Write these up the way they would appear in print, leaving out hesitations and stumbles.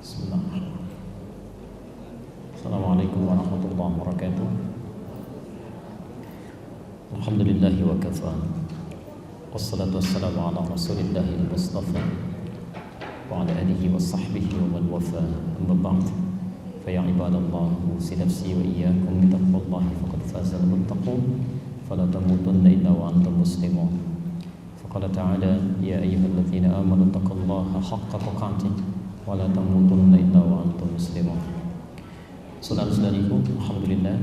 Bismillahirrahmanirrahim. Assalamualaikum warahmatullahi wabarakatuh. Alhamdulillahi wa kafa. Wassalatu wassalamu ala rasulillahil mustafa wa ala alihi wa sahbihi wa man wafa. Amma ba'd. Fa ya ibadallah, usi nafsi wa iyyakum bi taqwallahi faqad faza al-muttaqun. Fala tamutunna illa wa antum muslimun. Faqala ta'ala ya ayyuhalladzina amanu taqullaha haqqa tuqatih wa la tamutunna illa wa antum muslimun. Saudara-saudariku, alhamdulillah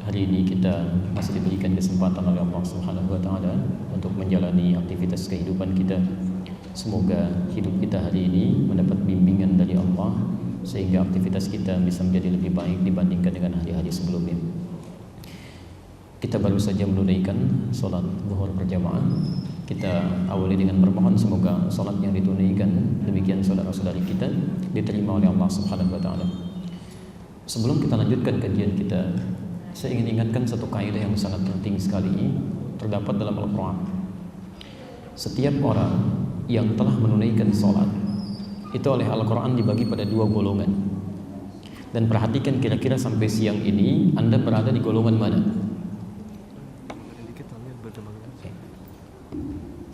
hari ini kita masih diberikan kesempatan oleh Allah Subhanahu wa taala untuk menjalani aktivitas kehidupan kita. Semoga hidup kita hari ini mendapat bimbingan dari Allah sehingga aktivitas kita bisa menjadi lebih baik dibandingkan dengan hari-hari sebelumnya. Kita baru saja menunaikan salat zuhur berjamaah. Kita awali dengan bermohon semoga salat yang ditunaikan demikian saudara-saudari kita diterima oleh Allah Subhanahu wa taala. Sebelum kita lanjutkan kajian kita, saya ingin ingatkan satu kaidah yang sangat penting sekali terdapat dalam Al-Qur'an. Setiap orang yang telah menunaikan salat itu oleh Al-Qur'an dibagi pada dua golongan. Dan perhatikan kira-kira sampai siang ini Anda berada di golongan mana?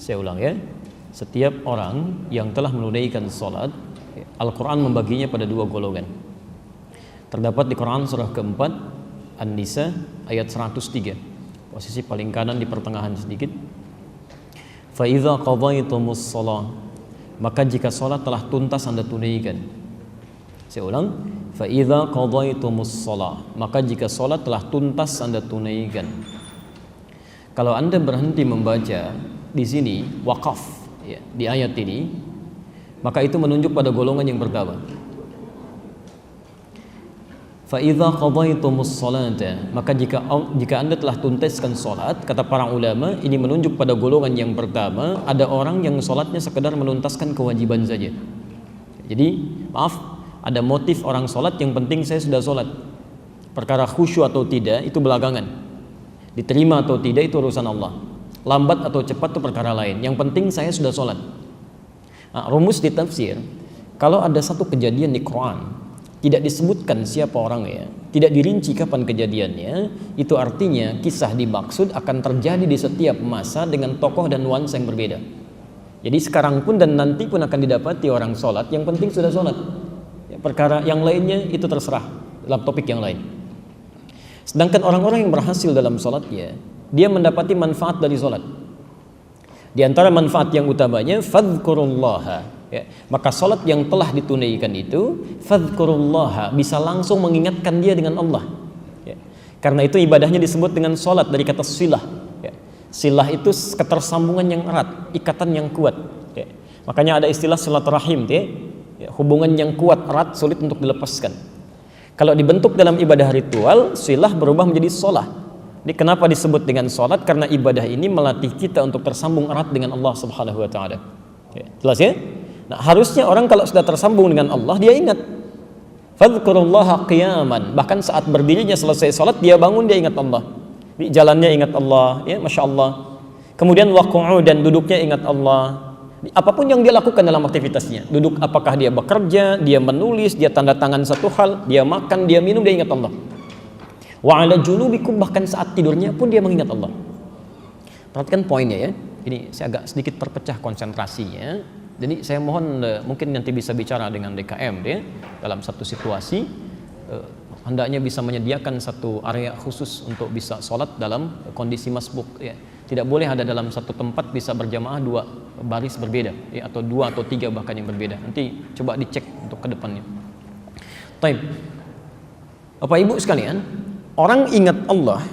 Saya ulang ya. Setiap orang yang telah menunaikan salat, Al-Quran membaginya pada dua golongan. Terdapat di Quran surah keempat An-Nisa ayat 103, posisi paling kanan di pertengahan sedikit. Fa idza qadaytumus shalah, maka jika salat telah tuntas Anda tunaikan. Saya ulang, fa idza qadaytumus shalah, maka jika salat telah tuntas Anda tunaikan. Kalau Anda berhenti membaca di sini waqaf ya, di ayat ini, maka itu menunjuk pada golongan yang pertama. Fa idza qadaytumus salata, maka jika Anda telah tuntaskan salat, kata para ulama, ini menunjuk pada golongan yang pertama. Ada orang yang salatnya sekedar menuntaskan kewajiban saja. Jadi, maaf, ada motif orang salat yang penting saya sudah salat. Perkara khusyuk atau tidak itu belakangan. Diterima atau tidak itu urusan Allah. Lambat atau cepat itu perkara lain. Yang penting saya sudah sholat. Nah, rumus di tafsir, kalau ada satu kejadian di Quran tidak disebutkan siapa orangnya, tidak dirinci kapan kejadiannya, itu artinya kisah dimaksud akan terjadi di setiap masa dengan tokoh dan nuansa yang berbeda. Jadi sekarang pun dan nanti pun akan didapati orang sholat, yang penting sudah sholat. Perkara yang lainnya itu terserah dalam topik yang lain. Sedangkan orang-orang yang berhasil dalam sholatnya, dia mendapati manfaat dari sholat. Di antara manfaat yang utamanya fadhkurullaha ya. Maka sholat yang telah ditunaikan itu fadhkurullaha, bisa langsung mengingatkan dia dengan Allah ya. Karena itu ibadahnya disebut dengan sholat dari kata silah ya. Silah itu ketersambungan yang erat, ikatan yang kuat ya. Makanya ada istilah silaturahim ya. Hubungan yang kuat, erat, sulit untuk dilepaskan. Kalau dibentuk dalam ibadah ritual, silah berubah menjadi sholah. Ini kenapa disebut dengan sholat? Karena ibadah ini melatih kita untuk tersambung erat dengan Allah Subhanahu wa taala. Ya, jelas ya? Nah, harusnya orang kalau sudah tersambung dengan Allah, dia ingat. Fadhkurullaha qiyaman. Bahkan saat berdirinya selesai sholat, dia bangun, dia ingat Allah. Di jalannya ingat Allah, ya, Masya Allah. Kemudian dan duduknya ingat Allah. Apapun yang dia lakukan dalam aktivitasnya, duduk apakah dia bekerja, dia menulis, dia tanda tangan satu hal, dia makan, dia minum, dia ingat Allah. Wa ala junubikum, bahkan saat tidurnya pun dia mengingat Allah. Perhatikan poinnya ya. Ini saya agak sedikit terpecah konsentrasinya. Jadi saya mohon mungkin nanti bisa bicara dengan DKM ya, dalam satu situasi hendaknya bisa menyediakan satu area khusus untuk bisa sholat dalam kondisi masbuk ya. Tidak boleh ada dalam satu tempat bisa berjamaah dua baris berbeda ya, atau dua atau tiga bahkan yang berbeda. Nanti coba dicek untuk kedepannya. Taib. Bapak Ibu sekalian, orang ingat Allah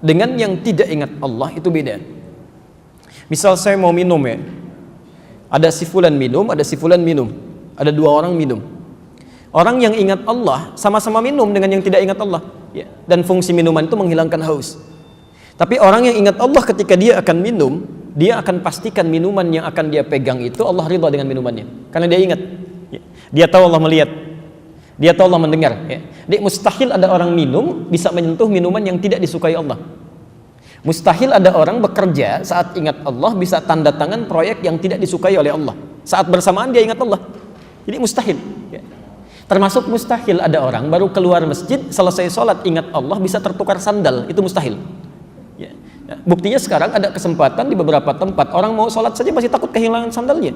dengan yang tidak ingat Allah itu beda. Misal saya mau minum ya, ada si fulan minum, ada si fulan minum, ada dua orang minum. Orang yang ingat Allah sama-sama minum dengan yang tidak ingat Allah ya. Dan fungsi minuman itu menghilangkan haus. Tapi orang yang ingat Allah ketika dia akan minum, dia akan pastikan minuman yang akan dia pegang itu Allah ridha dengan minumannya, karena dia ingat ya. Dia tahu Allah melihat, dia tahu Allah mendengar ya. Jadi mustahil ada orang minum bisa menyentuh minuman yang tidak disukai Allah. Mustahil ada orang bekerja saat ingat Allah bisa tanda tangan proyek yang tidak disukai oleh Allah. Saat bersamaan dia ingat Allah. Jadi mustahil ya. Termasuk mustahil ada orang baru keluar masjid, selesai sholat ingat Allah bisa tertukar sandal, itu mustahil. Ya. Buktinya sekarang ada kesempatan di beberapa tempat orang mau sholat saja masih takut kehilangan sandalnya.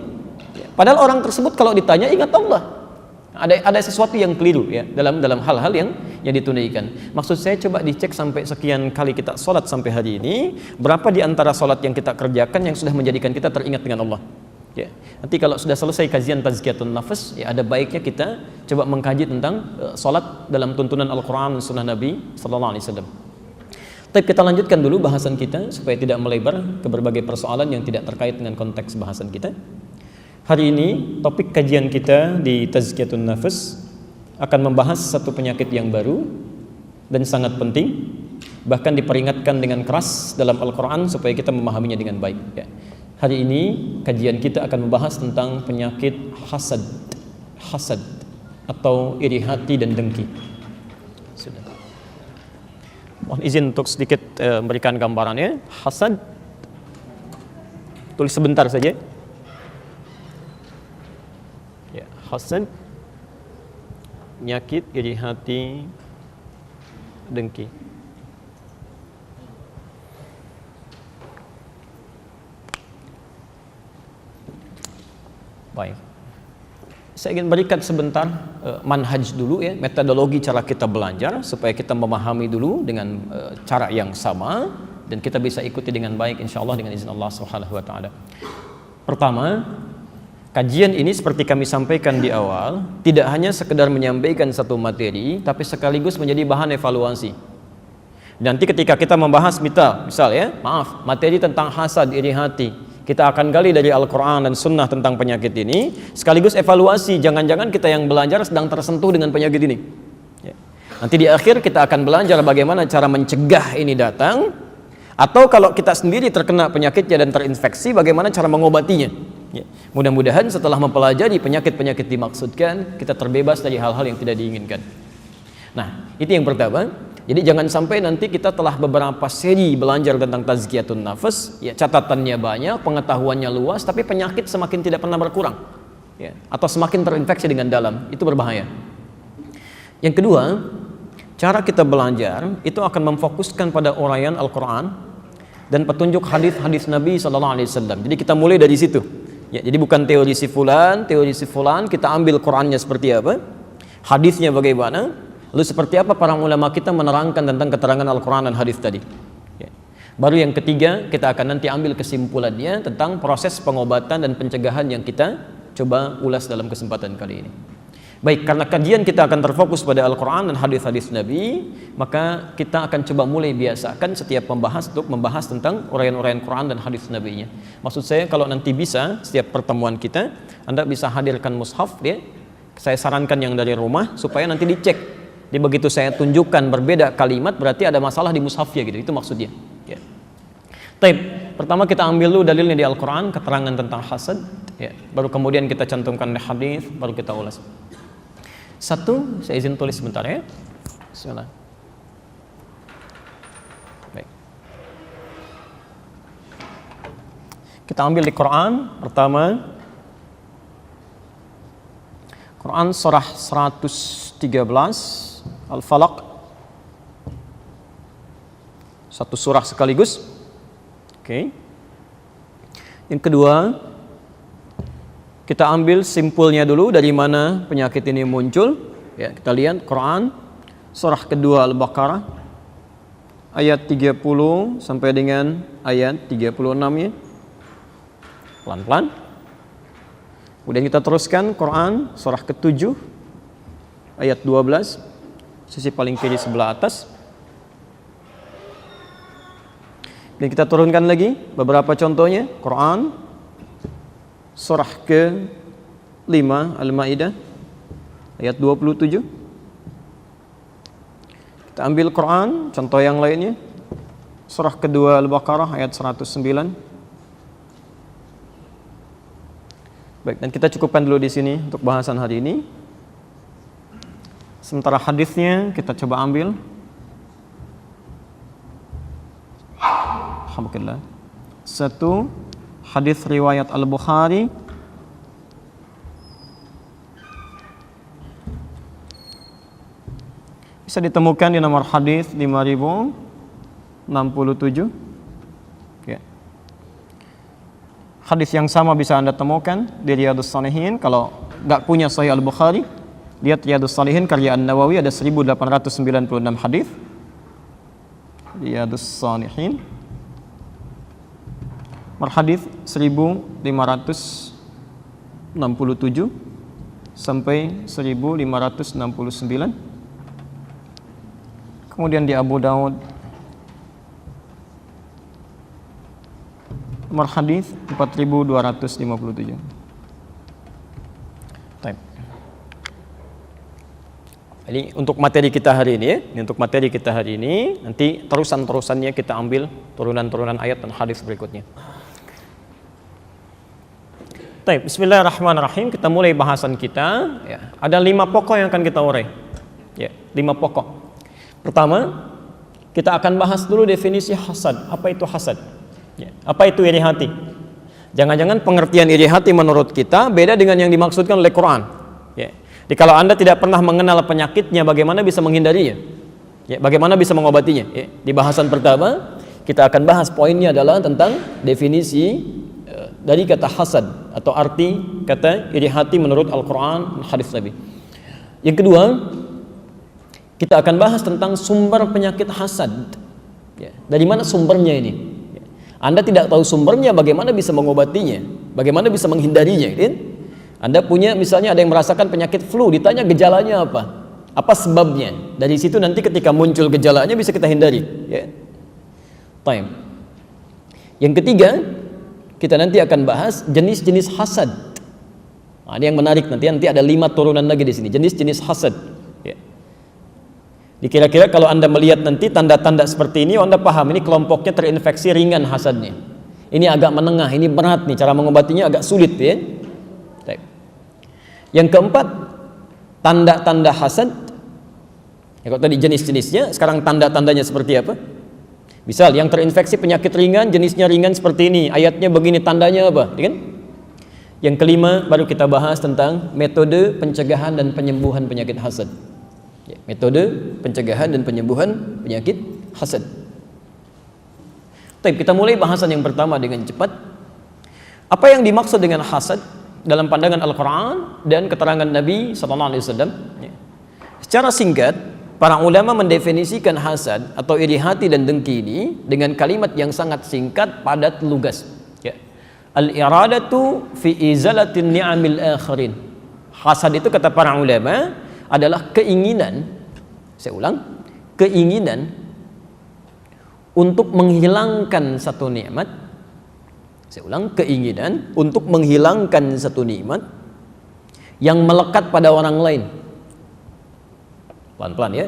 Ya. Padahal orang tersebut kalau ditanya ingat Allah. Ada sesuatu yang keliru ya dalam hal-hal yang ditunaikan. Maksud saya coba dicek sampai sekian kali kita sholat sampai hari ini, berapa di antara sholat yang kita kerjakan yang sudah menjadikan kita teringat dengan Allah. Ya. Nanti kalau sudah selesai kajian tazkiyatun nafas, ya ada baiknya kita coba mengkaji tentang sholat dalam tuntunan Al-Quran dan Sunnah Nabi Sallallahu Alaihi Wasallam. Tapi kita lanjutkan dulu bahasan kita supaya tidak melebar ke berbagai persoalan yang tidak terkait dengan konteks bahasan kita. Hari ini topik kajian kita di Tazkiyatun Nafas akan membahas satu penyakit yang baru dan sangat penting, bahkan diperingatkan dengan keras dalam Al-Quran supaya kita memahaminya dengan baik ya. Hari ini kajian kita akan membahas tentang penyakit hasad atau iri hati dan dengki. Sudah. Mohon izin untuk sedikit memberikan gambarannya. Hasad, tulis sebentar saja. Hasad, penyakit iri hati, dengki. Baik. Saya ingin berikan sebentar manhaj dulu ya, metodologi cara kita belajar supaya kita memahami dulu dengan cara yang sama dan kita bisa ikuti dengan baik insyaallah dengan izin Allah Subhanahu wa taala. Pertama, kajian ini seperti kami sampaikan di awal, tidak hanya sekedar menyampaikan satu materi, tapi sekaligus menjadi bahan evaluasi. Nanti ketika kita membahas misal ya, materi tentang hasad, iri hati, kita akan gali dari Al-Quran dan Sunnah tentang penyakit ini, sekaligus evaluasi, jangan-jangan kita yang belajar sedang tersentuh dengan penyakit ini. Ya. Nanti di akhir kita akan belajar bagaimana cara mencegah ini datang, atau kalau kita sendiri terkena penyakitnya dan terinfeksi, bagaimana cara mengobatinya. Ya. Mudah-mudahan setelah mempelajari penyakit-penyakit dimaksudkan, kita terbebas dari hal-hal yang tidak diinginkan. Nah, itu yang pertama. Jadi jangan sampai nanti kita telah beberapa seri belajar tentang tazkiyatun nafas, ya catatannya banyak, pengetahuannya luas, tapi penyakit semakin tidak pernah berkurang, ya, atau semakin terinfeksi dengan dalam, itu berbahaya. Yang kedua, cara kita belajar itu akan memfokuskan pada uraian Al-Quran dan petunjuk hadis-hadis Nabi Sallallahu Alaihi Wasallam. Jadi kita mulai dari situ. Ya, jadi bukan teori si fulan, kita ambil Qurannya seperti apa, hadisnya bagaimana, lalu seperti apa para ulama kita menerangkan tentang keterangan Al-Quran dan hadis tadi. Ya. Baru yang ketiga, kita akan nanti ambil kesimpulannya tentang proses pengobatan dan pencegahan yang kita coba ulas dalam kesempatan kali ini. Baik, karena kajian kita akan terfokus pada Al-Quran dan hadis-hadis Nabi, maka kita akan coba mulai biasakan setiap pembahas untuk membahas tentang uraian-uraian Quran dan hadis Nabi-nya. Maksud saya kalau nanti bisa, setiap pertemuan kita, Anda bisa hadirkan mushaf ya. Saya sarankan yang dari rumah supaya nanti dicek. Jadi begitu saya tunjukkan berbeda kalimat, berarti ada masalah di mushafnya gitu. Itu maksudnya. Ya. Taib. Pertama kita ambil dulu dalilnya di Al-Quran, keterangan tentang hasad. Ya. Baru kemudian kita cantumkan di hadis, baru kita ulas. Satu, saya izin tulis sebentar ya. Bismillah. Baik. Kita ambil di Quran pertama. Quran surah 113 Al-Falaq. Satu surah sekaligus. Oke. Yang kedua, kita ambil simpulnya dulu dari mana penyakit ini muncul. Ya, kita lihat Quran surah kedua Al-Baqarah ayat 30 sampai dengan ayat 36-nya. Pelan-pelan. Kemudian kita teruskan Quran surah ke-7 ayat 12, sisi paling kiri sebelah atas. Dan kita turunkan lagi beberapa contohnya. Quran surah ke-5 Al-Maidah ayat 27. Kita ambil Quran, contoh yang lainnya. Surah kedua Al-Baqarah ayat 109. Baik, dan kita cukupkan dulu di sini untuk bahasan hari ini. Sementara hadisnya kita coba ambil. Alhamdulillah. Satu, hadis riwayat Al-Bukhari bisa ditemukan di nomor hadis 5067. Ya. Hadis yang sama bisa Anda temukan di Riyadhus Shalihin. Kalau nggak punya Sahih Al-Bukhari, lihat Riyadhus Shalihin karya An-Nawawi, ada 1896 hadis. Riyadhus Shalihin nomor hadis 1567 sampai 1569. Kemudian di Abu Daud nomor hadis 4257. Baik. Ini untuk materi kita hari ini ya. Ini untuk materi kita hari ini. Nanti terusan-terusannya kita ambil turunan-turunan ayat dan hadis berikutnya. Baik, bismillahirrahmanirrahim. Kita mulai bahasan kita ya. Ada 5 pokok yang akan kita urai. Ya, 5 pokok. Pertama, kita akan bahas dulu definisi hasad. Apa itu hasad? Ya. Apa itu iri hati? Jangan-jangan pengertian iri hati menurut kita beda dengan yang dimaksudkan oleh Quran. Ya. Jadi kalau Anda tidak pernah mengenal penyakitnya, bagaimana bisa menghindarinya? Ya, bagaimana bisa mengobatinya? Ya. Di bahasan pertama, kita akan bahas poinnya adalah tentang definisi dari kata hasad atau arti kata iri hati menurut Al-Quran dan hadis Nabi. Yang kedua, kita akan bahas tentang sumber penyakit hasad. Ya. Dari mana sumbernya ini? Ya. Anda tidak tahu sumbernya, bagaimana bisa mengobatinya? Bagaimana bisa menghindarinya? Kan? Anda punya, misalnya ada yang merasakan penyakit flu, ditanya gejalanya apa? Apa sebabnya? Dari situ nanti ketika muncul gejalanya bisa kita hindari. Ya. Time. Yang ketiga, kita nanti akan bahas jenis-jenis hasad. Nah, ini yang menarik, nanti ada 5 turunan lagi di sini, jenis-jenis hasad. Ya. Kira-kira kalau Anda melihat nanti tanda-tanda seperti ini, Anda paham ini kelompoknya terinfeksi ringan hasadnya. Ini agak menengah, ini berat nih, cara mengobatinya agak sulit ya. Yang keempat, tanda-tanda hasad. Ya, kalau tadi jenis-jenisnya, sekarang tanda-tandanya seperti apa? Misal yang terinfeksi penyakit ringan, jenisnya ringan seperti ini, ayatnya begini, tandanya apa? Ya kan? Yang kelima, baru kita bahas tentang metode pencegahan dan penyembuhan penyakit hasad. Ya, metode pencegahan dan penyembuhan penyakit hasad. Baik, kita mulai bahasan yang pertama dengan cepat. Apa yang dimaksud dengan hasad dalam pandangan Al-Quran dan keterangan Nabi SAW? Ya. Secara singkat, para ulama mendefinisikan hasad atau iri hati dan dengki ini dengan kalimat yang sangat singkat, padat, lugas. Ya. Al-iradatu fi izalatin ni'amil akhirin. Hasad itu kata para ulama adalah keinginan, saya ulang, keinginan untuk menghilangkan satu nikmat. Saya ulang, keinginan untuk menghilangkan satu nikmat yang melekat pada orang lain. Pelan-pelan ya,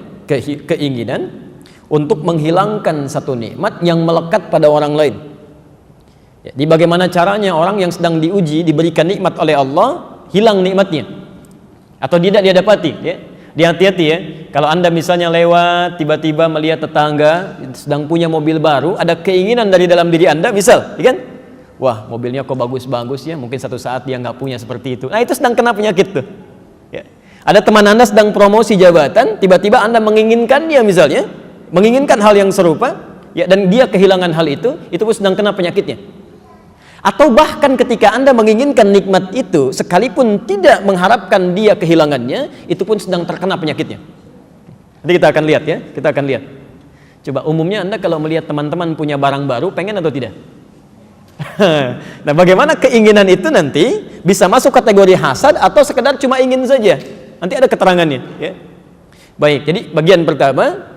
keinginan untuk menghilangkan satu nikmat yang melekat pada orang lain. Jadi bagaimana caranya orang yang sedang diuji, diberikan nikmat oleh Allah, hilang nikmatnya atau tidak dia dapati ya. Dia hati-hati ya, kalau Anda misalnya lewat tiba-tiba melihat tetangga sedang punya mobil baru, ada keinginan dari dalam diri Anda, misal ya kan, wah mobilnya kok bagus-bagus ya, mungkin satu saat dia nggak punya seperti itu. Nah itu sedang kena penyakit tuh ya. Ada teman Anda sedang promosi jabatan, tiba-tiba Anda menginginkan dia misalnya, menginginkan hal yang serupa ya, dan dia kehilangan hal itu pun sedang kena penyakitnya. Atau bahkan ketika Anda menginginkan nikmat itu, sekalipun tidak mengharapkan dia kehilangannya, itu pun sedang terkena penyakitnya. Nanti kita akan lihat ya, kita akan lihat. Coba umumnya Anda kalau melihat teman-teman punya barang baru, pengen atau tidak? Nah bagaimana keinginan itu nanti bisa masuk kategori hasad atau sekedar cuma ingin saja? Nanti ada keterangannya ya. Baik, jadi bagian pertama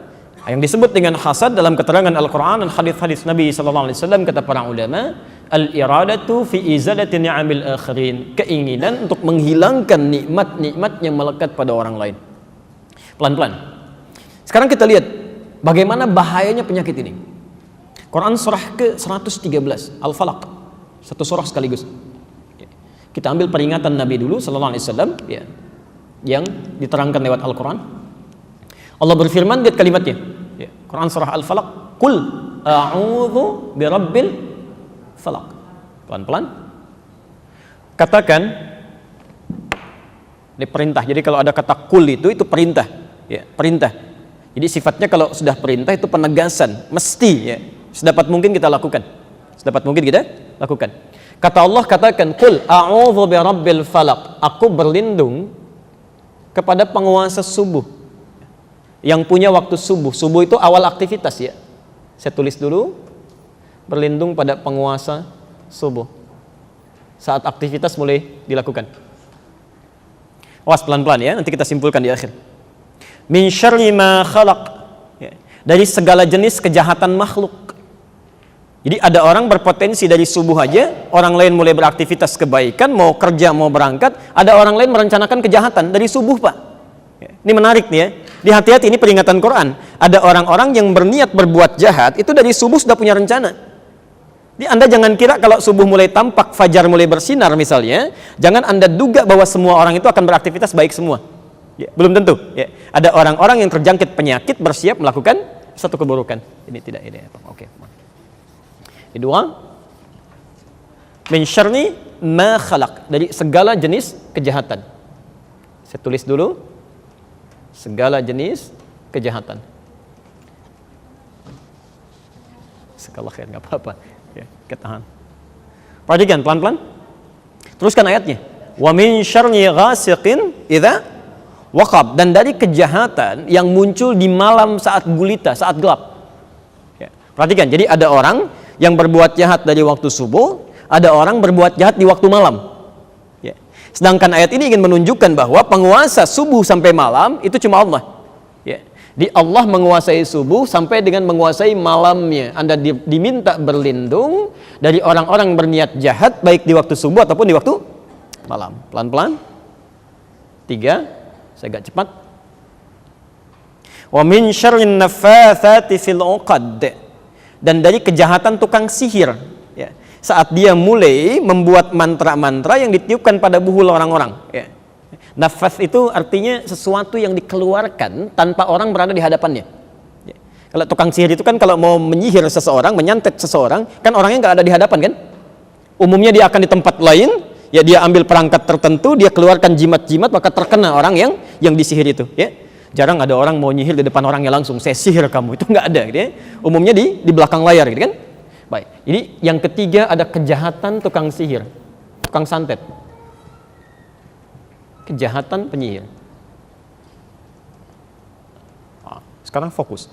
yang disebut dengan hasad dalam keterangan Al-Quran dan hadis-hadis Nabi SAW, kata para ulama, al-iradatu fi izalati ni'amil akhirin, keinginan untuk menghilangkan nikmat-nikmat yang melekat pada orang lain. Pelan-pelan. Sekarang kita lihat bagaimana bahayanya penyakit ini. Quran surah ke-113 Al-Falaq, satu surah sekaligus. Kita ambil peringatan Nabi dulu sallallahu alaihi wasallam ya, yang diterangkan lewat Al-Quran. Allah berfirman, lihat kalimatnya ya. Quran surah Al-Falaq, qul a'udzu birabbil falaq. Pelan-pelan. Katakan, ini perintah. Jadi kalau ada kata kul itu perintah ya, perintah. Jadi sifatnya kalau sudah perintah itu penegasan, mesti ya. Sedapat mungkin kita lakukan. Sedapat mungkin kita lakukan. Kata Allah, katakan, "Qul a'udzu birabbil falaq." Aku berlindung kepada penguasa subuh. Yang punya waktu subuh. Subuh itu awal aktivitas ya. Saya tulis dulu, berlindung pada penguasa subuh. Saat aktivitas mulai dilakukan. Awas pelan-pelan ya, nanti kita simpulkan di akhir. Min syarri ma khalaq. Ya. Dari segala jenis kejahatan makhluk. Jadi ada orang berpotensi dari subuh aja, orang lain mulai beraktivitas kebaikan, mau kerja, mau berangkat, ada orang lain merencanakan kejahatan dari subuh, Pak. Ya. Ini menarik nih ya. Di hati-hati, ini peringatan Quran. Ada orang-orang yang berniat berbuat jahat, itu dari subuh sudah punya rencana. Jadi Anda jangan kira kalau subuh mulai tampak, fajar mulai bersinar misalnya, jangan Anda duga bahwa semua orang itu akan beraktivitas baik semua. Ya, belum tentu. Ya. Ada orang-orang yang terjangkit penyakit bersiap melakukan satu keburukan. Ini tidak ini. Oke. Kedua, min syarri ma khalaq, dari segala jenis kejahatan. Saya tulis dulu, segala jenis kejahatan. Segala khair, nggak apa-apa. Ya, ketahan. Perhatikan pelan-pelan. Teruskan ayatnya. Wa min syarri ghasiqin idza waqab, dan dari kejahatan yang muncul di malam saat gulita, saat gelap. Ya. Perhatikan, jadi ada orang yang berbuat jahat dari waktu subuh, ada orang berbuat jahat di waktu malam. Ya. Sedangkan ayat ini ingin menunjukkan bahwa penguasa subuh sampai malam itu cuma Allah. Ya. Di Allah menguasai subuh sampai dengan menguasai malamnya. Anda diminta berlindung dari orang-orang berniat jahat baik di waktu subuh ataupun di waktu malam. Pelan-pelan. 3, saya agak cepat. Wa min syarrin naffatsati fil 'uqad, dan dari kejahatan tukang sihir ya. Saat dia mulai membuat mantra-mantra yang ditiupkan pada buhul orang-orang ya. Nafas itu artinya sesuatu yang dikeluarkan tanpa orang berada di hadapannya ya. Kalau tukang sihir itu kan kalau mau menyihir seseorang, menyantet seseorang, kan orangnya nggak ada di hadapan kan. Umumnya dia akan di tempat lain ya, dia ambil perangkat tertentu, dia keluarkan jimat-jimat, maka terkena orang yang disihir itu ya. Jarang ada orang mau nyihir di depan orangnya langsung, saya sihir kamu, itu nggak ada gitu ya. Umumnya di belakang layar gitu kan. Baik, jadi yang ketiga ada kejahatan tukang sihir, tukang santet, kejahatan penyihir. Sekarang fokus.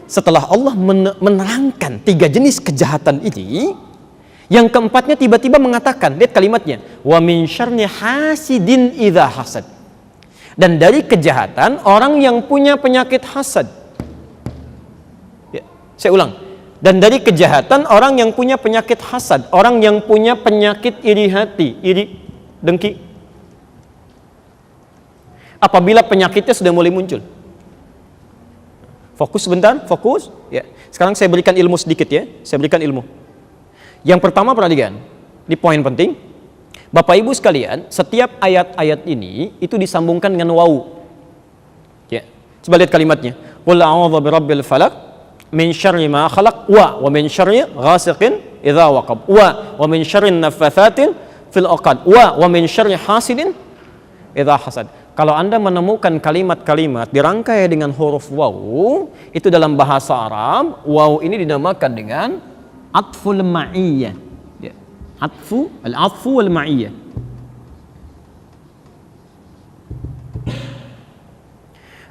Setelah Allah menerangkan 3 jenis kejahatan ini, yang keempatnya tiba-tiba mengatakan, lihat kalimatnya, wa min syarri hasidin idza hasad, dan dari kejahatan orang yang punya penyakit hasad. Ya, saya ulang. Dan dari kejahatan orang yang punya penyakit hasad, orang yang punya penyakit iri hati, iri, dengki. Apabila penyakitnya sudah mulai muncul. Fokus sebentar, fokus. Ya. Sekarang saya berikan ilmu sedikit ya. Saya berikan ilmu. Yang pertama perhatikan, ini poin penting. Bapak Ibu sekalian, setiap ayat-ayat ini itu disambungkan dengan wawu. Ya. Coba lihat kalimatnya. Qul a'udzu birabbil falaq min syarri ma khalaq wa min syarri ghasiqin idza waqab wa min syarri naffatsatin fil 'uqad wa min syarri hasidin idza hasad. Kalau Anda menemukan kalimat-kalimat dirangkai dengan huruf wawu, itu dalam bahasa Arab, wawu ini dinamakan dengan atful ma'iyyah. Al-'atfu wal ma'iyyah.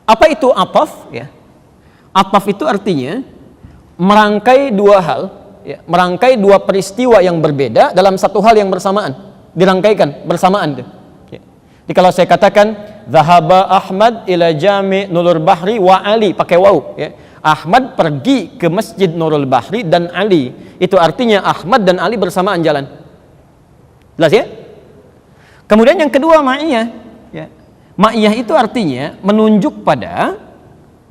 Apa itu ataf ya? Ataf itu artinya merangkai 2 hal ya, merangkai 2 peristiwa yang berbeda dalam satu hal yang bersamaan, dirangkaikan bersamaan ya. Jadi kalau saya katakan zahaba Ahmad ila jami' Nurul Bahri wa Ali, pakai wawu ya. Ahmad pergi ke Masjid Nurul Bahri dan Ali, itu artinya Ahmad dan Ali bersamaan jalan. Jelas ya? Kemudian yang kedua ma'iyah ya. Ma'iyah itu artinya menunjuk pada,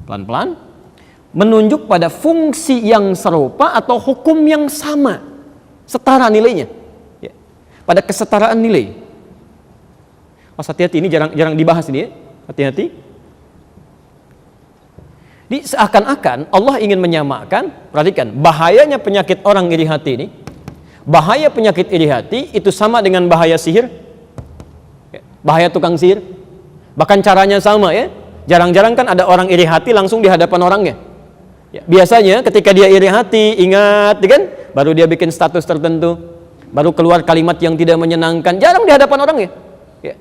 pelan-pelan, menunjuk pada fungsi yang serupa atau hukum yang sama, setara nilainya ya. Pada kesetaraan nilai. Hati-hati, ini jarang dibahas ini ya. Hati-hati. Di seakan-akan Allah ingin menyamakan, perhatikan, bahayanya penyakit orang iri hati ini. Bahaya penyakit iri hati itu sama dengan bahaya sihir, bahaya tukang sihir. Bahkan caranya sama ya. Jarang-jarang kan ada orang iri hati langsung di hadapan orangnya. Ya, biasanya ketika dia iri hati, ingat, kan? Baru dia bikin status tertentu, baru keluar kalimat yang tidak menyenangkan. Jarang di hadapan orangnya. Ya.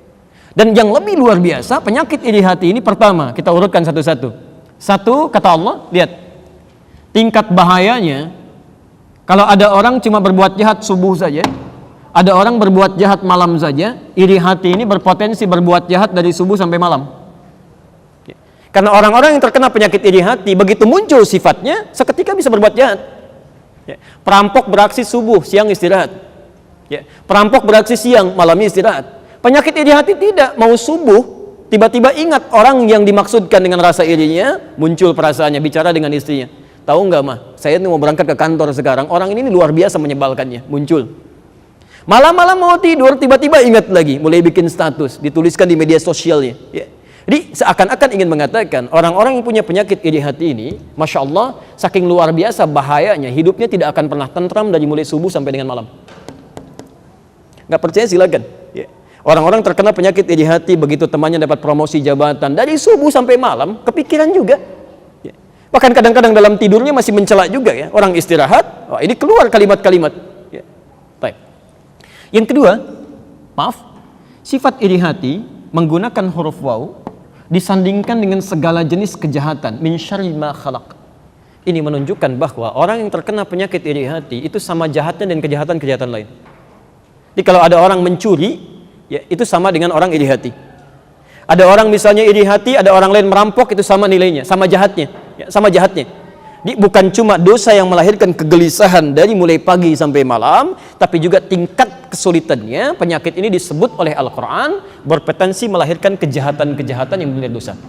Dan yang lebih luar biasa, penyakit iri hati ini pertama, kita urutkan satu-satu. Satu, kata Allah, lihat, tingkat bahayanya, kalau ada orang cuma berbuat jahat subuh saja, ada orang berbuat jahat malam saja, iri hati ini berpotensi berbuat jahat dari subuh sampai malam. Ya. Karena orang-orang yang terkena penyakit iri hati, begitu muncul sifatnya, seketika bisa berbuat jahat. Ya. Perampok beraksi subuh, siang istirahat. Ya. Perampok beraksi siang, malamnya istirahat. Penyakit iri hati tidak, mau subuh tiba-tiba ingat orang yang dimaksudkan dengan rasa irinya, muncul perasaannya, bicara dengan istrinya. Tahu nggak mah, saya mau berangkat ke kantor sekarang, orang ini luar biasa menyebalkannya, muncul. Malam-malam mau tidur, tiba-tiba ingat lagi, mulai bikin status, dituliskan di media sosialnya. Ya. Jadi seakan-akan ingin mengatakan, orang-orang yang punya penyakit iri hati ini, Masya Allah, saking luar biasa bahayanya, hidupnya tidak akan pernah tentram dari mulai subuh sampai dengan malam. Nggak percaya silakan. Ya. Orang-orang terkena penyakit iri hati, begitu temannya dapat promosi jabatan, dari subuh sampai malam, kepikiran juga. Ya. Bahkan kadang-kadang dalam tidurnya masih mencela juga ya. Orang istirahat, oh, ini keluar kalimat-kalimat. Ya. Baik. Yang kedua, maaf, sifat iri hati menggunakan huruf waw disandingkan dengan segala jenis kejahatan. Min syarri ma khalaq. Ini menunjukkan bahwa orang yang terkena penyakit iri hati itu sama jahatnya dan kejahatan-kejahatan lain. Jadi kalau ada orang mencuri, ya, itu sama dengan orang iri hati. Ada orang misalnya iri hati, ada orang lain merampok, itu sama nilainya, sama jahatnya, ya, sama jahatnya. Jadi bukan cuma dosa yang melahirkan kegelisahan dari mulai pagi sampai malam, tapi juga tingkat kesulitannya. Penyakit ini disebut oleh Al-Quran berpotensi melahirkan kejahatan-kejahatan yang benar dosa.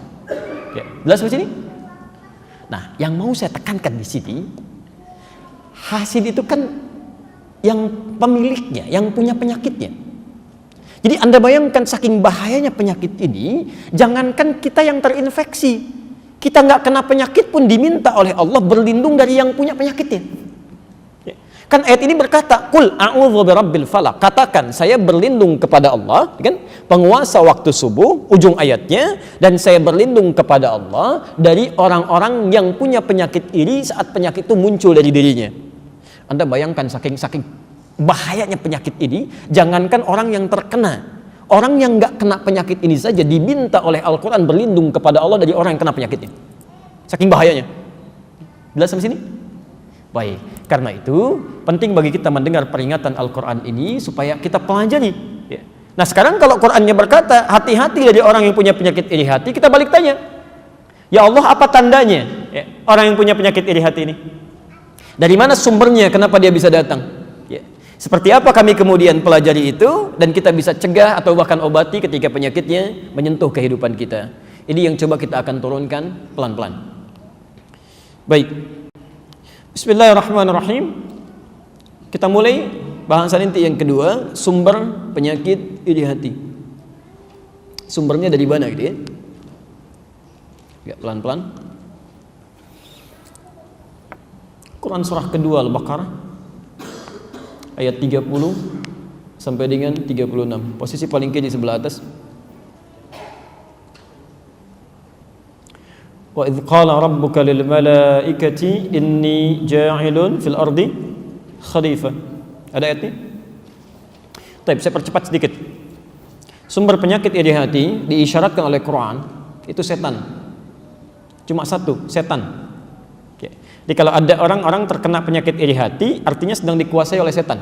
Ya, jelas di sini? Nah, yang mau saya tekankan di sini, hasil itu kan yang pemiliknya, yang punya penyakitnya. Jadi Anda bayangkan saking bahayanya penyakit ini, jangankan kita yang terinfeksi, kita nggak kena penyakit pun diminta oleh Allah berlindung dari yang punya penyakitnya. Kan ayat ini berkata, "Qul a'udzu birabbil falaq." Katakan, saya berlindung kepada Allah, kan? Penguasa waktu subuh, ujung ayatnya, dan saya berlindung kepada Allah dari orang-orang yang punya penyakit iri saat penyakit itu muncul dari dirinya. Anda bayangkan saking bahayanya penyakit ini, jangankan orang yang terkena, orang yang nggak kena penyakit ini saja diminta oleh Al-Quran berlindung kepada Allah dari orang yang kena penyakitnya. Saking bahayanya. Jelas sampai sini? Baik, karena itu penting bagi kita mendengar peringatan Al-Quran ini supaya kita pelajari. Ya. Nah sekarang kalau Qurannya berkata hati-hati dari orang yang punya penyakit iri hati, kita balik tanya, ya Allah apa tandanya ya, orang yang punya penyakit iri hati ini? Dari mana sumbernya? Kenapa dia bisa datang? Seperti apa kami kemudian pelajari itu dan kita bisa cegah atau bahkan obati ketika penyakitnya menyentuh kehidupan kita. Ini yang coba kita akan turunkan pelan-pelan. Baik. Bismillahirrahmanirrahim. Kita mulai bahasan inti yang kedua, sumber penyakit iri hati. Sumbernya dari mana gitu ya? Ya, pelan-pelan. Quran surah kedua Al-Baqarah ayat 30 sampai dengan 36. Posisi paling kiri sebelah atas. Wa idz qala rabbuka lil malaikati inni ja'ilun fil ardi khalifah. Ada ayatnya? Baik, saya percepat sedikit. Sumber penyakit iri hati diisyaratkan oleh Quran itu setan. Cuma satu, setan. Jadi kalau ada orang-orang terkena penyakit iri hati, artinya sedang dikuasai oleh setan.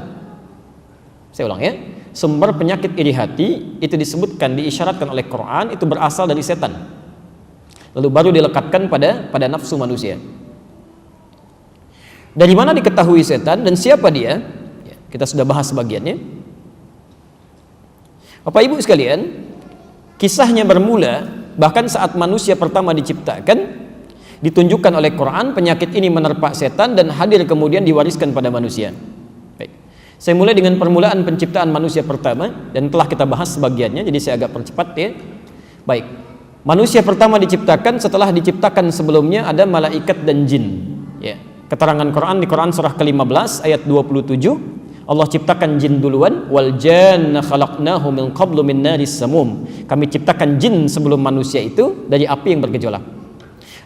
Saya ulang ya, sumber penyakit iri hati itu disebutkan, diisyaratkan oleh Quran, itu berasal dari setan. Lalu baru dilekatkan pada nafsu manusia. Dari mana diketahui setan dan siapa dia? Ya, kita sudah bahas sebagiannya. Bapak Ibu sekalian, kisahnya bermula bahkan saat manusia pertama diciptakan. Ditunjukkan oleh Quran penyakit ini menerpa setan dan hadir kemudian diwariskan pada manusia. Baik. Saya mulai dengan permulaan penciptaan manusia pertama dan telah kita bahas sebagiannya, jadi saya agak percepat ya. Baik. Manusia pertama diciptakan setelah diciptakan sebelumnya ada malaikat dan jin. Ya. Keterangan Quran di Quran surah ke-15 ayat 27, Allah ciptakan jin duluan, wal janna khalaqnahu min qablu min naris samum. Kami ciptakan jin sebelum manusia itu dari api yang bergejolak.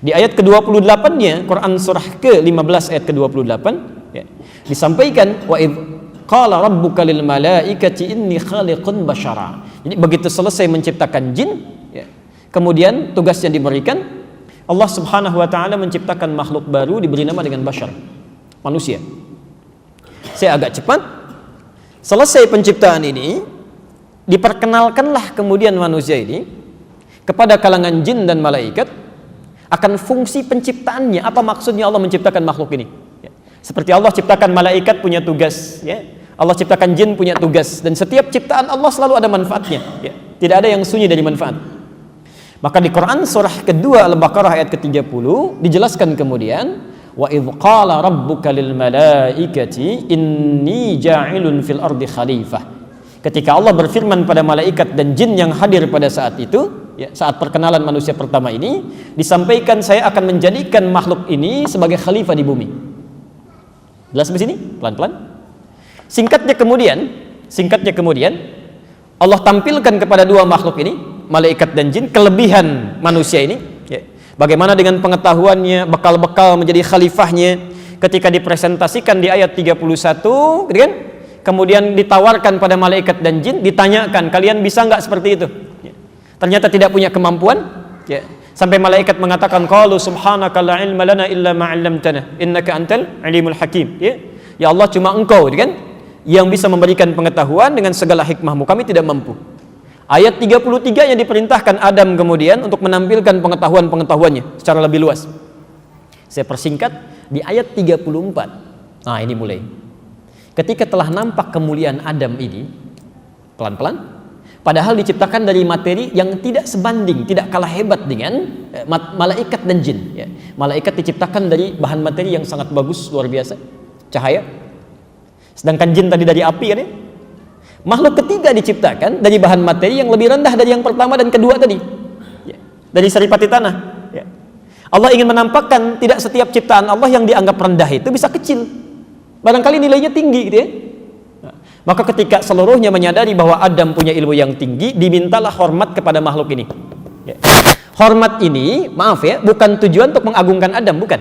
Di ayat ke-28-nya Quran surah ke-15 ayat ke-28 ya, disampaikan wa idz qala rabbuka lil malaikati inni khaliqun basyara. Jadi begitu selesai menciptakan jin ya, kemudian tugasnya diberikan, Allah Subhanahu wa taala menciptakan makhluk baru diberi nama dengan basyar, manusia. Saya agak cepat. Selesai penciptaan ini, diperkenalkanlah kemudian manusia ini kepada kalangan jin dan malaikat akan fungsi penciptaannya. Apa maksudnya Allah menciptakan makhluk ini? Ya. Seperti Allah ciptakan malaikat punya tugas, ya. Allah ciptakan jin punya tugas, dan setiap ciptaan Allah selalu ada manfaatnya. Ya. Tidak ada yang sunyi dari manfaat. Maka di Quran surah kedua Al-Baqarah ayat ke-30 dijelaskan kemudian, wa idz qala rabbuka lil malaikati inni ja'ilun fil ardi khalifah. Ketika Allah berfirman pada malaikat dan jin yang hadir pada saat itu, ya, saat perkenalan manusia pertama ini, disampaikan saya akan menjadikan makhluk ini sebagai khalifah di bumi. Jelas di sini? Pelan-pelan. Singkatnya kemudian Allah tampilkan kepada dua makhluk ini, malaikat dan jin, kelebihan manusia ini. Ya. Bagaimana dengan pengetahuannya, bekal-bekal menjadi khalifahnya. Ketika dipresentasikan di ayat 31, gitu kan? Kemudian ditawarkan pada malaikat dan jin, ditanyakan, kalian bisa nggak seperti itu? Ya. Ternyata tidak punya kemampuan. Ya. Sampai malaikat mengatakan, qalu subhanaka la ilma lana illa ma 'allamtana innaka antal alimul hakim. Ya. Ya Allah, cuma engkau, gitu kan, yang bisa memberikan pengetahuan dengan segala hikmahmu, kami tidak mampu. Ayat 33 yang diperintahkan Adam kemudian untuk menampilkan pengetahuan-pengetahuannya secara lebih luas. Saya persingkat, di ayat 34. Nah, ini mulai. Ketika telah nampak kemuliaan Adam ini, pelan-pelan, padahal diciptakan dari materi yang tidak sebanding, tidak kalah hebat dengan malaikat dan jin. Ya. Malaikat diciptakan dari bahan materi yang sangat bagus, luar biasa, cahaya. Sedangkan jin tadi dari api kan ya. Makhluk ketiga diciptakan dari bahan materi yang lebih rendah dari yang pertama dan kedua tadi, ya, dari saripati tanah. Ya. Allah ingin menampakkan tidak setiap ciptaan Allah yang dianggap rendah itu bisa kecil, barangkali nilainya tinggi, gitu ya. Nah, maka ketika seluruhnya menyadari bahwa Adam punya ilmu yang tinggi, dimintalah hormat kepada makhluk ini. Ya. Hormat ini, maaf ya, bukan tujuan untuk mengagungkan Adam, bukan,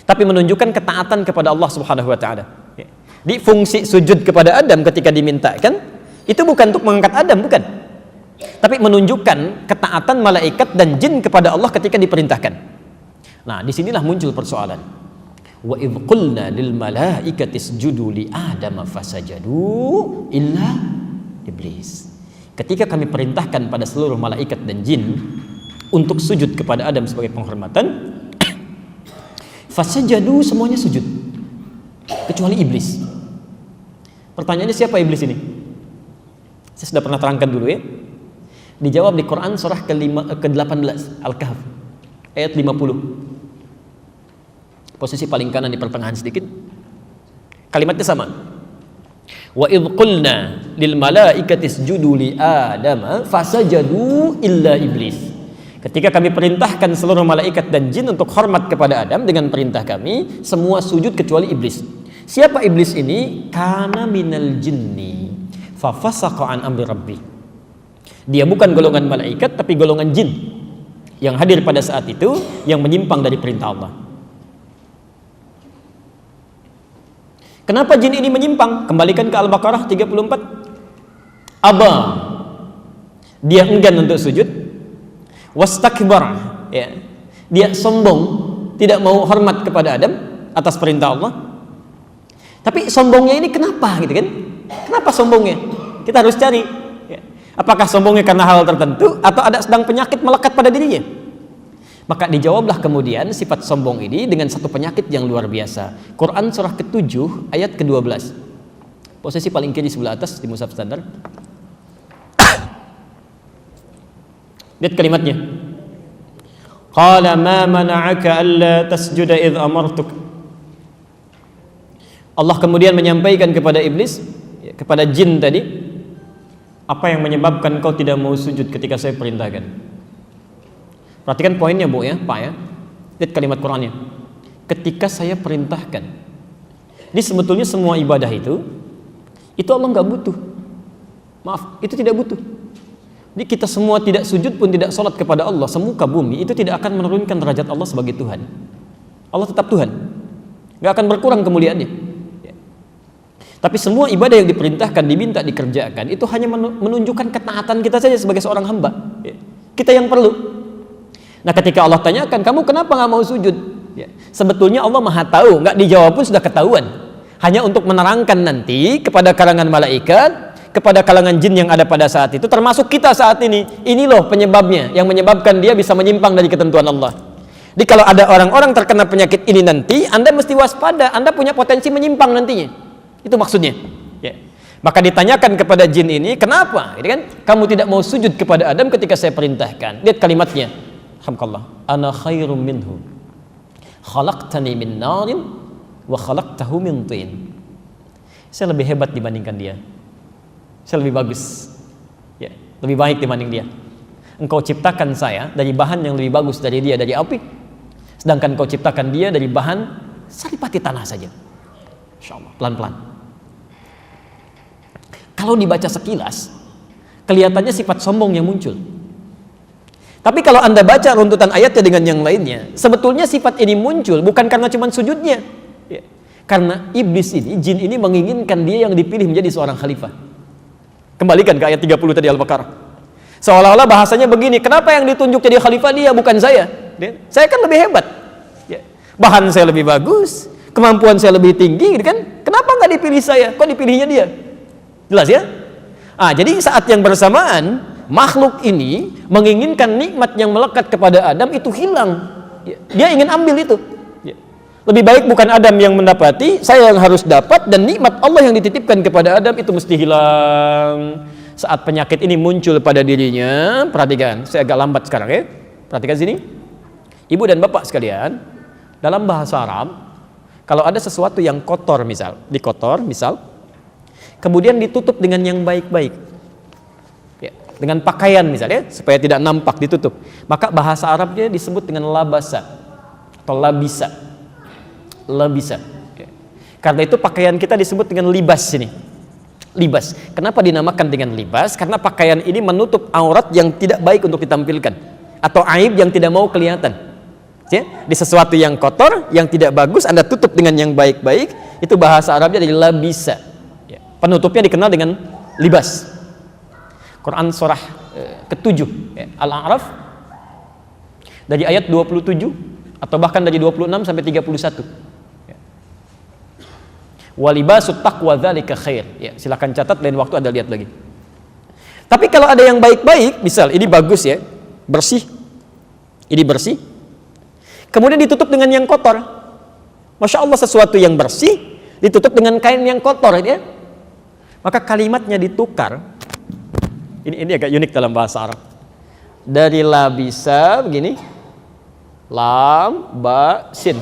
tapi menunjukkan ketaatan kepada Allah Subhanahu wa taala. Ya. Di fungsi sujud kepada Adam ketika dimintakan itu bukan untuk mengangkat Adam, bukan, tapi menunjukkan ketaatan malaikat dan jin kepada Allah ketika diperintahkan. Nah, disinilah muncul persoalan. Wa idz qulna lil malaikati isjudu li adama fasajadu illa iblis. Ketika kami perintahkan pada seluruh malaikat dan jin untuk sujud kepada Adam sebagai penghormatan, fasajadu, semuanya sujud kecuali iblis. Pertanyaannya, siapa iblis ini? Saya sudah pernah terangkan dulu ya. Dijawab di Quran surah ke-18 Al-Kahf ayat 50. Posisi paling kanan di pertengahan sedikit. Kalimatnya sama. Wa idz qulna lil malaikati isjudu li adama fasajadu illa iblis. Ketika kami perintahkan seluruh malaikat dan jin untuk hormat kepada Adam dengan perintah kami, semua sujud kecuali iblis. Siapa iblis ini? Kana minal jinni fa fasaqa an amri rabbi. Dia bukan golongan malaikat tapi golongan jin yang hadir pada saat itu, yang menyimpang dari perintah Allah. Kenapa jin ini menyimpang? Kembalikan ke Al-Baqarah 34. Aba, dia enggan untuk sujud. Wastakbar, ya, dia sombong, tidak mau hormat kepada Adam atas perintah Allah. Tapi sombongnya ini kenapa, gitu kan? Kenapa sombongnya? Kita harus cari. Ya. Apakah sombongnya karena hal tertentu atau ada sedang penyakit melekat pada dirinya? Maka dijawablah kemudian sifat sombong ini dengan satu penyakit yang luar biasa. Quran surah ke-7 ayat ke-12. Posisi paling kiri sebelah atas di mushaf standar. Lihat kalimatnya. Qala ma mana'aka alla tasjuda idh amartuk. Allah kemudian menyampaikan kepada iblis, kepada jin tadi, apa yang menyebabkan kau tidak mau sujud ketika saya perintahkan? Perhatikan poinnya, Bu, ya, Pak, ya. Lihat kalimat Qurannya. Ketika saya perintahkan. Ini sebetulnya semua ibadah itu Itu Allah nggak butuh. Maaf, itu tidak butuh. Jadi kita semua tidak sujud pun tidak sholat kepada Allah, semuka bumi, itu tidak akan menurunkan derajat Allah sebagai Tuhan. Allah tetap Tuhan, nggak akan berkurang kemuliaannya. Ya. Tapi semua ibadah yang diperintahkan, diminta, dikerjakan, itu hanya menunjukkan ketaatan kita saja sebagai seorang hamba. Ya. Kita yang perlu. Nah, ketika Allah tanyakan, kamu kenapa nggak mau sujud? Ya. Sebetulnya Allah Maha tahu, nggak dijawab pun sudah ketahuan. Hanya untuk menerangkan nanti kepada kalangan malaikat, kepada kalangan jin yang ada pada saat itu, termasuk kita saat ini. Ini loh penyebabnya, yang menyebabkan dia bisa menyimpang dari ketentuan Allah. Jadi kalau ada orang-orang terkena penyakit ini nanti, Anda mesti waspada, Anda punya potensi menyimpang nantinya. Itu maksudnya. Ya. Maka ditanyakan kepada jin ini, kenapa? Ini kan kamu tidak mau sujud kepada Adam ketika saya perintahkan. Lihat kalimatnya. Alhamdulillah. Ana khairum minhu. Khalaqtani min narin wa khalaqtahu min tin. Saya lebih hebat dibandingkan dia. Saya lebih bagus, ya, lebih baik dibanding dia. Engkau ciptakan saya dari bahan yang lebih bagus dari dia, dari api. Sedangkan engkau ciptakan dia dari bahan saripati tanah saja. Insya Allah, pelan-pelan. Kalau dibaca sekilas, kelihatannya sifat sombong yang muncul. Tapi kalau Anda baca runtutan ayatnya dengan yang lainnya, sebetulnya sifat ini muncul bukan karena cuma sujudnya, ya. Karena iblis ini, jin ini menginginkan dia yang dipilih menjadi seorang khalifah. Kembalikan ke ayat 30 tadi Al-Baqarah. Seolah-olah bahasanya begini, kenapa yang ditunjuk jadi khalifah dia bukan saya? Saya kan lebih hebat. Bahan saya lebih bagus, kemampuan saya lebih tinggi, kan? Kenapa nggak dipilih saya? Kok dipilihnya dia? Jelas ya? Jadi saat yang bersamaan, makhluk ini menginginkan nikmat yang melekat kepada Adam itu hilang. Dia ingin ambil itu. Lebih baik bukan Adam yang mendapati, saya yang harus dapat, dan nikmat Allah yang dititipkan kepada Adam itu mesti hilang. Saat penyakit ini muncul pada dirinya, perhatikan, saya agak lambat sekarang ya. Perhatikan sini. Ibu dan bapak sekalian, dalam bahasa Arab, kalau ada sesuatu yang kotor misal, kemudian ditutup dengan yang baik-baik. Ya, dengan pakaian misalnya, supaya tidak nampak ditutup. Maka bahasa Arabnya disebut dengan labasa atau labisa. Karena itu pakaian kita disebut dengan libas ini. Libas. Kenapa dinamakan dengan libas? Karena pakaian ini menutup aurat yang tidak baik untuk ditampilkan atau aib yang tidak mau kelihatan. Ya? Di sesuatu yang kotor, yang tidak bagus, Anda tutup dengan yang baik-baik. Itu bahasa Arabnya dari labisa. Ya. Penutupnya dikenal dengan libas. Quran surah ke-7 ya, Al-A'raf dari ayat 27 atau bahkan dari 26 sampai 31. Walibasut taqwa dzalika khair. Ya, silakan catat, lain waktu Anda lihat lagi. Tapi kalau ada yang baik-baik, misal ini bagus ya, bersih. Ini bersih. Kemudian ditutup dengan yang kotor. Masya Allah, sesuatu yang bersih ditutup dengan kain yang kotor ya. Maka kalimatnya ditukar. Ini agak unik dalam bahasa Arab. Dari labisa begini. Lam, ba, sin.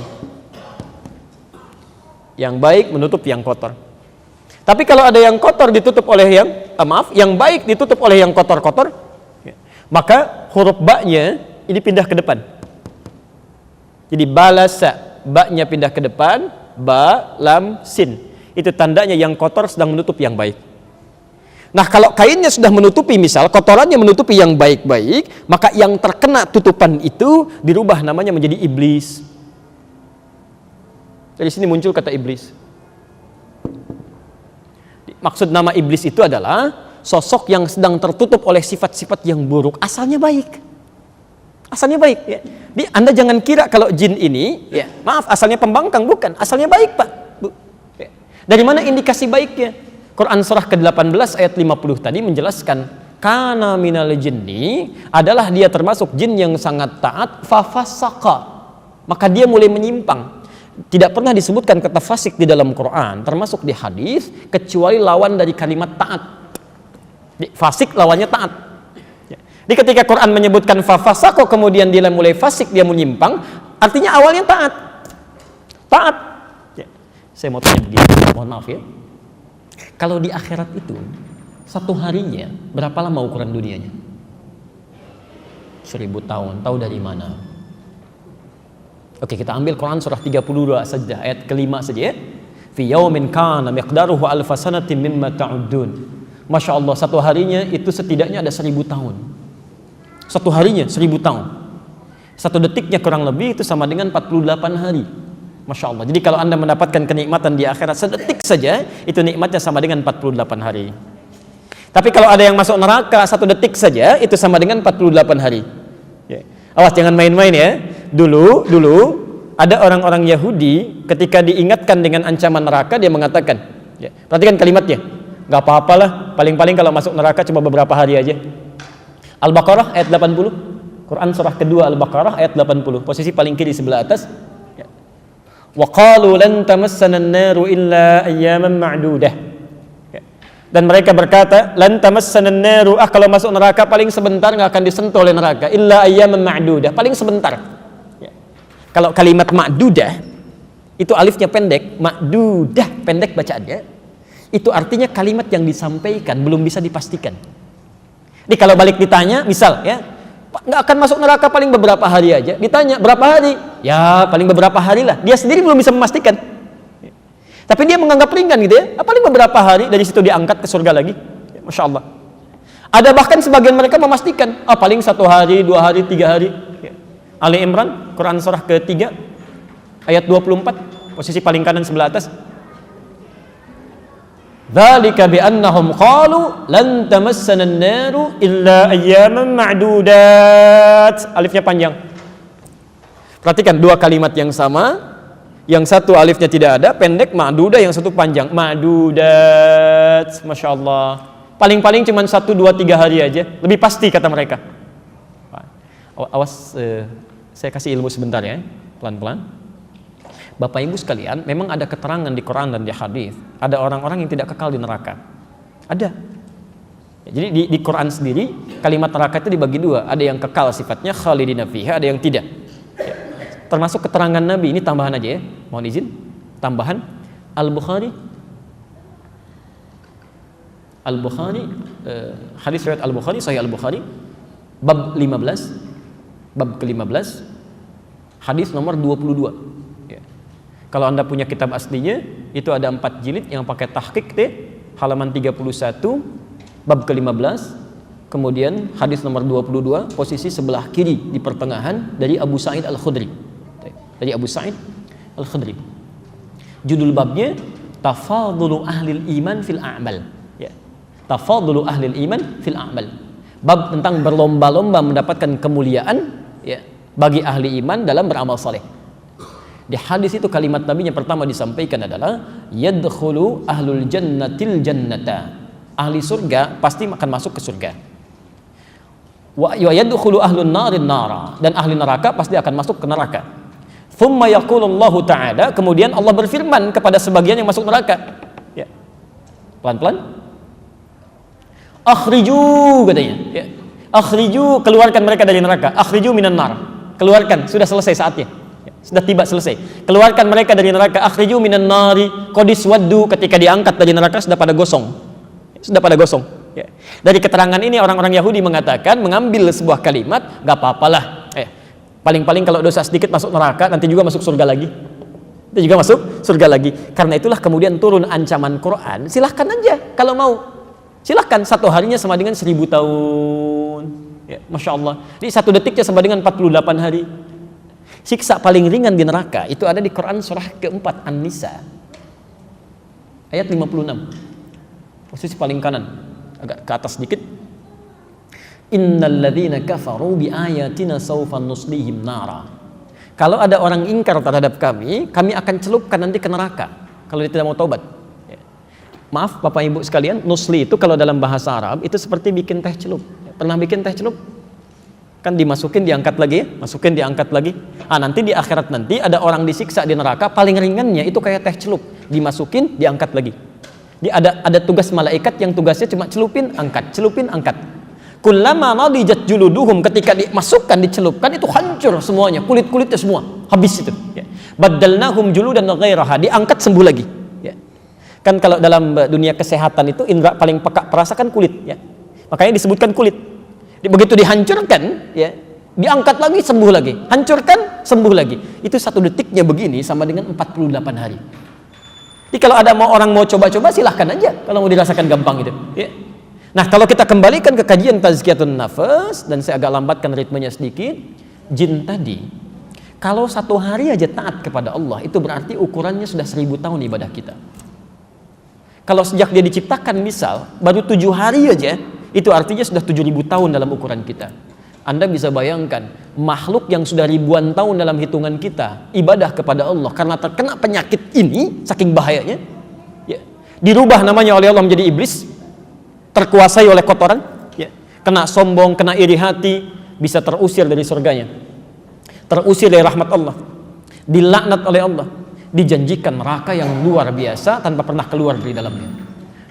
Yang baik menutup yang kotor. Tapi kalau ada yang kotor ditutup oleh yang baik ditutup oleh yang kotor-kotor, maka huruf ba-nya ini pindah ke depan. Jadi balasa, ba-nya pindah ke depan, ba, lam, sin. Itu tandanya yang kotor sedang menutup yang baik. Nah, kalau kainnya sudah menutupi, misal kotorannya menutupi yang baik-baik, maka yang terkena tutupan itu dirubah namanya menjadi iblis. Dari sini muncul kata iblis. Maksud nama iblis itu adalah sosok yang sedang tertutup oleh sifat-sifat yang buruk. Asalnya baik. Asalnya baik. Ya. Jadi Anda jangan kira kalau jin ini, ya, maaf, asalnya pembangkang, bukan. Asalnya baik, Pak. Ya. Dari mana indikasi baiknya? Quran surah ke-18 ayat 50 tadi menjelaskan, kana minal jinni adalah dia termasuk jin yang sangat taat, fafasaqa. Maka dia mulai menyimpang. Tidak pernah disebutkan kata fasik di dalam Quran, termasuk di hadis, kecuali lawan dari kalimat taat. Fasik lawannya taat. Jadi ketika Quran menyebutkan fafasaqo, kemudian dia mulai fasik, dia menyimpang, artinya awalnya taat. Taat. Ya. Saya mau tanya begini, mohon maaf ya. Kalau di akhirat itu, satu harinya berapa lama ukuran dunianya? 1000 tahun. Tahu dari mana? Oke, kita ambil Quran surah 32 saja, ayat kelima saja ya. Fi yaumin kana miqdaruhu alfa sanatin mimma ta'uddun. Masya Allah, satu harinya itu setidaknya ada 1000 tahun. Satu harinya 1000 tahun. Satu detiknya kurang lebih itu sama dengan 48 hari. Masya Allah. Jadi kalau Anda mendapatkan kenikmatan di akhirat sedetik saja, itu nikmatnya sama dengan 48 hari. Tapi kalau ada yang masuk neraka satu detik saja, itu sama dengan 48 hari. Ya. Awas jangan main-main ya. Dulu ada orang-orang Yahudi ketika diingatkan dengan ancaman neraka, dia mengatakan, ya, perhatikan kalimatnya, nggak apa-apalah, paling-paling kalau masuk neraka cuma beberapa hari aja. Al-Baqarah ayat 80, Quran surah kedua Al-Baqarah ayat 80, posisi paling kiri sebelah atas. Ya. Wa qalu lan tamassana an-naru illa ayyaman ma'dudah. Ya. Dan mereka berkata, lan tamassana an-naru, kalau masuk neraka paling sebentar, nggak akan disentuh oleh neraka, illa ayyaman ma'dudah, paling sebentar. Kalau kalimat ma'dudah itu alifnya pendek, ma'dudah pendek bacaannya, itu artinya kalimat yang disampaikan belum bisa dipastikan. Jadi kalau balik ditanya, misal ya, nggak akan masuk neraka paling beberapa hari aja, ditanya berapa hari, ya paling beberapa hari lah, dia sendiri belum bisa memastikan. Tapi dia menganggap ringan gitu ya, paling beberapa hari, dari situ diangkat ke surga lagi. Ya, Masya Allah. Ada bahkan sebagian mereka memastikan, paling 1 hari, 2 hari, 3 hari. Ya. Ali Imran, Quran surah ketiga, ayat 24, posisi paling kanan sebelah atas. Dzalika bi annahum qalu lan tamassana an-naru illa ayyaman ma'dudat. Alifnya panjang. Perhatikan dua kalimat yang sama, yang satu alifnya tidak ada, pendek, ma'dudah, yang satu panjang, ma'dudat. Masya Allah. Paling-paling cuma 1, 2, 3 hari aja, lebih pasti kata mereka. Awas, saya kasih ilmu sebentar ya, pelan-pelan. Bapak Ibu sekalian, memang ada keterangan di Quran dan di hadis, ada orang-orang yang tidak kekal di neraka. Ada. Jadi di Quran sendiri kalimat neraka itu dibagi dua, ada yang kekal sifatnya khalidina fiha, ada yang tidak. Ya. Termasuk keterangan Nabi, ini tambahan aja ya, mohon izin, tambahan Al-Bukhari, hadis riwayat Al-Bukhari, Sahih Al-Bukhari, bab 15, bab ke-15, hadis nomor 22. Ya. Kalau Anda punya kitab aslinya, itu ada 4 jilid yang pakai tahqiq deh, halaman 31, bab ke-15, kemudian hadis nomor 22, posisi sebelah kiri di pertengahan dari Abu Sa'id Al-Khudri. Dari Abu Sa'id Al-Khudri. Judul babnya Tafadhulu Ahlil Iman fil A'mal. Ya. Tafadhulu Ahlil Iman fil A'mal. Bab tentang berlomba-lomba mendapatkan kemuliaan ya, bagi ahli iman dalam beramal saleh. Di hadis itu kalimat Nabi yang pertama disampaikan adalah yadkhulu ahlul jannatil jannata. Ahli surga pasti akan masuk ke surga. Wa yadkhulu ahlun narin nara, dan ahli neraka pasti akan masuk ke neraka. Thumma yaqulullahu ta'ala, kemudian Allah berfirman kepada sebagian yang masuk neraka. Ya. Pelan-pelan. Akhriju katanya. Ya. Akhriju, keluarkan mereka dari neraka. Akhriju minan nar. Keluarkan, sudah selesai saatnya. Sudah tiba selesai. Keluarkan mereka dari neraka. Akhriju minan nari qadis waddu, ketika diangkat dari neraka sudah pada gosong. Sudah pada gosong. Ya. Dari keterangan ini orang-orang Yahudi mengatakan, mengambil sebuah kalimat, enggak apa-apalah. Paling-paling kalau dosa sedikit masuk neraka, nanti juga masuk surga lagi. Nanti juga masuk surga lagi. Karena itulah kemudian turun ancaman Quran. Silahkan aja kalau mau. Silahkan, 1 harinya sama dengan 1000 tahun. Ya, Masya Allah. Jadi 1 detiknya sama dengan 48 hari. Siksa paling ringan di neraka itu ada di Quran surah keempat An-Nisa ayat 56, posisi paling kanan, agak ke atas sedikit. Innal ladzina kafaru bi ayatina sawfa nuslihim nara. Kalau ada orang ingkar terhadap kami akan celupkan nanti ke neraka kalau dia tidak mau taubat. Ya. Maaf Bapak Ibu sekalian, nusli itu kalau dalam bahasa Arab itu seperti bikin teh celup. Pernah bikin teh celup? Kan dimasukin diangkat lagi ya, masukin diangkat lagi. Nanti di akhirat nanti ada orang disiksa di neraka, paling ringannya itu kayak teh celup, dimasukin diangkat lagi. Jadi ada tugas malaikat yang tugasnya cuma celupin angkat, celupin angkat. Kullama nadijat juluduhum, ketika dimasukkan dicelupkan itu hancur semuanya, kulit-kulitnya semua habis itu. Ya. Baddalnahum juludan ghairaha, diangkat sembuh lagi. Ya. Kan kalau dalam dunia kesehatan itu indra paling peka perasa kan kulit. Ya. Makanya disebutkan kulit. Begitu dihancurkan, ya, diangkat lagi sembuh lagi, hancurkan sembuh lagi. Itu 1 detiknya begini sama dengan 48 hari. Jadi kalau ada orang mau coba-coba silahkan aja kalau mau dirasakan gampang itu. Ya. Nah kalau kita kembalikan ke kajian tazkiyatun nafas, dan saya agak lambatkan ritmenya sedikit, jin tadi kalau satu hari aja taat kepada Allah itu berarti ukurannya sudah 1000 tahun ibadah kita. Kalau sejak dia diciptakan misal baru 7 hari aja, itu artinya sudah 7000 tahun dalam ukuran kita. Anda bisa bayangkan makhluk yang sudah ribuan tahun dalam hitungan kita ibadah kepada Allah karena terkena penyakit ini saking bahayanya, ya, dirubah namanya oleh Allah menjadi iblis, terkuasai oleh kotoran, ya, kena sombong, kena iri hati, bisa terusir dari surganya, terusir dari rahmat Allah, dilaknat oleh Allah, dijanjikan neraka yang luar biasa tanpa pernah keluar dari dalamnya.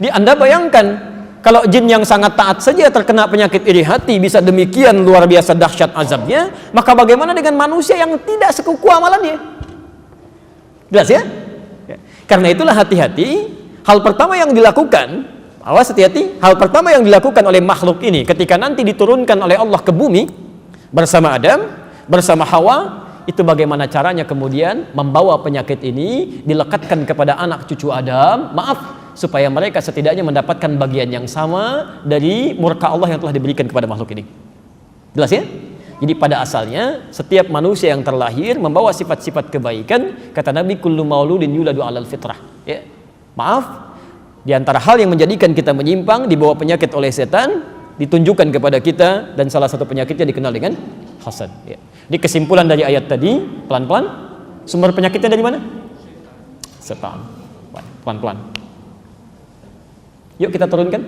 Jadi Anda bayangkan kalau jin yang sangat taat saja terkena penyakit iri hati bisa demikian luar biasa dahsyat azabnya, maka bagaimana dengan manusia yang tidak sekuku amalannya? Jelas ya? Karena itulah hati-hati. Hal pertama yang dilakukan, awas hati-hati, hal pertama yang dilakukan oleh makhluk ini ketika nanti diturunkan oleh Allah ke bumi bersama Adam, bersama Hawa, itu bagaimana caranya kemudian membawa penyakit ini dilekatkan kepada anak cucu Adam, supaya mereka setidaknya mendapatkan bagian yang sama dari murka Allah yang telah diberikan kepada makhluk ini. Jelas ya? Jadi pada asalnya setiap manusia yang terlahir membawa sifat-sifat kebaikan. Kata Nabi, kullu mauludin yuladu alal fitrah. Ya. Di antara hal yang menjadikan kita menyimpang, dibawa penyakit oleh setan, ditunjukkan kepada kita, dan salah satu penyakitnya dikenal dengan hasad. Ya. Di kesimpulan dari ayat tadi, pelan-pelan, sumber penyakitnya dari mana? Setan. Pelan-pelan. Yuk kita turunkan.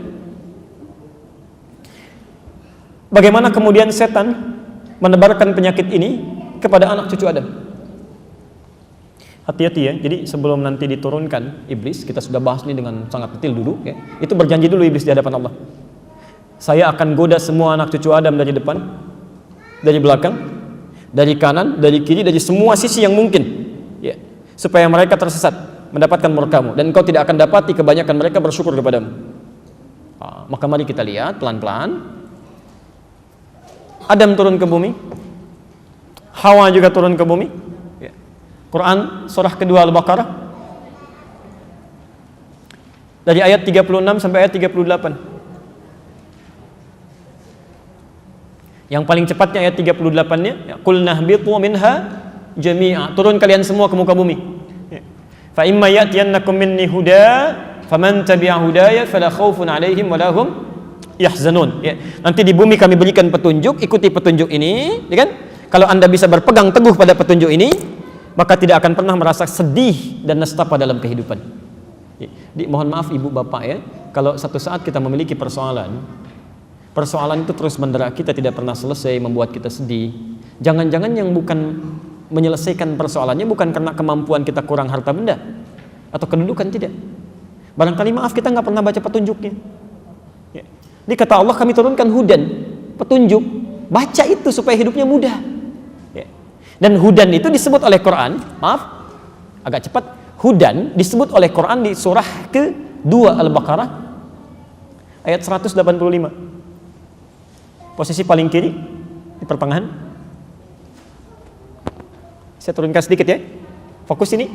Bagaimana kemudian setan menebarkan penyakit ini kepada anak cucu Adam? Hati-hati ya. Jadi sebelum nanti diturunkan iblis, kita sudah bahas ini dengan sangat detail dulu ya. Itu berjanji dulu iblis di hadapan Allah. Saya akan goda semua anak cucu Adam dari depan, dari belakang, dari kanan, dari kiri, dari semua sisi yang mungkin ya, supaya mereka tersesat mendapatkan murkamu, dan kau tidak akan dapati kebanyakan mereka bersyukur kepadamu. Maka mari kita lihat pelan-pelan. Adam turun ke bumi, Hawa juga turun ke bumi. Quran surah kedua Al-Baqarah dari ayat 36 sampai ayat 38. Yang paling cepatnya ayat 38-nya, qul nahbitu minha jami'a, turun kalian semua ke muka bumi. Fa imma ya'tiyannakum minni huda faman tabi'a hudaya fala khaufun 'alaihim wa lahum yahzanun. Ya. Nanti di bumi kami berikan petunjuk, ikuti petunjuk ini, ya kan? Kalau Anda bisa berpegang teguh pada petunjuk ini, maka tidak akan pernah merasa sedih dan nestapa dalam kehidupan. Ya. Mohon maaf ibu bapak ya, kalau satu saat kita memiliki persoalan itu terus mendera kita, tidak pernah selesai, membuat kita sedih. Jangan-jangan yang bukan menyelesaikan persoalannya bukan karena kemampuan kita kurang harta benda atau kedudukan, tidak. Barangkali maaf kita nggak pernah baca petunjuknya. Ya. Jadi kata Allah, kami turunkan hudan, petunjuk, baca itu supaya hidupnya mudah. Ya. Dan hudan itu disebut oleh Quran, maaf agak cepat, hudan disebut oleh Quran di surah ke-2 Al-Baqarah ayat 185. Posisi paling kiri di pertengahan. Saya turunkan sedikit ya, fokus ini.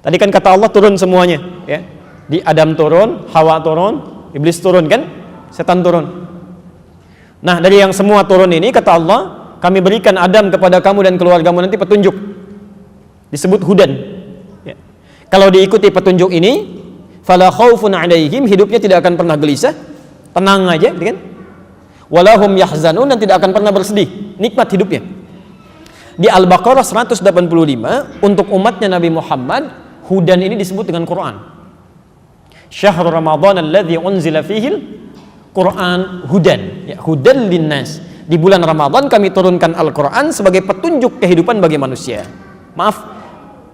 Tadi kan kata Allah turun semuanya ya. Di Adam turun, Hawa turun, iblis turun kan, setan turun. Nah dari yang semua turun ini kata Allah, kami berikan Adam kepada kamu dan keluargamu nanti petunjuk, disebut hudan ya. Kalau diikuti petunjuk ini, fala khaufun 'alaihim, hidupnya tidak akan pernah gelisah, tenang aja kan. Walahum yahzanun, dan tidak akan pernah bersedih, nikmat hidupnya. Di Al-Baqarah 185 untuk umatnya Nabi Muhammad, hudan ini disebut dengan Quran. Syahrul Ramadan alladzi unzila fihil Quran hudan, ya, hudan linnas. Di bulan Ramadan kami turunkan Al-Quran sebagai petunjuk kehidupan bagi manusia. Maaf,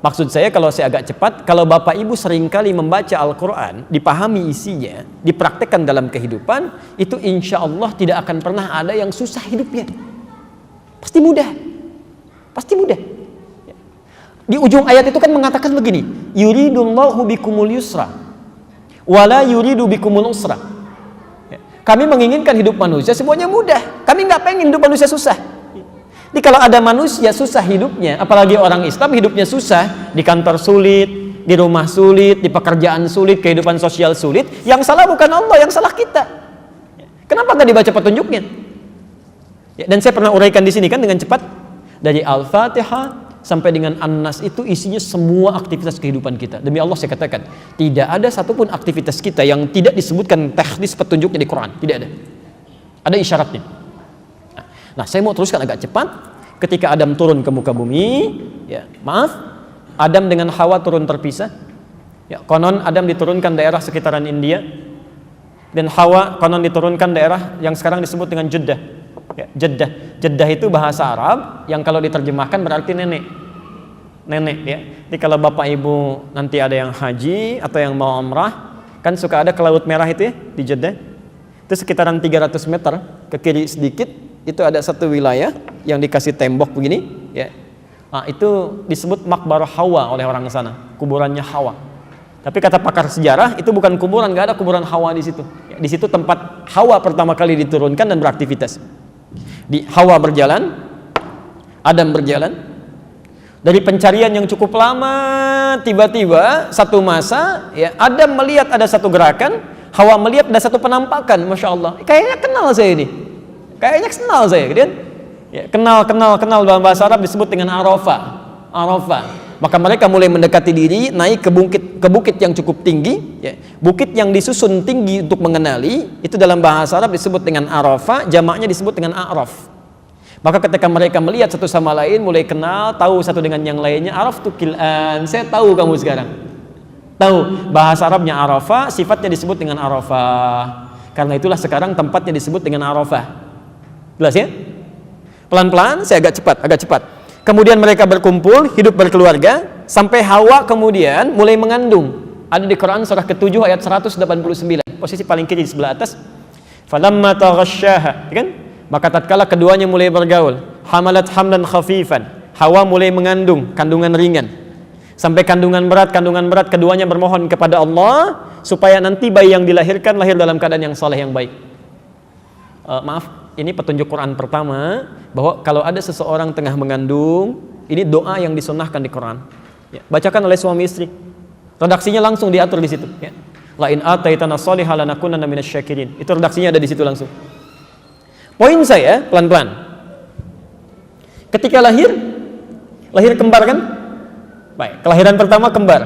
maksud saya kalau saya agak cepat, kalau Bapak Ibu seringkali membaca Al-Quran, dipahami isinya, dipraktekkan dalam kehidupan, itu insya Allah tidak akan pernah ada yang susah hidupnya. Pasti mudah. Pasti mudah. Di ujung ayat itu kan mengatakan begini, yuridullahu bikumul yusra wala yuridu bikumul usra. Kami menginginkan hidup manusia semuanya mudah. Kami nggak pengen hidup manusia susah. Jadi kalau ada manusia susah hidupnya, apalagi orang Islam hidupnya susah, di kantor sulit, di rumah sulit, di pekerjaan sulit, kehidupan sosial sulit. Yang salah bukan Allah, yang salah kita. Kenapa nggak dibaca petunjuknya? Ya, dan saya pernah uraikan di sini kan dengan cepat, dari Al-Fatihah sampai dengan An-Nas itu isinya semua aktivitas kehidupan kita. Demi Allah saya katakan, tidak ada satupun aktivitas kita yang tidak disebutkan teknis petunjuknya di Quran. Tidak ada. Ada isyaratnya. Nah, saya mau teruskan agak cepat. Ketika Adam turun ke muka bumi, ya, maaf, Adam dengan Hawa turun terpisah. Ya, konon Adam diturunkan daerah sekitaran India, dan Hawa konon diturunkan daerah yang sekarang disebut dengan Jeddah. Ya, Jeddah itu bahasa Arab yang kalau diterjemahkan berarti nenek ya. Jadi kalau bapak ibu nanti ada yang haji atau yang mau umrah, kan suka ada ke Laut Merah itu ya di Jeddah. Itu sekitaran 300 meter ke kiri sedikit itu ada satu wilayah yang dikasih tembok begini ya. Nah, itu disebut Maqbarah Hawa oleh orang sana, kuburannya Hawa. Tapi kata pakar sejarah itu bukan kuburan, nggak ada kuburan Hawa di situ. Ya, di situ tempat Hawa pertama kali diturunkan dan beraktivitas. Di Hawa berjalan, Adam berjalan. Dari pencarian yang cukup lama, tiba-tiba satu masa, ya Adam melihat ada satu gerakan, Hawa melihat ada satu penampakan, masya Allah. Kayaknya kenal saya ini, kayaknya kenal saya, gitu kan? Ya, kenal dalam bahasa Arab disebut dengan Arafah. Maka mereka mulai mendekati diri, naik ke bukit yang cukup tinggi, ya. Bukit yang disusun tinggi untuk mengenali, itu dalam bahasa Arab disebut dengan Arafah, jamaknya disebut dengan A'raf. Maka ketika mereka melihat satu sama lain, mulai kenal, tahu satu dengan yang lainnya, Araf tu kil'an, saya tahu kamu sekarang. Tahu, bahasa Arabnya Arafah, sifatnya disebut dengan Arafah. Karena itulah sekarang tempatnya disebut dengan Arafah. Jelas ya? Pelan-pelan, saya agak cepat. Kemudian mereka berkumpul, hidup berkeluarga, sampai Hawa kemudian mulai mengandung. Ada di Quran surah ke-7 ayat 189, posisi paling kiri di sebelah atas. Falamma taghasyaha, kan? Maka tatkala keduanya mulai bergaul, hamalat hamlan khafifan, Hawa mulai mengandung kandungan ringan. Sampai kandungan berat, keduanya bermohon kepada Allah supaya nanti bayi yang dilahirkan lahir dalam keadaan yang saleh, yang baik. Maaf, ini petunjuk Quran pertama bahwa kalau ada seseorang tengah mengandung, ini doa yang disunnahkan di Quran. Ya, bacakan oleh suami istri. Redaksinya langsung diatur di situ. Ya. La in ataitana shalihan lanakunanna minasyakirin. Itu redaksinya ada di situ langsung. Poin saya pelan-pelan. Ketika lahir kembar kan? Baik, kelahiran pertama kembar.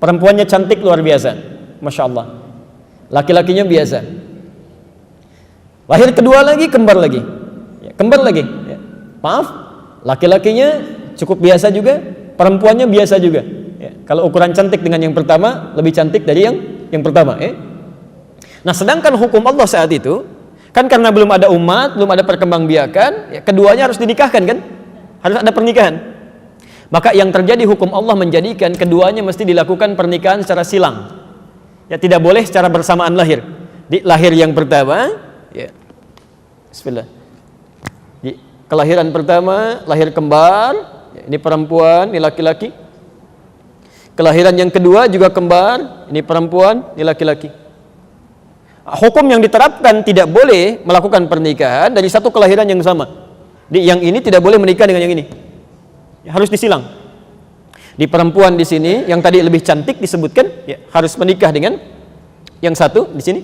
Perempuannya cantik luar biasa, masya Allah. Laki-lakinya biasa. Lahir kedua lagi kembar lagi. Ya, kembar lagi. Ya. Maaf, laki-lakinya cukup biasa juga, perempuannya biasa juga. Ya. Kalau ukuran cantik dengan yang pertama lebih cantik dari yang pertama. Ya. Nah, sedangkan hukum Allah saat itu kan karena belum ada umat, belum ada perkembangbiakan, ya, keduanya harus dinikahkan kan? Harus ada pernikahan. Maka yang terjadi hukum Allah menjadikan keduanya mesti dilakukan pernikahan secara silang. Ya, tidak boleh secara bersamaan lahir. Di lahir yang pertama, ya. Bismillah. Di kelahiran pertama, lahir kembar, ya, ini perempuan, ini laki-laki. Kelahiran yang kedua juga kembar, ini perempuan, ini laki-laki. Hukum yang diterapkan tidak boleh melakukan pernikahan dari satu kelahiran yang sama. Yang ini tidak boleh menikah dengan yang ini. Harus disilang. Di perempuan di sini yang tadi lebih cantik disebutkan, ya, harus menikah dengan yang satu di sini.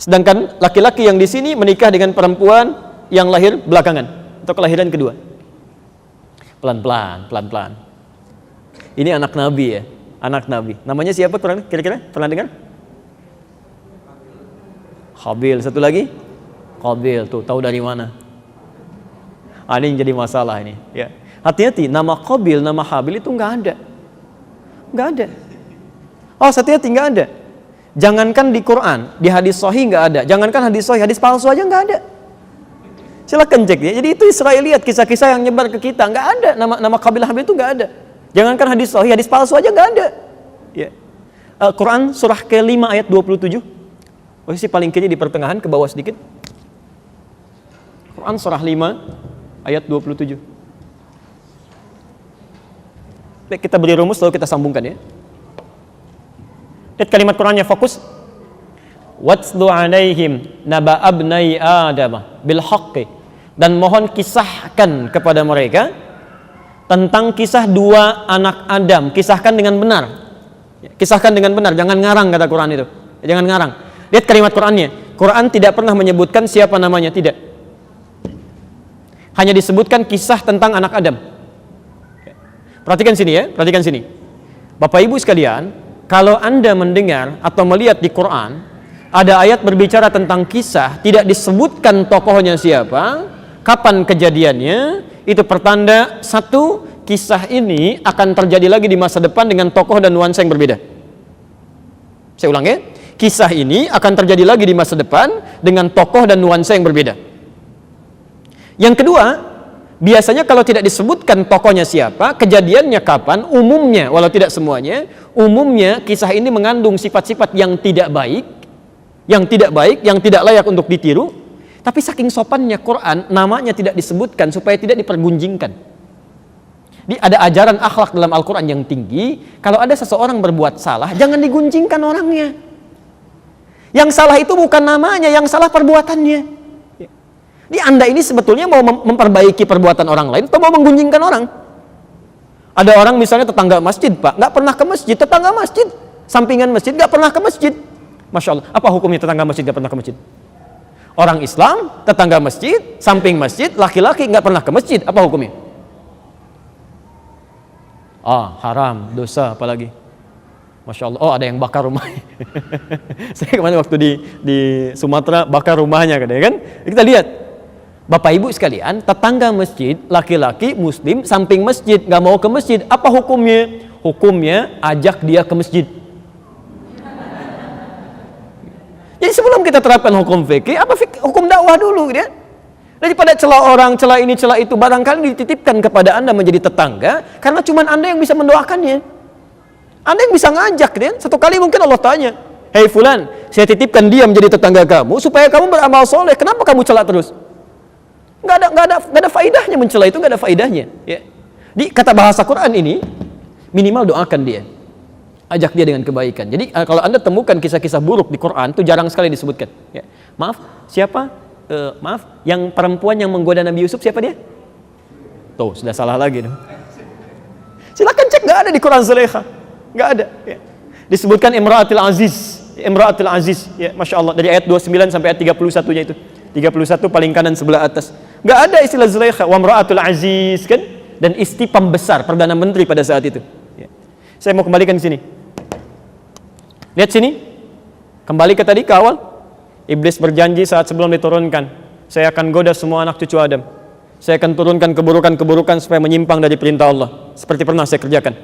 Sedangkan laki-laki yang di sini menikah dengan perempuan yang lahir belakangan atau kelahiran kedua. Pelan-pelan. Ini anak Nabi ya, anak Nabi. Namanya siapa kira-kira? Pernah dengar? Habil, satu lagi Qabil, tuh tahu dari mana? Ini yang jadi masalah ini. Ya, hati-hati, nama Qabil, nama Habil itu nggak ada. Oh, hati-hati, nggak ada. Jangankan di Quran, di hadis sahih nggak ada. Jangankan hadis sahih, hadis palsu aja nggak ada. Silakan cek ya. Jadi itu Israeliat, kisah-kisah yang nyebar ke kita, nggak ada nama Qabil Habil itu nggak ada. Jangankan hadis sahih, hadis palsu aja nggak ada. Ya. Quran surah ke-5 ayat 27. Posisi paling kiri di pertengahan ke bawah sedikit. Quran surah 5 ayat 27. Baik, kita beri rumus lalu kita sambungkan ya. Lihat kalimat Qurannya, fokus. Watslu alaihim naba abnai Adam bil haqqi, dan mohon kisahkan kepada mereka tentang kisah dua anak Adam, kisahkan dengan benar. Kisahkan dengan benar, jangan ngarang kata Quran itu. Jangan ngarang. Lihat kalimat Qurannya. Quran tidak pernah menyebutkan siapa namanya, tidak. Hanya disebutkan kisah tentang anak Adam. Perhatikan sini ya, perhatikan sini. Bapak Ibu sekalian, kalau Anda mendengar atau melihat di Quran ada ayat berbicara tentang kisah, tidak disebutkan tokohnya siapa, kapan kejadiannya, itu pertanda satu, kisah ini akan terjadi lagi di masa depan dengan tokoh dan nuansa yang berbeda. Saya ulang ya, kisah ini akan terjadi lagi di masa depan dengan tokoh dan nuansa yang berbeda. Yang kedua, biasanya kalau tidak disebutkan tokohnya siapa, kejadiannya kapan, umumnya, walau tidak semuanya, umumnya kisah ini mengandung sifat-sifat yang tidak baik, yang tidak layak untuk ditiru. Tapi saking sopannya Quran, namanya tidak disebutkan supaya tidak dipergunjingkan. Ada ajaran akhlak dalam Al-Quran yang tinggi. Kalau ada seseorang berbuat salah, jangan digunjingkan orangnya. Yang salah itu bukan namanya, yang salah perbuatannya. Di Anda ini sebetulnya mau memperbaiki perbuatan orang lain atau mau menggunjingkan orang? Ada orang misalnya tetangga masjid, Pak, nggak pernah ke masjid, tetangga masjid, sampingan masjid, nggak pernah ke masjid. Masya Allah, apa hukumnya tetangga masjid nggak pernah ke masjid? Orang Islam, tetangga masjid, samping masjid, laki-laki nggak pernah ke masjid, apa hukumnya? Haram, dosa, apalagi. Masya Allah, ada yang bakar rumahnya. Saya kemarin waktu di Sumatera bakar rumahnya, kan? Kita lihat, Bapak Ibu sekalian, tetangga masjid, laki-laki, muslim, samping masjid, nggak mau ke masjid, apa hukumnya? Hukumnya ajak dia ke masjid. Jadi sebelum kita terapkan hukum fikih, hukum dakwah dulu, ya. Daripada celah orang, celah ini, celah itu, barangkali dititipkan kepada Anda menjadi tetangga, karena cuma Anda yang bisa mendoakannya. Anda yang bisa ngajak, ya. Satu kali mungkin Allah tanya, hei fulan, saya titipkan dia menjadi tetangga kamu, supaya kamu beramal soleh, kenapa kamu celah terus? Nggak ada faidahnya mencela itu, nggak ada faidahnya. Ya. Di kata bahasa Quran ini, minimal doakan dia. Ajak dia dengan kebaikan. Jadi kalau Anda temukan kisah-kisah buruk di Quran itu jarang sekali disebutkan. Ya. Maaf, siapa? Yang perempuan yang menggoda Nabi Yusuf siapa dia? Tuh, sudah salah lagi. Silakan cek, nggak ada di Quran Zulaikha, nggak ada. Ya. Disebutkan Imra'atul Aziz, Imra'atul Aziz. Ya, Masya Allah, dari ayat 29 sampai ayat 31-nya itu. 31 paling kanan sebelah atas. Nggak ada istilah Zulaikha, wa Imra'atul Aziz, kan? Dan istri pembesar, Perdana Menteri pada saat itu. Ya. Saya mau kembalikan sini. Lihat sini, kembali ke tadi, ke awal. Iblis berjanji saat sebelum diturunkan, saya akan goda semua anak cucu Adam. Saya akan turunkan keburukan-keburukan supaya menyimpang dari perintah Allah, seperti pernah saya kerjakan.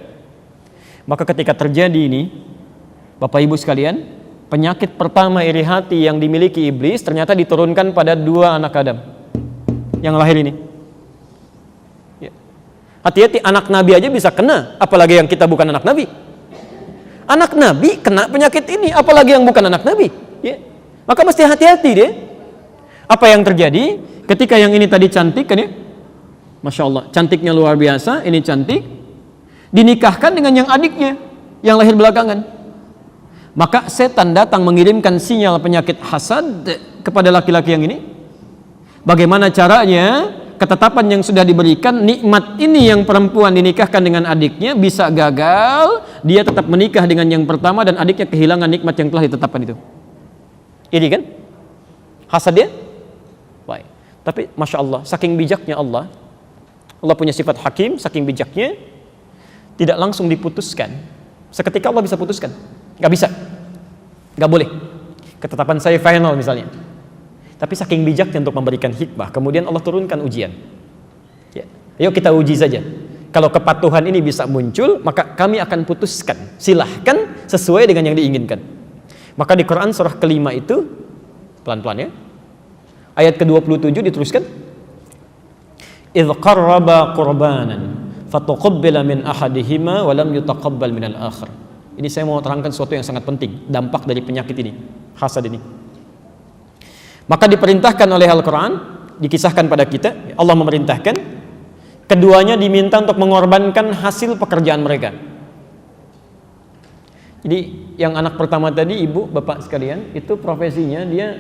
Maka ketika terjadi ini, Bapak Ibu sekalian, penyakit pertama iri hati yang dimiliki iblis ternyata diturunkan pada dua anak Adam yang lahir ini. Ya. Hati-hati, anak Nabi aja bisa kena, apalagi yang kita bukan anak Nabi. Anak Nabi kena penyakit ini, apalagi yang bukan anak Nabi. Ya. Maka mesti hati-hati deh. Apa yang terjadi ketika yang ini tadi cantik, kan ya? Masya Allah, cantiknya luar biasa, ini cantik, dinikahkan dengan yang adiknya, yang lahir belakangan. Maka setan datang mengirimkan sinyal penyakit hasad kepada laki-laki yang ini. Bagaimana caranya? Ketetapan yang sudah diberikan, nikmat ini yang perempuan dinikahkan dengan adiknya bisa gagal, dia tetap menikah dengan yang pertama dan adiknya kehilangan nikmat yang telah ditetapkan itu. Ini kan? Hasad dia? Baik. Tapi Masya Allah, saking bijaknya Allah punya sifat hakim, saking bijaknya, tidak langsung diputuskan. Seketika Allah bisa putuskan. Gak bisa. Gak boleh. Ketetapan saya final misalnya. Tapi saking bijaknya untuk memberikan hikmah, kemudian Allah turunkan ujian. Ya. Ayo kita uji saja. Kalau kepatuhan ini bisa muncul, maka kami akan putuskan. Silahkan sesuai dengan yang diinginkan. Maka di Quran surah kelima itu, pelan-pelan ya, ayat ke-27 diteruskan. إِذْ قَرَّبَا قُرْبَانًا فَتُقُبِّلَ مِنْ أَحَدِهِمَا وَلَمْ يُتَقَبَّلْ مِنَ الْآخَرِ. Ini saya mau terangkan sesuatu yang sangat penting, dampak dari penyakit ini, hasad ini. Maka diperintahkan oleh Al-Quran, dikisahkan pada kita, Allah memerintahkan, keduanya diminta untuk mengorbankan hasil pekerjaan mereka. Jadi yang anak pertama tadi, ibu, bapak sekalian, itu profesinya dia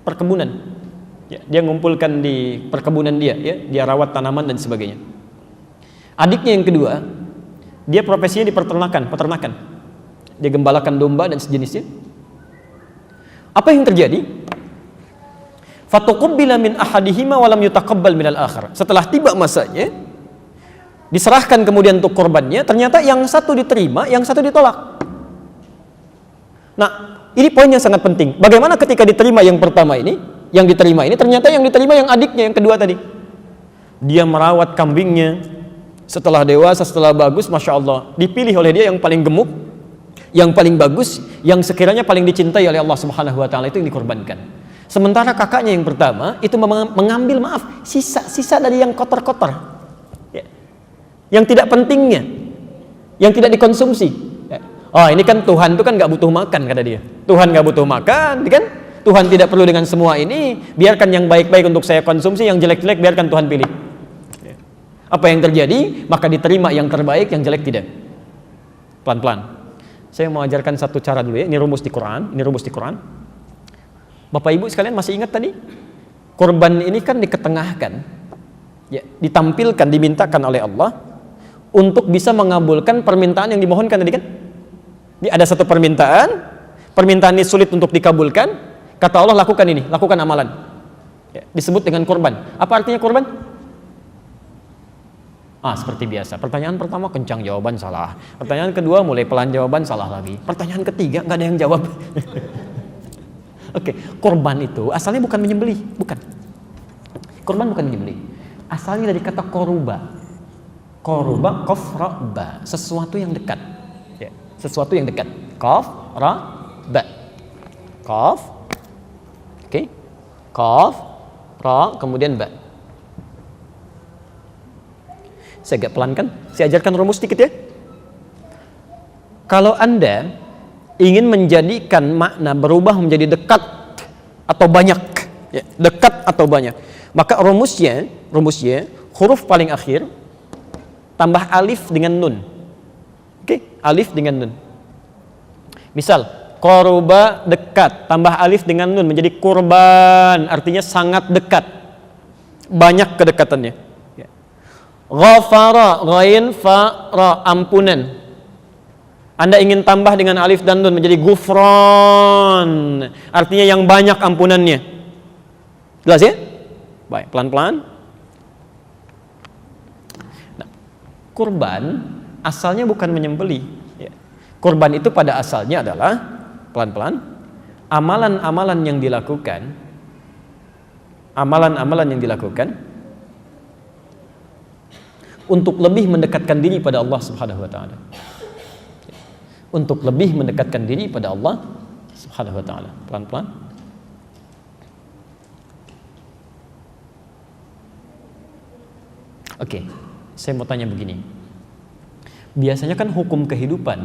perkebunan. Ya, dia ngumpulkan di perkebunan dia, ya, dia rawat tanaman dan sebagainya. Adiknya yang kedua, dia profesinya di peternakan. Dia gembalakan domba dan sejenisnya. Apa yang terjadi? Fatuqabbila min ahadihima wa lam yutaqabbal minal akhar. Setelah tiba masanya, diserahkan kemudian untuk korbannya, ternyata yang satu diterima, yang satu ditolak. Nah, ini poin yang sangat penting. Bagaimana ketika diterima yang pertama ini, yang diterima ini, ternyata yang diterima yang adiknya, yang kedua tadi. Dia merawat kambingnya, setelah dewasa, setelah bagus, Masya Allah, dipilih oleh dia yang paling gemuk, yang paling bagus, yang sekiranya paling dicintai oleh Allah Subhanahu wa Ta'ala, itu yang dikorbankan. Sementara kakaknya yang pertama itu mengambil, sisa dari yang kotor-kotor, ya, yang tidak pentingnya, yang tidak dikonsumsi. Ya. Oh, ini kan Tuhan itu kan nggak butuh makan, kata dia. Tuhan nggak butuh makan, kan? Tuhan tidak perlu dengan semua ini. Biarkan yang baik-baik untuk saya konsumsi, yang jelek-jelek biarkan Tuhan pilih. Ya. Apa yang terjadi? Maka diterima yang terbaik, yang jelek tidak. Pelan-pelan. Saya mau ajarkan satu cara dulu ya. Ini rumus di Quran. Bapak Ibu sekalian masih ingat tadi? Korban ini kan diketengahkan, ya, ditampilkan, dimintakan oleh Allah untuk bisa mengabulkan permintaan yang dimohonkan tadi kan? Ini ada satu permintaan ini sulit untuk dikabulkan, kata Allah lakukan ini, lakukan amalan. Ya, disebut dengan korban. Apa artinya korban? Seperti biasa. Pertanyaan pertama kencang, jawaban salah. Pertanyaan kedua mulai pelan, jawaban salah lagi. Pertanyaan ketiga nggak ada yang jawab. Oke, korban itu asalnya bukan menyembelih, bukan. Korban bukan menyembelih. Asalnya dari kata koruba. Koruba, kof, ra, ba. Sesuatu yang dekat. Ya, sesuatu yang dekat. Kof, ra, ba. Kof. Oke. Kof, ra, kemudian ba. Saya agak pelan kan? Saya ajarkan rumus sedikit ya. Kalau Anda ingin menjadikan makna berubah menjadi dekat atau banyak, ya, dekat atau banyak, maka rumusnya huruf paling akhir tambah alif dengan nun. Oke, alif dengan nun. Misal, koruba dekat, tambah alif dengan nun menjadi kurban, artinya sangat dekat, banyak kedekatannya. Ghafara, ghain, fa, ra, ampunan. Anda ingin tambah dengan alif dan nun menjadi gufron, artinya yang banyak ampunannya. Jelas ya? Baik, pelan-pelan. Nah, kurban asalnya bukan menyembelih. Ya. Kurban itu pada asalnya adalah, pelan-pelan, amalan-amalan yang dilakukan, untuk lebih mendekatkan diri pada Allah Subhanahu wa Ta'ala. Untuk lebih mendekatkan diri pada Allah Subhanahu wa Ta'ala. Pelan-pelan. Oke, saya mau tanya begini. Biasanya kan hukum kehidupan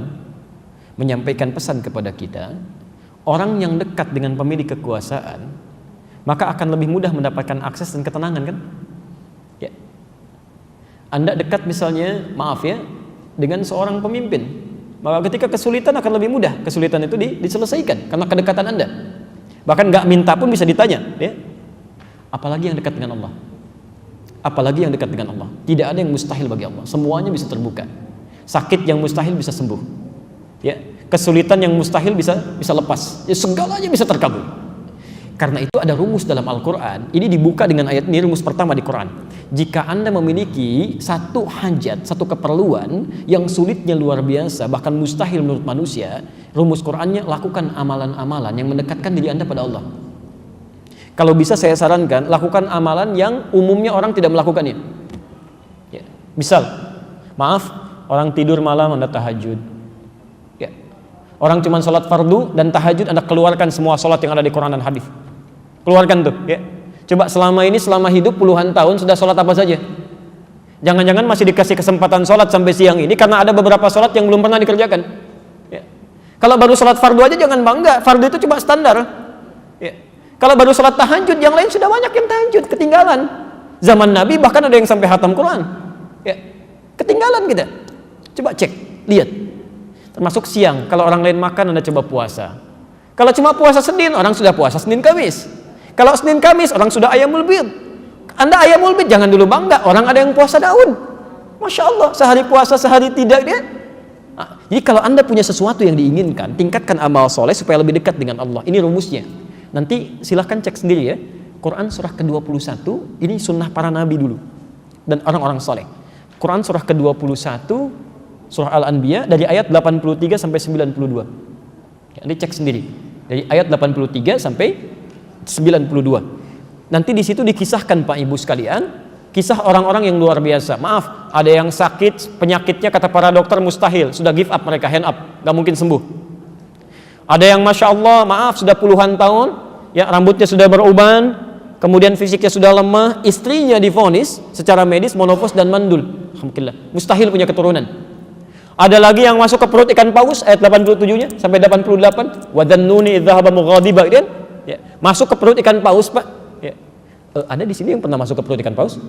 menyampaikan pesan kepada kita, orang yang dekat dengan pemilik kekuasaan, maka akan lebih mudah mendapatkan akses dan ketenangan kan? Ya. Anda dekat misalnya, maaf ya, dengan seorang pemimpin, maka ketika kesulitan akan lebih mudah kesulitan itu diselesaikan karena kedekatan Anda. Bahkan nggak minta pun bisa ditanya, ya. Apalagi yang dekat dengan Allah. Apalagi yang dekat dengan Allah. Tidak ada yang mustahil bagi Allah. Semuanya bisa terbuka. Sakit yang mustahil bisa sembuh. Ya, kesulitan yang mustahil bisa lepas. Ya, segalanya bisa terkabul. Karena itu ada rumus dalam Al-Quran. Ini dibuka dengan ayat ini, rumus pertama di Quran. Jika Anda memiliki satu hajat, satu keperluan yang sulitnya luar biasa, bahkan mustahil menurut manusia, rumus Qurannya lakukan amalan-amalan yang mendekatkan diri Anda pada Allah. Kalau bisa saya sarankan, lakukan amalan yang umumnya orang tidak melakukannya. Ya. Misal, maaf, orang tidur malam Anda tahajud. Ya. Orang cuma sholat fardu dan tahajud Anda keluarkan semua sholat yang ada di Quran dan hadis. Keluarkan tuh, ya. Coba selama hidup puluhan tahun sudah sholat apa saja? Jangan-jangan masih dikasih kesempatan sholat sampai siang ini karena ada beberapa sholat yang belum pernah dikerjakan. Ya. Kalau baru sholat fardu aja jangan bangga, fardu itu cuma standar. Ya. Kalau baru sholat tahajud, yang lain sudah banyak yang tahajud, ketinggalan. Zaman Nabi bahkan ada yang sampai khatam Quran. Ya. Ketinggalan kita. Coba cek, lihat. Termasuk siang, kalau orang lain makan Anda coba puasa. Kalau cuma puasa Senin, orang sudah puasa Senin Kamis. Kalau Senin Kamis, orang sudah ayamul bid. Anda ayamul bid, jangan dulu bangga, orang ada yang puasa daun. Masya Allah, sehari puasa, sehari tidak dia. Jadi kalau Anda punya sesuatu yang diinginkan, tingkatkan amal soleh supaya lebih dekat dengan Allah. Ini rumusnya. Nanti silahkan cek sendiri ya. Quran surah ke-21, ini sunnah para nabi dulu dan orang-orang soleh. Quran surah ke-21, surah Al-Anbiya dari ayat 83 sampai 92. Ya, nanti cek sendiri. Dari ayat 83 sampai 92. Nanti di situ dikisahkan Pak Ibu sekalian, kisah orang-orang yang luar biasa. Maaf, ada yang sakit, penyakitnya kata para dokter mustahil, sudah give up mereka, hand up, gak mungkin sembuh. Ada yang Masya Allah, maaf, sudah puluhan tahun, ya rambutnya sudah beruban, kemudian fisiknya sudah lemah, istrinya divonis secara medis monopause dan mandul. Alhamdulillah, mustahil punya keturunan. Ada lagi yang masuk ke perut ikan paus, ayat 87-nya sampai 88, wa dhannuni idh dhahaba mughadiba, ya, masuk ke perut ikan paus, Pak. Ya. Ada di sini yang pernah masuk ke perut ikan paus?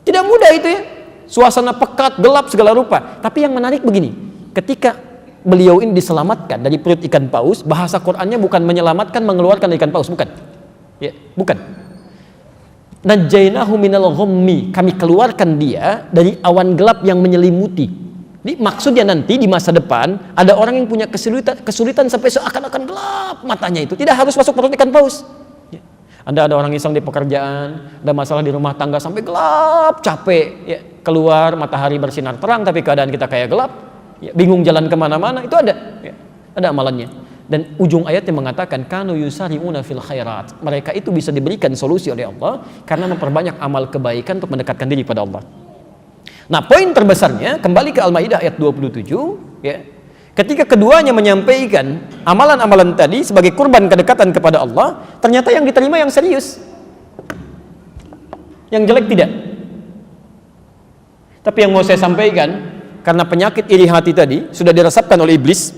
Tidak mudah itu ya. Suasana pekat, gelap segala rupa. Tapi yang menarik begini, ketika beliau ini diselamatkan dari perut ikan paus, bahasa Qur'annya bukan menyelamatkan, mengeluarkan ikan paus, bukan. Ya, bukan. Najainahu minal ghammi, kami keluarkan dia dari awan gelap yang menyelimuti. Jadi maksudnya nanti di masa depan ada orang yang punya kesulitan sampai seakan-akan gelap matanya itu, tidak harus masuk perut ikan paus. Ya. Anda ada orang iseng di pekerjaan, ada masalah di rumah tangga sampai gelap, capek, ya, keluar matahari bersinar terang tapi keadaan kita kayak gelap, ya, bingung jalan kemana-mana, itu ada, ya, ada amalannya. Dan ujung ayatnya mengatakan kanu yusari'una fil khairat, mereka itu bisa diberikan solusi oleh Allah karena memperbanyak amal kebaikan untuk mendekatkan diri pada Allah. Nah, poin terbesarnya kembali ke Al-Maidah ayat 27, ya. Ketika keduanya menyampaikan amalan-amalan tadi sebagai kurban kedekatan kepada Allah, ternyata yang diterima yang serius, yang jelek tidak. Tapi yang mau saya sampaikan, karena penyakit iri hati tadi sudah diresapkan oleh iblis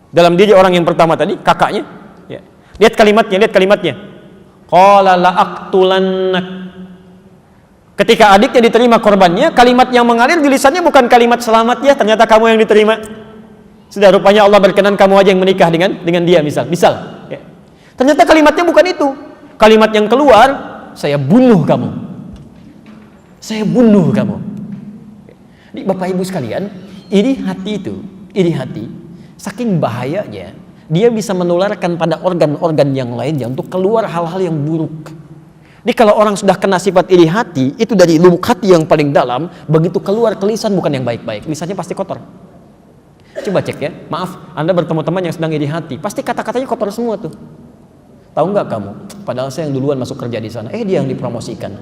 dalam diri orang yang pertama tadi, kakaknya, ya. Lihat kalimatnya. Qala la aqtulannak. Ketika adiknya diterima korbannya, kalimat yang mengalir di lisannya bukan kalimat selamat ya, ternyata kamu yang diterima. Sudah, rupanya Allah berkenan kamu aja yang menikah dengan dia, misal, ya. Ternyata kalimatnya bukan itu. Kalimat yang keluar, saya bunuh kamu. Saya bunuh kamu. Jadi Bapak Ibu sekalian, iri hati, saking bahayanya, dia bisa menularkan pada organ-organ yang lainnya untuk keluar hal-hal yang buruk. Jadi kalau orang sudah kena sifat iri hati, itu dari lubuk hati yang paling dalam, begitu keluar ke lisan bukan yang baik-baik, lisannya pasti kotor. Coba cek ya, maaf, Anda bertemu teman yang sedang iri hati, pasti kata-katanya kotor semua tuh. Tahu nggak kamu? Padahal saya yang duluan masuk kerja di sana, dia yang dipromosikan.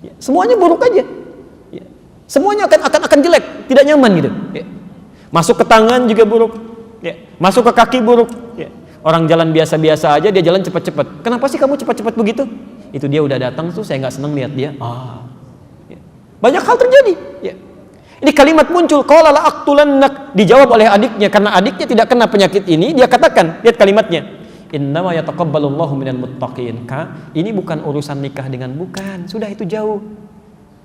Ya, semuanya buruk aja. Ya, semuanya akan jelek, tidak nyaman gitu. Ya. Masuk ke tangan juga buruk, ya. Masuk ke kaki buruk, ya. Orang jalan biasa-biasa aja, dia jalan cepat-cepat. Kenapa sih kamu cepat-cepat begitu? Itu dia udah datang tuh, saya nggak senang lihat dia. Ya. Banyak hal terjadi. Ya. Ini kalimat muncul, qala la aqtulannak, dijawab oleh adiknya karena adiknya tidak kena penyakit ini. Dia katakan, lihat kalimatnya, innama yataqabbalullahu minal muttaqin. Ini bukan urusan nikah dengan bukan, sudah itu jauh.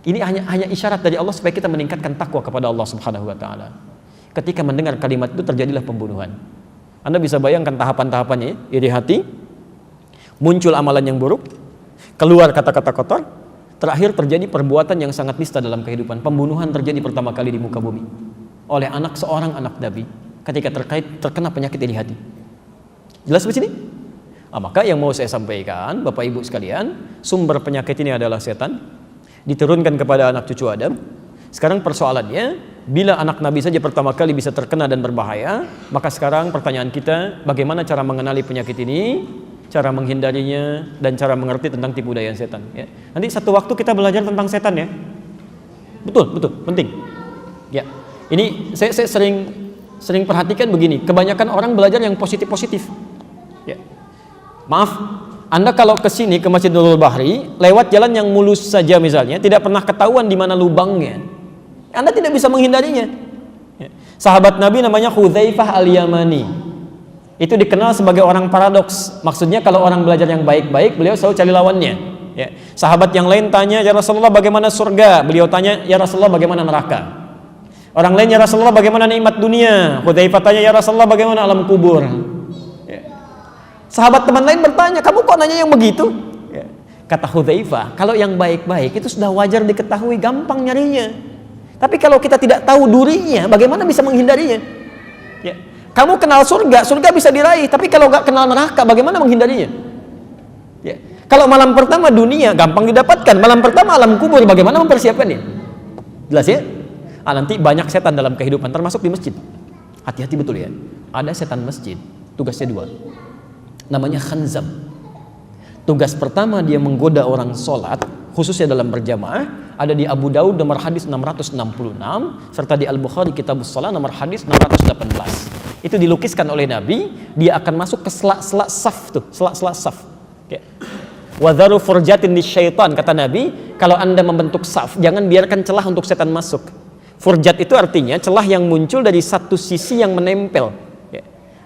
Ini hanya isyarat dari Allah supaya kita meningkatkan takwa kepada Allah Subhanahu wa taala. Ketika mendengar kalimat itu terjadilah pembunuhan. Anda bisa bayangkan tahapan-tahapannya, iri hati, muncul amalan yang buruk, keluar kata-kata kotor, terakhir terjadi perbuatan yang sangat nista dalam kehidupan. Pembunuhan terjadi pertama kali di muka bumi oleh seorang anak Nabi ketika terkena penyakit iri hati. Jelas di sini? Maka yang mau saya sampaikan, Bapak Ibu sekalian, sumber penyakit ini adalah setan, diturunkan kepada anak cucu Adam. Sekarang persoalannya, bila anak Nabi saja pertama kali bisa terkena dan berbahaya, maka sekarang pertanyaan kita, bagaimana cara mengenali penyakit ini, cara menghindarinya, dan cara mengerti tentang tipu daya setan. Ya. Nanti satu waktu kita belajar tentang setan ya. Betul, penting. Ya, ini saya sering perhatikan begini, kebanyakan orang belajar yang positif. Ya. Maaf, Anda kalau ke sini ke Masjid Nurul Bahri, lewat jalan yang mulus saja misalnya, tidak pernah ketahuan di mana lubangnya. Anda tidak bisa menghindarinya. Ya. Sahabat Nabi namanya Hudzaifah Al-Yamani. Itu dikenal sebagai orang paradoks. Maksudnya kalau orang belajar yang baik-baik, beliau selalu cari lawannya. Ya. Sahabat yang lain tanya, ya Rasulullah bagaimana surga? Beliau tanya, ya Rasulullah bagaimana neraka? Orang lain, ya Rasulullah bagaimana nikmat dunia? Hudzaifah tanya, ya Rasulullah bagaimana alam kubur? Ya. Sahabat teman lain bertanya, kamu kok nanya yang begitu? Ya. Kata Hudzaifah, kalau yang baik-baik itu sudah wajar diketahui, gampang nyarinya. Tapi kalau kita tidak tahu durinya, bagaimana bisa menghindarinya? Ya. Kamu kenal surga, surga bisa diraih. Tapi kalau nggak kenal neraka, bagaimana menghindarinya? Ya. Kalau malam pertama dunia, gampang didapatkan. Malam pertama alam kubur, bagaimana mempersiapkannya? Jelas ya? Nanti banyak setan dalam kehidupan, termasuk di masjid. Hati-hati betul ya. Ada setan masjid, tugasnya 2. Namanya khanzab. Tugas pertama dia menggoda orang sholat, khususnya dalam berjamaah, ada di Abu Daud nomor hadis 666, serta di Al-Bukhari Kitabus Shalah nomor hadis 618. Itu dilukiskan oleh Nabi, dia akan masuk ke sela-sela saf tuh, sela-sela saf. Wadharu furjatin lisyaitan, kata Nabi, kalau Anda membentuk saf, jangan biarkan celah untuk setan masuk. Furjat itu artinya celah yang muncul dari satu sisi yang menempel.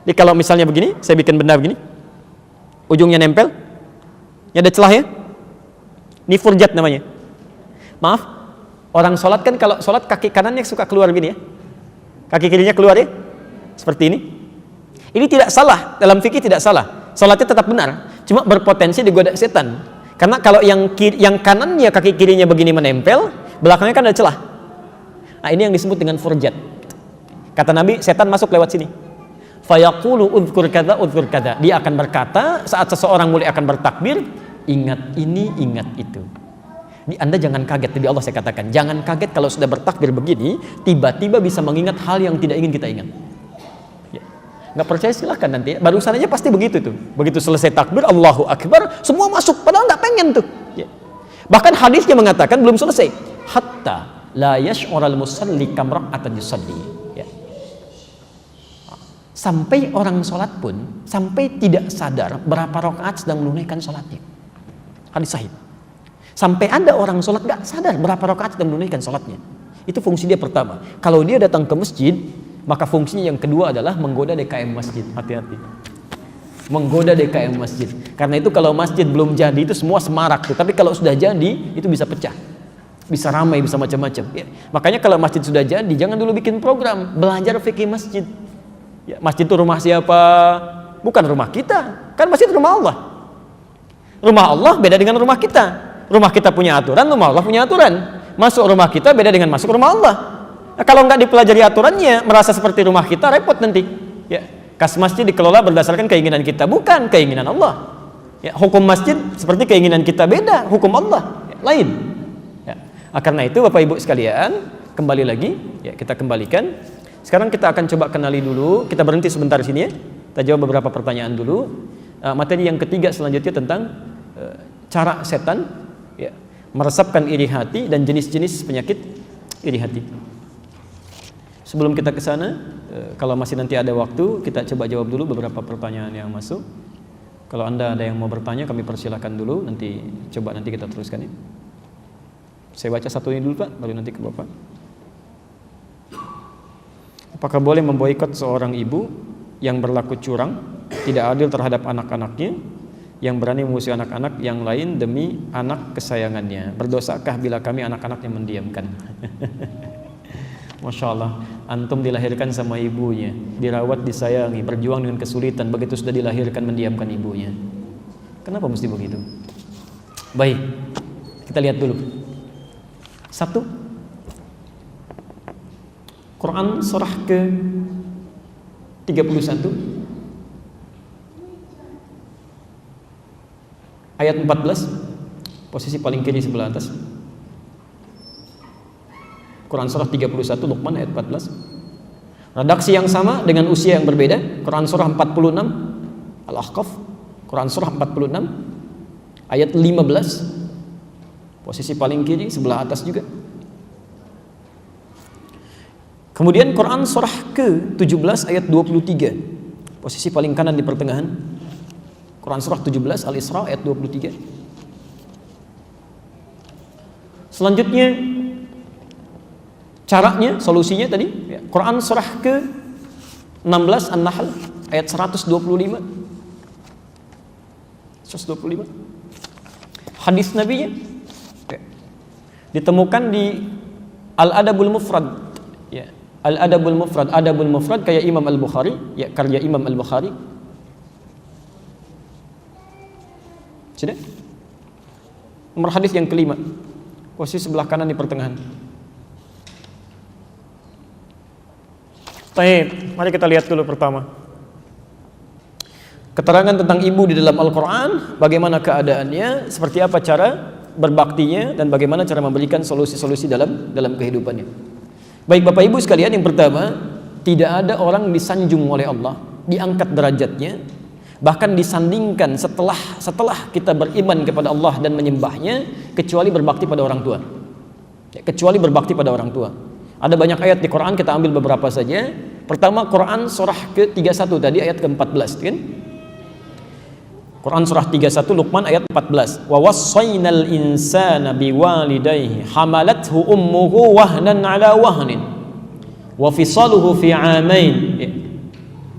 Jadi kalau misalnya begini, saya bikin benda begini, ujungnya nempel, ini ada celah ya. Ini furjat namanya. Maaf, orang sholat kan kalau sholat kaki kanannya suka keluar begini ya, kaki kirinya keluar ya, seperti ini. Ini tidak salah, dalam fikih tidak salah. Sholatnya tetap benar, cuma berpotensi digoda setan. Karena kalau yang kanannya kaki kirinya begini menempel, belakangnya kan ada celah. Nah ini yang disebut dengan furjat. Kata Nabi, setan masuk lewat sini. Fayaqulu udhkur kadza udhkur kadza. Dia akan berkata saat seseorang mulai akan bertakbir, ingat ini, ingat itu. Ini Anda jangan kaget, tadi Allah saya katakan, jangan kaget kalau sudah bertakbir begini, tiba-tiba bisa mengingat hal yang tidak ingin kita ingat. Ya. Nggak percaya silahkan nanti, barusan aja pasti begitu tuh. Begitu selesai takbir, Allahu Akbar, semua masuk, padahal nggak pengen tuh. Ya. Bahkan hadisnya mengatakan belum selesai, hatta la yash'ural musalli kam rak'atan yusalli. Sampai orang sholat pun sampai tidak sadar berapa rakaat sedang menunaikan sholatnya. Hadis sahih. Sampai ada orang sholat gak sadar berapa rakaat sedang menunaikan sholatnya. Itu fungsi dia pertama. Kalau dia datang ke masjid, maka fungsinya yang kedua adalah menggoda DKM masjid. Hati-hati. Menggoda DKM masjid. Karena itu kalau masjid belum jadi itu semua semarak tuh. Tapi kalau sudah jadi itu bisa pecah. Bisa ramai, bisa macam-macam. Ya. Makanya kalau masjid sudah jadi, jangan dulu bikin program belajar fikih masjid. Ya, masjid itu rumah siapa? Bukan rumah kita. Kan masjid rumah Allah. Rumah Allah beda dengan rumah kita. Rumah kita punya aturan, rumah Allah punya aturan. Masuk rumah kita beda dengan masuk rumah Allah. Nah, kalau nggak dipelajari aturannya, merasa seperti rumah kita, repot nanti. Ya, kas masjid dikelola berdasarkan keinginan kita, bukan keinginan Allah. Ya, hukum masjid seperti keinginan kita beda, hukum Allah lain. Ya. Karena itu Bapak Ibu sekalian, kembali lagi, ya kita kembalikan. Sekarang kita akan coba kenali dulu, kita berhenti sebentar di sini ya. Kita jawab beberapa pertanyaan dulu. Materi yang ketiga selanjutnya tentang cara setan ya, meresapkan iri hati dan jenis-jenis penyakit iri hati. Sebelum kita ke sana, kalau masih nanti ada waktu, kita coba jawab dulu beberapa pertanyaan yang masuk. Kalau Anda ada yang mau bertanya, kami persilahkan dulu. Nanti kita teruskan ya. Saya baca satu ini dulu Pak, baru nanti ke Bapak. Apakah boleh memboikot seorang ibu yang berlaku curang, tidak adil terhadap anak-anaknya, yang berani mengusir anak-anak yang lain demi anak kesayangannya? Berdosakah bila kami anak-anaknya mendiamkan? Masya Allah, antum dilahirkan sama ibunya, dirawat, disayangi, berjuang dengan kesulitan, begitu sudah dilahirkan mendiamkan ibunya. Kenapa mesti begitu? Baik, kita lihat dulu. Satu, Quran surah ke-31 ayat 14, posisi paling kiri sebelah atas. Quran surah 31 Luqman ayat 14. Redaksi yang sama dengan usia yang berbeda. Quran surah 46 Al-Ahqaf, Quran surah 46 ayat 15, posisi paling kiri sebelah atas juga. Kemudian Quran surah ke-17 ayat 23, posisi paling kanan di pertengahan. Quran surah 17 Al-Isra ayat 23. Selanjutnya caranya, solusinya tadi ya, Quran surah ke-16 An-Nahl ayat 125. Hadis Nabi-nya ya, ditemukan di Al-Adabul Mufrad ya. Al-Adabul Mufrad kayak Imam Al-Bukhari ya, karya Imam Al-Bukhari. Sudah? Nomor hadis yang kelima, posisi sebelah kanan di pertengahan. Baik, mari kita lihat dulu pertama. Keterangan tentang ibu di dalam Al-Quran, bagaimana keadaannya, seperti apa cara berbaktinya, dan bagaimana cara memberikan solusi-solusi dalam kehidupannya. Baik Bapak Ibu sekalian, yang pertama, tidak ada orang disanjung oleh Allah, diangkat derajatnya, bahkan disandingkan setelah kita beriman kepada Allah dan menyembahnya, kecuali berbakti pada orang tua. Kecuali berbakti pada orang tua. Ada banyak ayat di Quran, kita ambil beberapa saja. Pertama, Quran surah ke-31 tadi, ayat ke-14 kan? Quran surah 31 Luqman ayat 14. Wa wassaynal insana biwalidayhi hamalathu ummuhu wahnan ala wahnin wa fisaluhu fi 'amain.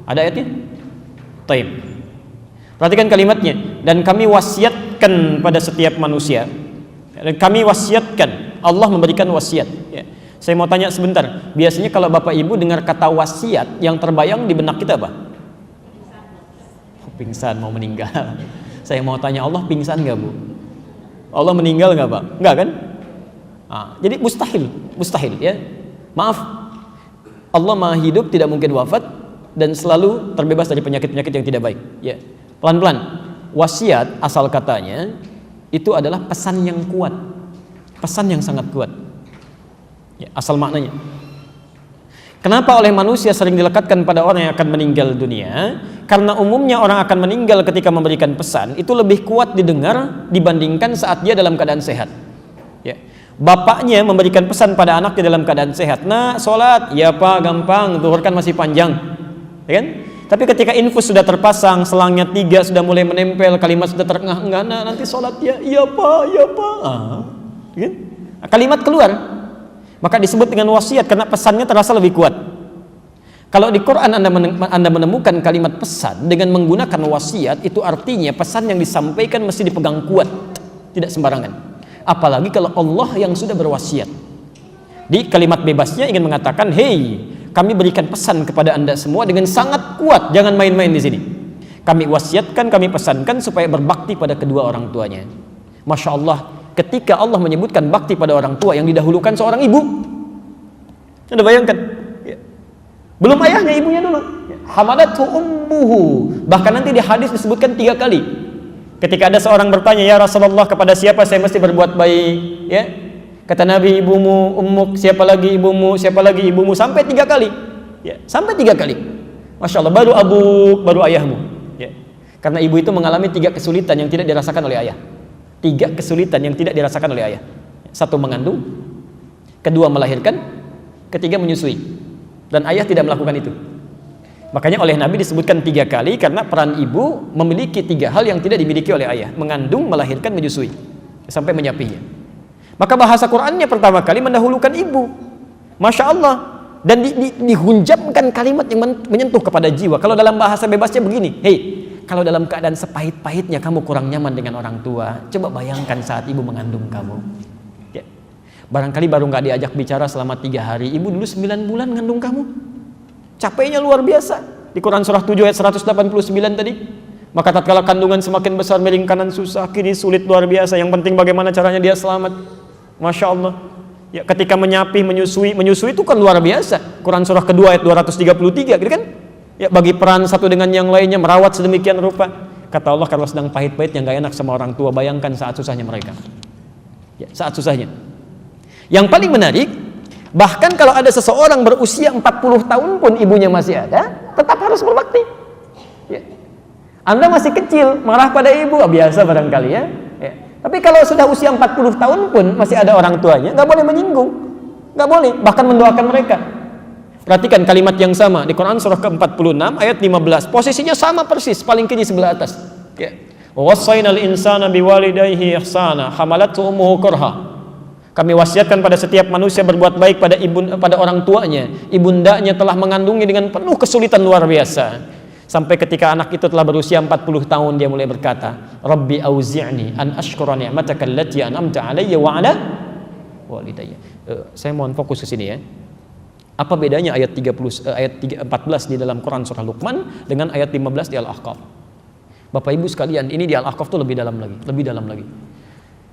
Ada ayatnya? Taib. Perhatikan kalimatnya. Dan kami wasiatkan pada setiap manusia. Dan kami wasiatkan, Allah memberikan wasiat. Saya mau tanya sebentar. Biasanya kalau Bapak Ibu dengar kata wasiat, yang terbayang di benak kita apa? Pingsan, mau meninggal. Saya mau tanya, Allah pingsan nggak Bu? Allah meninggal nggak Pak? Nggak kan? Jadi mustahil ya. Maaf, Allah maha hidup, tidak mungkin wafat, dan selalu terbebas dari penyakit-penyakit yang tidak baik. Ya, pelan-pelan. Wasiat asal katanya itu adalah pesan yang kuat, pesan yang sangat kuat. Ya, asal maknanya. Kenapa oleh manusia sering dilekatkan pada orang yang akan meninggal dunia? Karena umumnya orang akan meninggal ketika memberikan pesan itu lebih kuat didengar dibandingkan saat dia dalam keadaan sehat. Ya. Bapaknya memberikan pesan pada anaknya dalam keadaan sehat. Nah, sholat, ya Pak, gampang, zuhur kan masih panjang, ya kan? Tapi ketika infus sudah terpasang, selangnya 3 sudah mulai menempel, kalimat sudah terengah-engah, nah nanti sholat ya, iya Pak, ya Pak. Ya kan? Kalimat keluar. Maka disebut dengan wasiat karena pesannya terasa lebih kuat. Kalau di Quran Anda menemukan kalimat pesan dengan menggunakan wasiat, itu artinya pesan yang disampaikan mesti dipegang kuat, tidak sembarangan. Apalagi kalau Allah yang sudah berwasiat. Di kalimat bebasnya ingin mengatakan, "Hei, kami berikan pesan kepada Anda semua dengan sangat kuat, jangan main-main di sini. Kami wasiatkan, kami pesankan supaya berbakti pada kedua orang tuanya." Masya Allah, ketika Allah menyebutkan bakti pada orang tua, yang didahulukan seorang ibu. Anda bayangkan, ya. Belum ayahnya, ibunya dulu. Hamalathu ummuhu. Bahkan nanti di hadis disebutkan 3 kali. Ketika ada seorang bertanya, "Ya Rasulullah, kepada siapa saya mesti berbuat baik?" Ya, kata Nabi, "Ibumu, ummuk, siapa lagi ibumu, siapa lagi ibumu," sampai 3 kali. Ya, sampai 3 kali. Masya Allah, baru abuk, baru ayahmu. Ya. Karena ibu itu mengalami 3 kesulitan yang tidak dirasakan oleh ayah. 3 kesulitan yang tidak dirasakan oleh ayah. 1 mengandung, 2 melahirkan, 3 menyusui. Dan ayah tidak melakukan itu. Makanya oleh Nabi disebutkan 3 kali karena peran ibu memiliki 3 hal yang tidak dimiliki oleh ayah: mengandung, melahirkan, menyusui, sampai menyapinya. Maka bahasa Qur'annya pertama kali mendahulukan ibu. Masya Allah. Dan dihunjamkan kalimat yang menyentuh kepada jiwa. Kalau dalam bahasa bebasnya begini, "Hei, kalau dalam keadaan sepahit-pahitnya kamu kurang nyaman dengan orang tua, coba bayangkan saat ibu mengandung kamu." Ya. Barangkali baru nggak diajak bicara selama 3 hari, ibu dulu 9 bulan ngandung kamu. Capeknya luar biasa. Di Quran surah 7 ayat 189 tadi. Maka tatkala kandungan semakin besar, miring kanan susah, kiri sulit luar biasa. Yang penting bagaimana caranya dia selamat. Masya Allah. Ya, ketika menyapih, menyusui itu kan luar biasa. Quran surah kedua ayat 233, gitu kan? Ya, bagi peran satu dengan yang lainnya, merawat sedemikian rupa. Kata Allah, kalau sedang pahit-pahitnya nggak enak sama orang tua, bayangkan saat susahnya mereka. Ya, saat susahnya. Yang paling menarik, bahkan kalau ada seseorang berusia 40 tahun pun ibunya masih ada, tetap harus berbakti. Ya. Anda masih kecil, marah pada ibu, biasa barangkali ya. Ya. Tapi kalau sudah usia 40 tahun pun masih ada orang tuanya, nggak boleh menyinggung, nggak boleh, bahkan mendoakan mereka. Perhatikan kalimat yang sama di Quran surah ke-46 ayat 15. Posisinya sama persis, paling kiri sebelah atas. Ya. Wassaynal insana biwalidayhi ihsana, hamalathu ummuhu kurha. Kami wasiatkan pada setiap manusia berbuat baik pada orang tuanya. Ibundanya telah mengandungnya dengan penuh kesulitan luar biasa. Sampai ketika anak itu telah berusia 40 tahun, dia mulai berkata, "Rabbi auzi'ni an ashkura ni'mataka allati an'amta 'alayya wa 'ala walidayya." Saya mohon fokus ke sini ya. Apa bedanya ayat 14 di dalam Quran surah Luqman dengan ayat 15 di Al-Ahqaf? Bapak Ibu sekalian, ini di Al-Ahqaf itu lebih dalam lagi.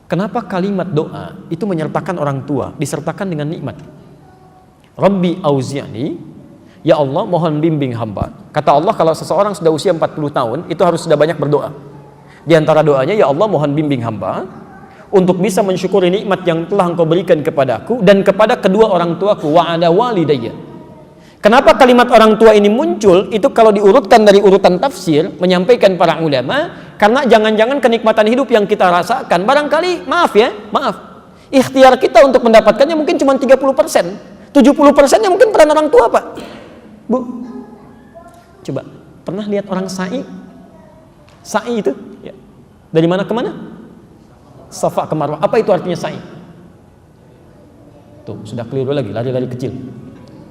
Kenapa kalimat doa itu menyertakan orang tua, disertakan dengan nikmat? Rabbi auzi'ni, ya Allah mohon bimbing hamba. Kata Allah kalau seseorang sudah usia 40 tahun itu harus sudah banyak berdoa. Di antara doanya, ya Allah mohon bimbing hamba untuk bisa mensyukuri nikmat yang telah Engkau berikan kepadaku dan kepada kedua orang tuaku, wa ala walidayya. Kenapa kalimat orang tua ini muncul? Itu kalau diurutkan dari urutan tafsir, menyampaikan para ulama, karena jangan-jangan kenikmatan hidup yang kita rasakan, barangkali, maaf, ikhtiar kita untuk mendapatkannya mungkin cuma 30%, 70%-nya mungkin peran orang tua, Pak. Bu, coba, pernah lihat orang sa'i? Sa'i itu, ya. Dari mana ke mana? Safa ke Marwah. Apa itu artinya sa'i? Tuh, sudah keliru lagi, lari-lari kecil.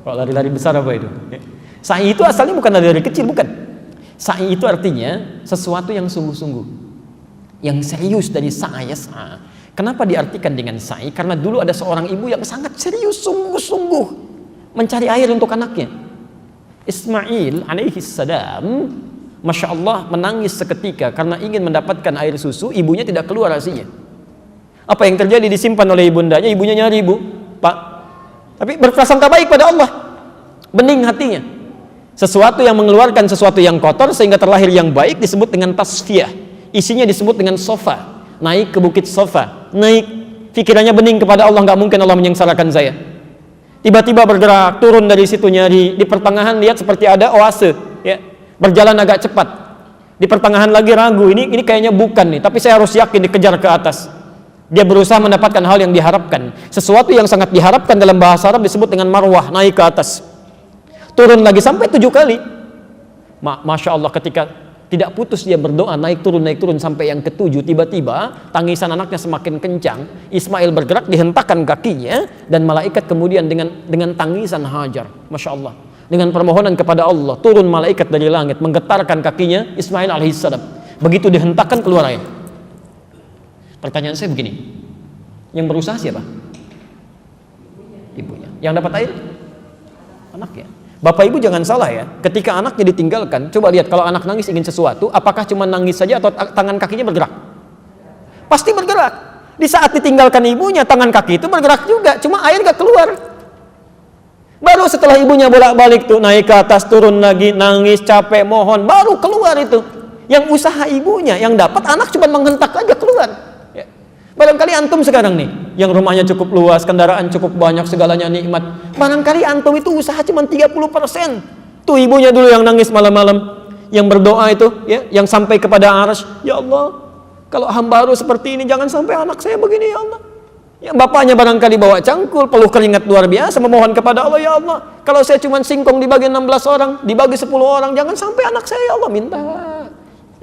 Kalau lari-lari besar apa itu? Sa'i itu asalnya bukan lari-lari kecil, bukan. Sa'i itu artinya sesuatu yang sungguh-sungguh, yang serius, dari sa'a. Kenapa diartikan dengan sa'i? Karena dulu ada seorang ibu yang sangat serius, sungguh-sungguh mencari air untuk anaknya. Ismail alaihi salam, Masya Allah, menangis seketika karena ingin mendapatkan air susu. Ibunya tidak keluar asinya. Apa yang terjadi? Disimpan oleh ibundanya. Ibunya nyari, ibu, Pak, tapi berprasangka baik pada Allah, bening hatinya. Sesuatu yang mengeluarkan sesuatu yang kotor sehingga terlahir yang baik disebut dengan tasfiyah. Isinya disebut dengan sofa. Naik ke bukit sofa, naik, pikirannya bening kepada Allah, nggak mungkin Allah menyengsarakan saya. Tiba-tiba bergerak, turun dari situ nyari, di pertengahan lihat seperti ada oase, ya, berjalan agak cepat. Di pertengahan lagi ragu, ini kayaknya bukan nih, tapi saya harus yakin, dikejar ke atas. Dia berusaha mendapatkan hal yang diharapkan. Sesuatu yang sangat diharapkan dalam bahasa Arab disebut dengan marwah, naik ke atas. Turun lagi sampai 7 kali. Masya Allah, ketika tidak putus dia berdoa, naik turun sampai yang ke-7, tiba-tiba tangisan anaknya semakin kencang. Ismail bergerak, dihentakkan kakinya, dan malaikat kemudian dengan tangisan Hajar, Masya Allah, dengan permohonan kepada Allah, turun malaikat dari langit menggetarkan kakinya Ismail alaihissalam. Begitu dihentakkan, keluar air. Pertanyaan saya begini, yang berusaha siapa? Ibunya. Yang dapat air? Anaknya. Bapak ibu jangan salah ya, ketika anaknya ditinggalkan, coba lihat kalau anak nangis ingin sesuatu, apakah cuma nangis saja atau tangan kakinya bergerak? Pasti bergerak. Di saat ditinggalkan ibunya, tangan kaki itu bergerak juga, cuma air gak keluar. Baru setelah ibunya bolak-balik tuh, naik ke atas, turun lagi, nangis, capek, mohon, baru keluar itu. Yang usaha ibunya, yang dapat anak cuma menghentak aja keluar. Barangkali antum sekarang nih, yang rumahnya cukup luas, kendaraan cukup banyak, segalanya nikmat. Barangkali antum itu usaha cuma 30%. Tuh ibunya dulu yang nangis malam-malam, yang berdoa itu, ya, yang sampai kepada arsy, ya Allah, kalau hamba harus seperti ini, jangan sampai anak saya begini, ya Allah. Ya, bapaknya barangkali bawa cangkul, peluh keringat luar biasa, memohon kepada Allah, ya Allah, kalau saya cuma singkong dibagi 16 orang, dibagi 10 orang, jangan sampai anak saya, ya Allah, minta.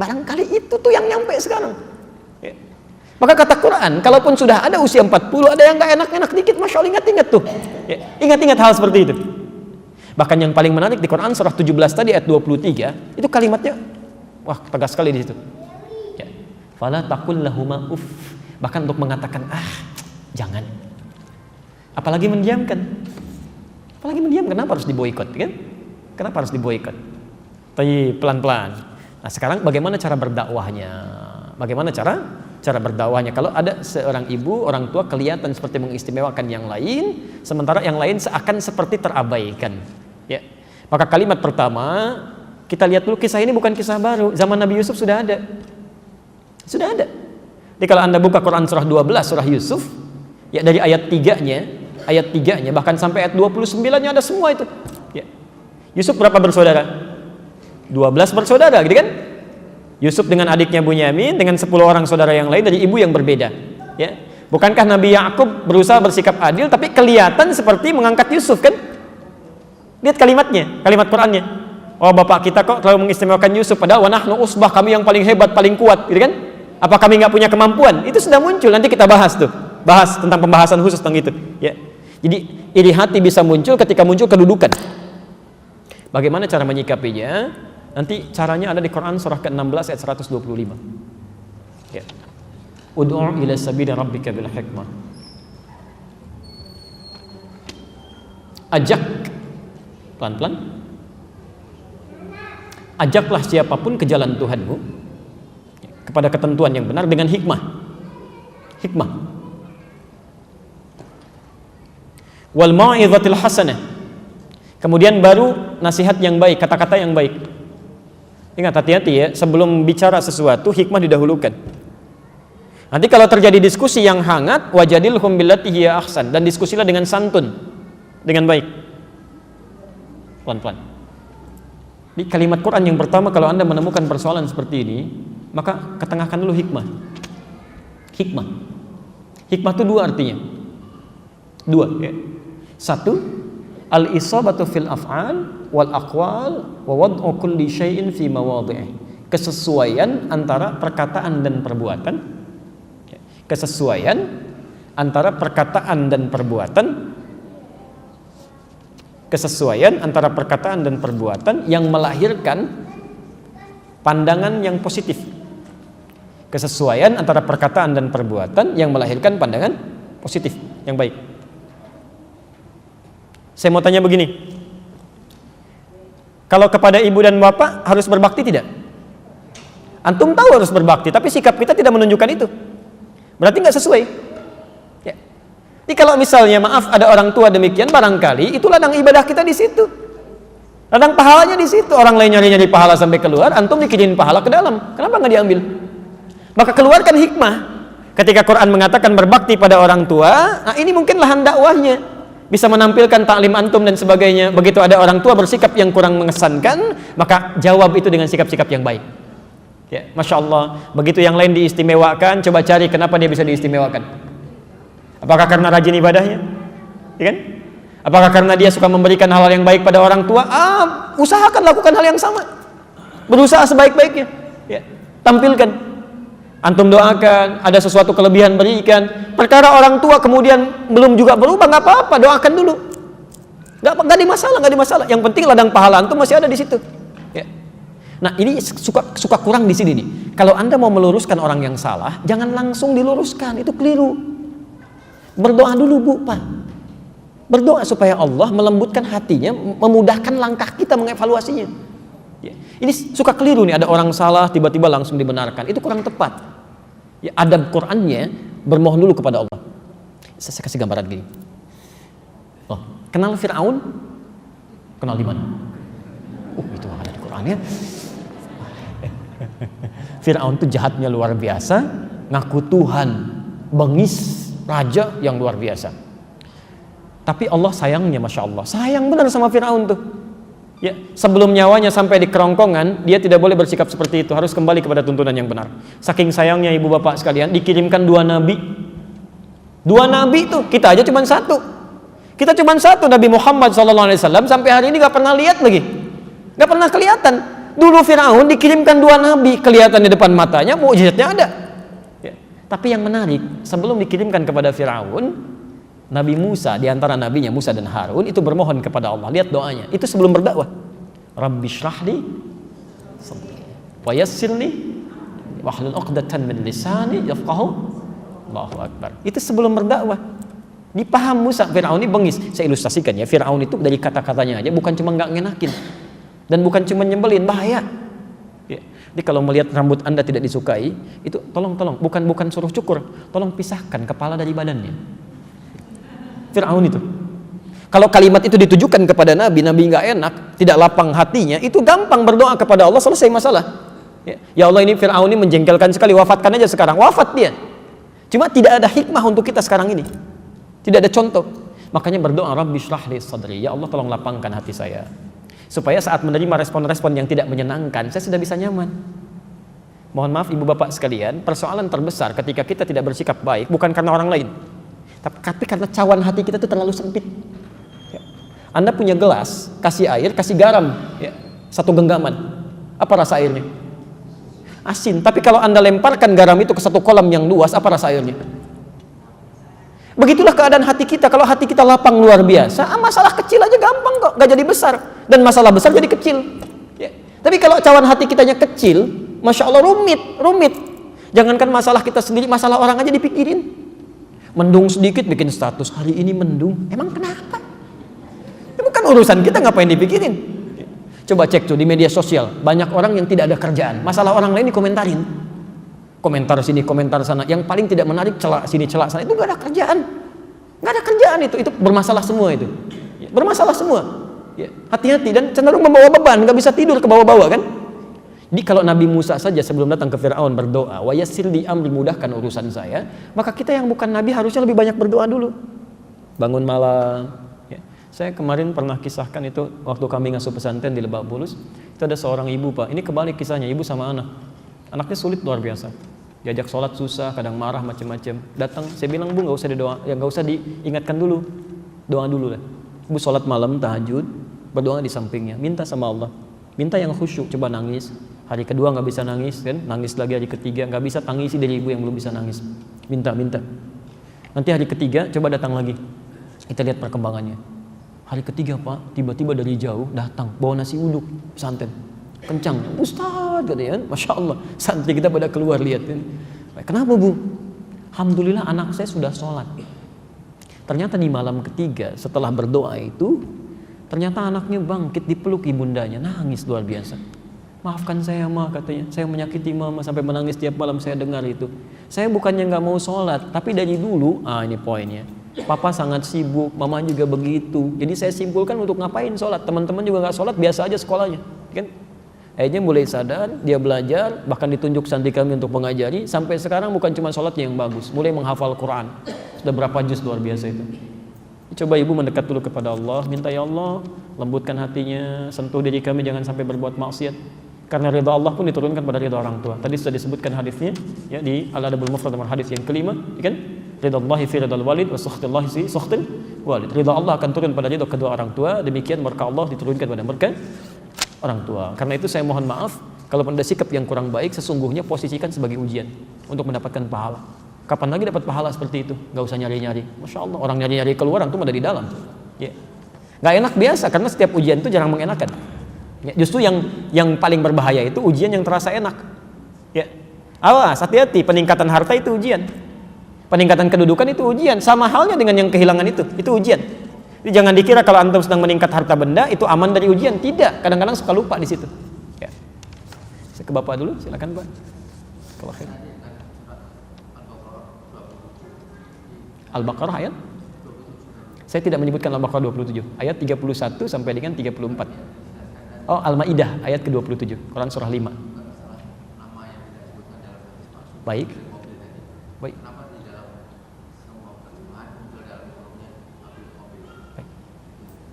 Barangkali itu tuh yang nyampe sekarang. Ya. Maka kata Quran, kalaupun sudah ada usia 40, ada yang gak enak-enak dikit, Masya Allah, ingat-ingat tuh. Ya, ingat-ingat hal seperti itu. Bahkan yang paling menarik di Quran surah 17 tadi ayat 23, itu kalimatnya, wah, tegas sekali di situ. Ya. Fala taqul lahuma uff. Bahkan untuk mengatakan, jangan. Apalagi mendiamkan. Kenapa harus diboikot, kan? Kenapa harus diboikot? Tapi pelan-pelan. Nah, sekarang bagaimana cara berdakwahnya? Cara berdakwahnya, kalau ada seorang ibu, orang tua kelihatan seperti mengistimewakan yang lain, sementara yang lain seakan seperti terabaikan, ya. Maka kalimat pertama, kita lihat dulu, kisah ini bukan kisah baru, zaman Nabi Yusuf sudah ada. Jadi kalau Anda buka Quran surah 12, surah Yusuf, ya, dari ayat 3-nya bahkan sampai ayat 29-nya ada semua itu, ya. Yusuf berapa bersaudara? 12 bersaudara, gitu kan? Yusuf dengan adiknya Bunyamin, dengan 10 orang saudara yang lain dari ibu yang berbeda, ya. Bukankah Nabi Yakub berusaha bersikap adil, tapi kelihatan seperti mengangkat Yusuf, kan? Lihat kalimatnya, kalimat Qurannya. Oh, bapak kita kok terlalu mengistimewakan Yusuf, padahal wa nahnu usbah, kami yang paling hebat, paling kuat, gitu kan? Apa kami nggak punya kemampuan? Itu sudah muncul, nanti kita bahas tentang pembahasan khusus tentang itu, ya. Jadi iri hati bisa muncul ketika muncul kedudukan. Bagaimana cara menyikapinya? Nanti caranya ada di Quran surah ke-16 ayat 125. Ya. Ud'u ila sabili rabbika bil hikmah. Ajak pelan-pelan. Ajaklah siapapun ke jalan Tuhanmu kepada ketentuan yang benar dengan hikmah. hikmah. Wal mau'izatil hasanah. Kemudian baru nasihat yang baik, kata-kata yang baik. Ingat, hati-hati ya, sebelum bicara sesuatu hikmah didahulukan. Nanti kalau terjadi diskusi yang hangat, wajadilhum billati hiya ahsan, dan diskusilah dengan santun, dengan baik. Pelan-pelan. Di kalimat Quran yang pertama, kalau Anda menemukan persoalan seperti ini, maka ketengahkan dulu hikmah. Hikmah. Hikmah itu dua artinya. Dua ya. Satu, al-isabatu fil af'al wal aqwal wa wad'u kulli syai'in fi mawadhi'i. Kesesuaian antara perkataan dan perbuatan. Kesesuaian antara perkataan dan perbuatan. Kesesuaian antara perkataan dan perbuatan yang melahirkan pandangan yang positif. Kesesuaian antara perkataan dan perbuatan yang melahirkan pandangan positif, yang baik. Saya mau tanya begini, kalau kepada ibu dan bapak harus berbakti tidak? Antum tahu harus berbakti, tapi sikap kita tidak menunjukkan itu. Berarti nggak sesuai. Ya. Jadi kalau misalnya maaf ada orang tua demikian, barangkali itu ladang ibadah kita di situ. Ladang pahalanya di situ. Orang lain nyari-nyari pahala sampai keluar, antum dikirim pahala ke dalam. Kenapa nggak diambil? Maka keluarkan hikmah. Ketika Quran mengatakan berbakti pada orang tua, nah ini mungkin lahan dakwahnya. Bisa menampilkan taklim antum dan sebagainya. Begitu ada orang tua bersikap yang kurang mengesankan, maka jawab itu dengan sikap-sikap yang baik. Ya, Masya Allah. Begitu yang lain diistimewakan, coba cari kenapa dia bisa diistimewakan. Apakah karena rajin ibadahnya? Ya kan? Apakah karena dia suka memberikan hal yang baik pada orang tua? Usahakan lakukan hal yang sama. Berusaha sebaik-baiknya. Ya, tampilkan. Antum doakan, ada sesuatu kelebihan berikan. Perkara orang tua kemudian belum juga berubah, nggak apa-apa, doakan dulu. Nggak ada masalah, nggak ada masalah. Yang penting ladang pahala antum masih ada di situ. Ya. Nah ini suka kurang di sini nih. Kalau Anda mau meluruskan orang yang salah, jangan langsung diluruskan, itu keliru. Berdoa dulu Bu, Pak. Berdoa supaya Allah melembutkan hatinya, memudahkan langkah kita mengevaluasinya. Ya. Ini suka keliru nih, ada orang salah tiba-tiba langsung dibenarkan, itu kurang tepat. Ya, adab Qur'annya bermohon dulu kepada Allah. Saya kasih gambaran gini. Oh, kenal Fir'aun? Kenal di mana? Itu ada di Qur'annya. Fir'aun itu jahatnya luar biasa, ngaku Tuhan, bengis, raja yang luar biasa. Tapi Allah sayangnya, Masya Allah, sayang benar sama Fir'aun tuh. Ya, sebelum nyawanya sampai di kerongkongan, dia tidak boleh bersikap seperti itu, harus kembali kepada tuntunan yang benar. Saking sayangnya ibu bapak sekalian, dikirimkan 2 nabi. 2 nabi tuh, kita aja cuma 1. Kita cuma 1, Nabi Muhammad SAW, sampai hari ini gak pernah lihat lagi. Gak pernah kelihatan. Dulu Fir'aun dikirimkan 2 nabi, kelihatan di depan matanya, mukjizatnya ada. Ya. Tapi yang menarik, sebelum dikirimkan kepada Fir'aun, Nabi Musa, di antara nabinya Musa dan Harun itu bermohon kepada Allah. Lihat doanya, itu sebelum berdakwah. Rabbi shrahli wa yassirli wahlul 'uqdatan min lisani yafqahu. Allahu akbar. Itu sebelum berdakwah. Dipaham Musa, Fir'aun ini bengis. Saya ilustrasikan ya, Fir'aun itu dari kata-katanya aja bukan cuma nggak ngenakin dan bukan cuma nyembelin, bahaya. Ya. Jadi kalau melihat rambut Anda tidak disukai, itu tolong bukan suruh cukur, tolong pisahkan kepala dari badannya. Fir'aun itu. Kalau kalimat itu ditujukan kepada Nabi nggak enak, tidak lapang hatinya, itu gampang berdoa kepada Allah, selesai masalah. Ya Allah, ini Fir'aun ini menjengkelkan sekali, wafatkan aja sekarang, wafat dia. Cuma tidak ada hikmah untuk kita sekarang ini. Tidak ada contoh. Makanya berdoa, Rabbi shrah li sadri, ya Allah tolong lapangkan hati saya. Supaya saat menerima respon-respon yang tidak menyenangkan, saya sudah bisa nyaman. Mohon maaf ibu bapak sekalian, persoalan terbesar ketika kita tidak bersikap baik bukan karena orang lain, tapi karena cawan hati kita itu terlalu sempit. Ya. Anda punya gelas, kasih air, kasih garam, ya, 1 genggaman. Apa rasa airnya? Asin. Tapi kalau Anda lemparkan garam itu ke 1 kolam yang luas, apa rasa airnya? Begitulah keadaan hati kita. Kalau hati kita lapang luar biasa, masalah kecil aja gampang kok, gak jadi besar. Dan masalah besar jadi kecil. Ya. Tapi kalau cawan hati kitanya kecil, Masya Allah rumit. Jangankan masalah kita sendiri, masalah orang aja dipikirin. Mendung sedikit bikin status, hari ini mendung, emang kenapa? Itu bukan urusan kita, ngapain dipikirin? Coba cek tuh di media sosial, banyak orang yang tidak ada kerjaan, masalah orang lain dikomentarin. komentar sini, komentar sana. Yang paling tidak menarik celak sini, celak sana. Itu nggak ada kerjaan. Nggak ada kerjaan itu bermasalah semua itu. Ya, bermasalah semua. Ya, hati-hati dan cenderung membawa beban, nggak bisa tidur ke bawah-bawah kan. Jadi kalau Nabi Musa saja sebelum datang ke Fir'aun berdoa, wa yassir li amri, mudahkan urusan saya, maka kita yang bukan Nabi harusnya lebih banyak berdoa dulu. Bangun malam. Ya. Saya kemarin pernah kisahkan itu waktu kami ngasuh pesantren di Lebak Bulus, itu ada seorang ibu Pak, ini kebalik kisahnya, ibu sama anak. Anaknya sulit luar biasa. Diajak sholat susah, kadang marah macam-macam. Datang, saya bilang Bu nggak usah didoa, ya nggak usah diingatkan dulu, doa dulu lah. Ibu sholat malam tahajud, berdoa di sampingnya, minta sama Allah, minta yang khusyuk, coba nangis. Hari kedua nggak bisa nangis kan, nangis lagi hari ketiga nggak bisa, tangisi dari ibu yang belum bisa nangis, minta. Nanti hari ketiga coba datang lagi, kita lihat perkembangannya. Hari ketiga Pak, tiba-tiba dari jauh datang bawa nasi uduk pesantren, kencang, Ustaz katanya, Masya Allah, santri kita pada keluar lihat kan. Kenapa Bu? Alhamdulillah anak saya sudah sholat. Ternyata di malam ketiga setelah berdoa itu, ternyata anaknya bangkit dipeluk ibundanya, nangis luar biasa. Maafkan saya Ma katanya, saya menyakiti Mama sampai menangis tiap malam saya dengar itu. Saya bukannya nggak mau sholat, tapi dari dulu, ini poinnya, Papa sangat sibuk, Mama juga begitu. Jadi saya simpulkan untuk ngapain sholat, teman-teman juga nggak sholat, biasa aja sekolahnya, kan? Akhirnya mulai sadar, dia belajar, bahkan ditunjuk santri kami untuk mengajari. Sampai sekarang bukan cuma sholatnya yang bagus, mulai menghafal Quran. Sudah berapa juz luar biasa itu. Coba ibu mendekat dulu kepada Allah, minta ya Allah, lembutkan hatinya, sentuh diri kami jangan sampai berbuat maksiat. Karena ridha Allah pun diturunkan pada ridha orang tua. Tadi sudah disebutkan hadisnya ya di Al-Adabul Mufrad nomor hadis yang kelima, kan? Ridha Allahi fi ridhal walid wa sukhtullahi fi sukhtil walid. Ridha Allah akan turun pada ridha kedua orang tua, demikian murka Allah diturunkan pada murka orang tua. Karena itu saya mohon maaf kalau ada sikap yang kurang baik, sesungguhnya posisikan sebagai ujian untuk mendapatkan pahala. Kapan lagi dapat pahala seperti itu? Gak usah nyari-nyari. Masya Allah, orang nyari-nyari keluar, antum ada di dalam. Ya. Gak enak biasa, karena setiap ujian itu jarang mengenakan. Ya, justru yang paling berbahaya itu ujian yang terasa enak. Ya. Awas, hati-hati, peningkatan harta itu ujian. Peningkatan kedudukan itu ujian. Sama halnya dengan yang kehilangan itu ujian. Jadi jangan dikira kalau antum sedang meningkat harta benda itu aman dari ujian. Tidak, kadang-kadang suka lupa di situ. Ya. Saya ke Bapak dulu, silakan Pak. Kalau khair. Al-Baqarah ayat? Saya tidak menyebutkan Al-Baqarah 27. Ayat 31 sampai dengan 34. Oh, Al-Maidah ayat ke-27, Quran surah 5. Baik. Baik.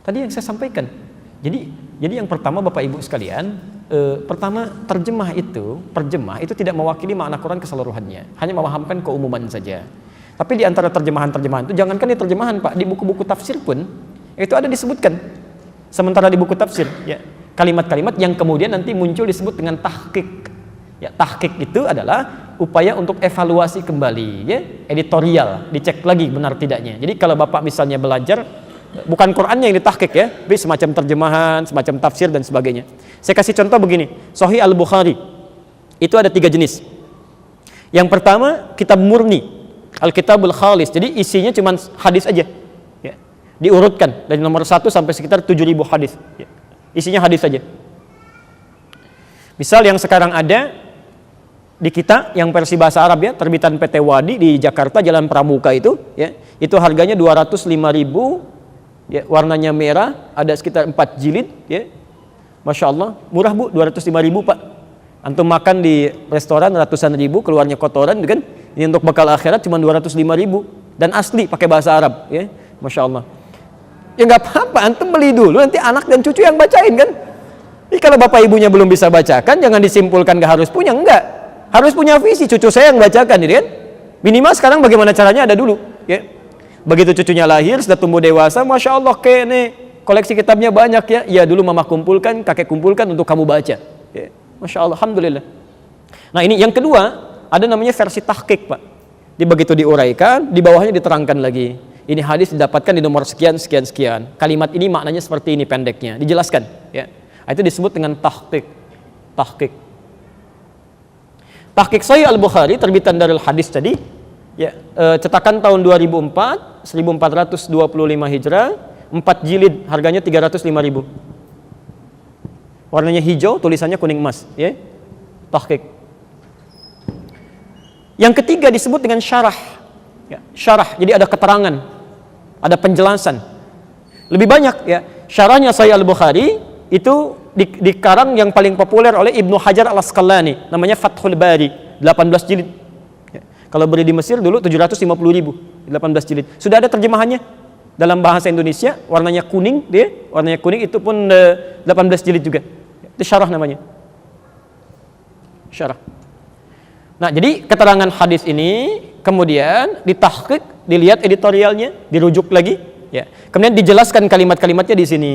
Tadi yang saya sampaikan. Jadi yang pertama Bapak Ibu sekalian, pertama terjemah itu tidak mewakili makna Quran keseluruhannya, hanya memahamkan keumuman saja. Tapi di antara terjemahan-terjemahan itu, jangankan di terjemahan Pak, di buku-buku tafsir pun itu ada disebutkan. Sementara di buku tafsir, ya, kalimat-kalimat yang kemudian nanti muncul disebut dengan tahqiq. Ya, tahqiq itu adalah upaya untuk evaluasi kembali, ya, editorial, dicek lagi benar tidaknya. Jadi kalau Bapak misalnya belajar, bukan Qurannya yang ditahqiq ya, tapi semacam terjemahan, semacam tafsir dan sebagainya. Saya kasih contoh begini, Sahih Al-Bukhari itu ada 3 jenis. Yang pertama kitab murni, Al-Kitabul Khalis, jadi isinya cuma hadis aja, ya. Diurutkan dari nomor 1 sampai sekitar 7.000 hadis, ya. Isinya hadis saja. Misal yang sekarang ada di kita yang versi bahasa Arab ya, terbitan PT Wadi di Jakarta Jalan Pramuka itu, ya, itu harganya 205.000, ya, warnanya merah, ada sekitar 4 jilid, ya. Masya Allah, murah Bu, 205.000 Pak. Antum makan di restoran ratusan ribu, keluarnya kotoran, kan? Ini untuk bekal akhirat cuma 205.000 dan asli pakai bahasa Arab, ya. Masya Allah. Ya nggak apa-apa, antum beli dulu, nanti anak dan cucu yang bacain kan. Jadi kalau bapak ibunya belum bisa bacakan, jangan disimpulkan nggak harus punya, enggak. Harus punya visi, cucu saya yang bacakan, gitu kan. Minimal sekarang bagaimana caranya ada dulu, ya. Begitu cucunya lahir, sudah tumbuh dewasa, Masya Allah, nih koleksi kitabnya banyak ya. Ya dulu mama kumpulkan, kakek kumpulkan untuk kamu baca, ya. Masya Allah, Alhamdulillah. Nah ini yang kedua, ada namanya versi tahqiq Pak. Di begitu diuraikan, di bawahnya diterangkan lagi. Ini hadis didapatkan di nomor sekian, sekian, sekian. Kalimat ini maknanya seperti ini pendeknya, dijelaskan. Ya. Itu disebut dengan tahqiq. Tahqiq. Tahqiq Sahih Al-Bukhari, terbitan Darul Hadis tadi, ya, cetakan tahun 2004, 1425 Hijrah, 4 jilid, harganya 305.000. Warnanya hijau, tulisannya kuning emas, ya. Tahqiq. Yang ketiga disebut dengan syarah. Ya, syarah, jadi ada keterangan, ada penjelasan. Lebih banyak ya, syarahnya Sahih Al-Bukhari itu dikarang yang paling populer oleh Ibnu Hajar Al-Asqalani, namanya Fathul Bari, 18 jilid. Ya, kalau beli di Mesir dulu 750.000, 18 jilid. Sudah ada terjemahannya dalam bahasa Indonesia, warnanya kuning, warnanya kuning, itu pun 18 jilid juga. Itu syarah namanya. Syarah. Nah, jadi keterangan hadis ini kemudian ditahqiq, dilihat editorialnya, dirujuk lagi, ya. Kemudian dijelaskan kalimat-kalimatnya di sini.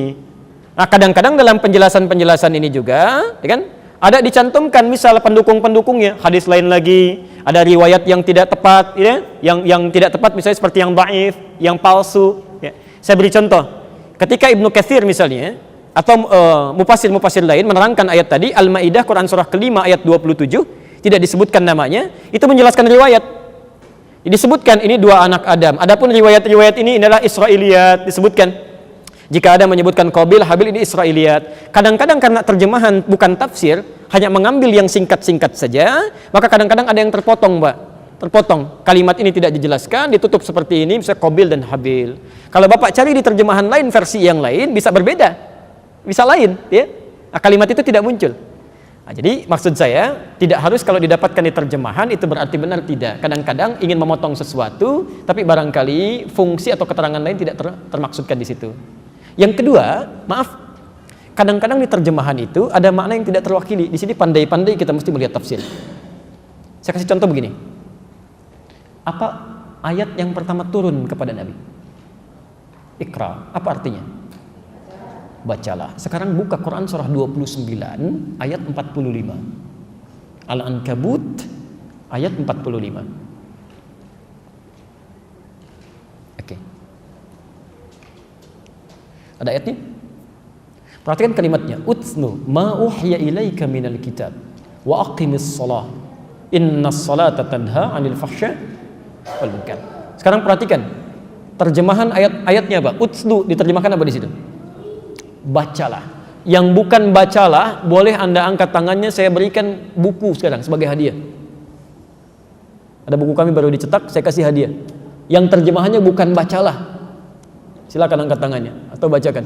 Nah, kadang-kadang dalam penjelasan-penjelasan ini juga, ya kan, ada dicantumkan misal pendukung-pendukungnya, hadis lain lagi, ada riwayat yang tidak tepat, ya, yang tidak tepat misalnya seperti yang dhaif, yang palsu, ya. Saya beri contoh. Ketika Ibnu Katsir misalnya atau mufasir-mufasir lain menerangkan ayat tadi Al-Maidah Quran surah ke-5 ayat 27, tidak disebutkan namanya, itu menjelaskan riwayat. Disebutkan ini dua anak Adam. Adapun riwayat-riwayat ini adalah Israiliyat, disebutkan. Jika ada menyebutkan Qabil, Habil, ini Israiliyat. Kadang-kadang karena terjemahan bukan tafsir, hanya mengambil yang singkat-singkat saja, maka kadang-kadang ada yang terpotong, Mbak. Terpotong. Kalimat ini tidak dijelaskan, ditutup seperti ini, misalnya Qabil dan Habil. Kalau Bapak cari di terjemahan lain, versi yang lain, bisa berbeda. Bisa lain, ya. Nah, kalimat itu tidak muncul. Nah, jadi maksud saya tidak harus kalau didapatkan di terjemahan itu berarti benar, tidak. Kadang-kadang ingin memotong sesuatu, tapi barangkali fungsi atau keterangan lain tidak termaksudkan di situ. Yang kedua, maaf, kadang-kadang di terjemahan itu ada makna yang tidak terwakili. Di sini pandai-pandai kita mesti melihat tafsir. Saya kasih contoh begini. Apa ayat yang pertama turun kepada Nabi? Iqra. Apa artinya? Bacalah. Sekarang buka Quran surah 29 ayat 45. Al-Ankabut ayat 45. Oke. Ada ayatnya? Perhatikan kalimatnya. Utslu ma uhiya ilaika minal kitab wa aqimis shalah. Innas salata tanha 'anil fahsya wal munkar. Sekarang perhatikan terjemahan ayat-ayatnya apa? Utslu diterjemahkan apa di situ? Bacalah. Yang bukan bacalah, boleh Anda angkat tangannya, saya berikan buku sekarang sebagai hadiah. Ada buku kami baru dicetak, saya kasih hadiah. Yang terjemahannya bukan bacalah, silakan angkat tangannya atau bacakan.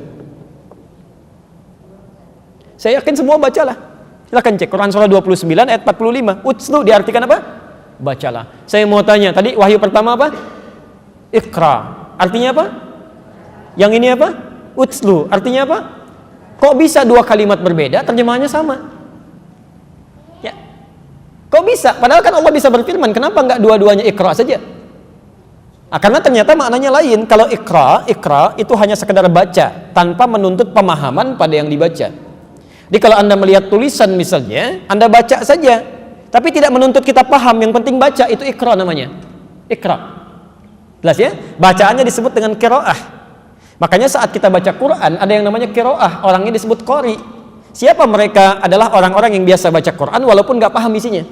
Saya yakin semua bacalah. Silakan cek Quran surah 29 ayat 45. Utslu diartikan apa? Bacalah. Saya mau tanya, tadi wahyu pertama apa? Iqra. Artinya apa? Yang ini apa? Utslu, artinya apa? Kok bisa dua kalimat berbeda, terjemahannya sama? Ya. Kok bisa? Padahal kan Allah bisa berfirman, kenapa enggak dua-duanya Iqra saja? Nah, karena ternyata maknanya lain. Kalau Iqra itu hanya sekedar baca, tanpa menuntut pemahaman pada yang dibaca. Jadi kalau Anda melihat tulisan misalnya, Anda baca saja, tapi tidak menuntut kita paham, yang penting baca, itu Iqra namanya. Iqra. Jelas ya? Bacaannya disebut dengan qiraah. Makanya saat kita baca Quran ada yang namanya qiraah, orangnya disebut qori. Siapa mereka? Adalah orang-orang yang biasa baca Quran walaupun nggak paham isinya.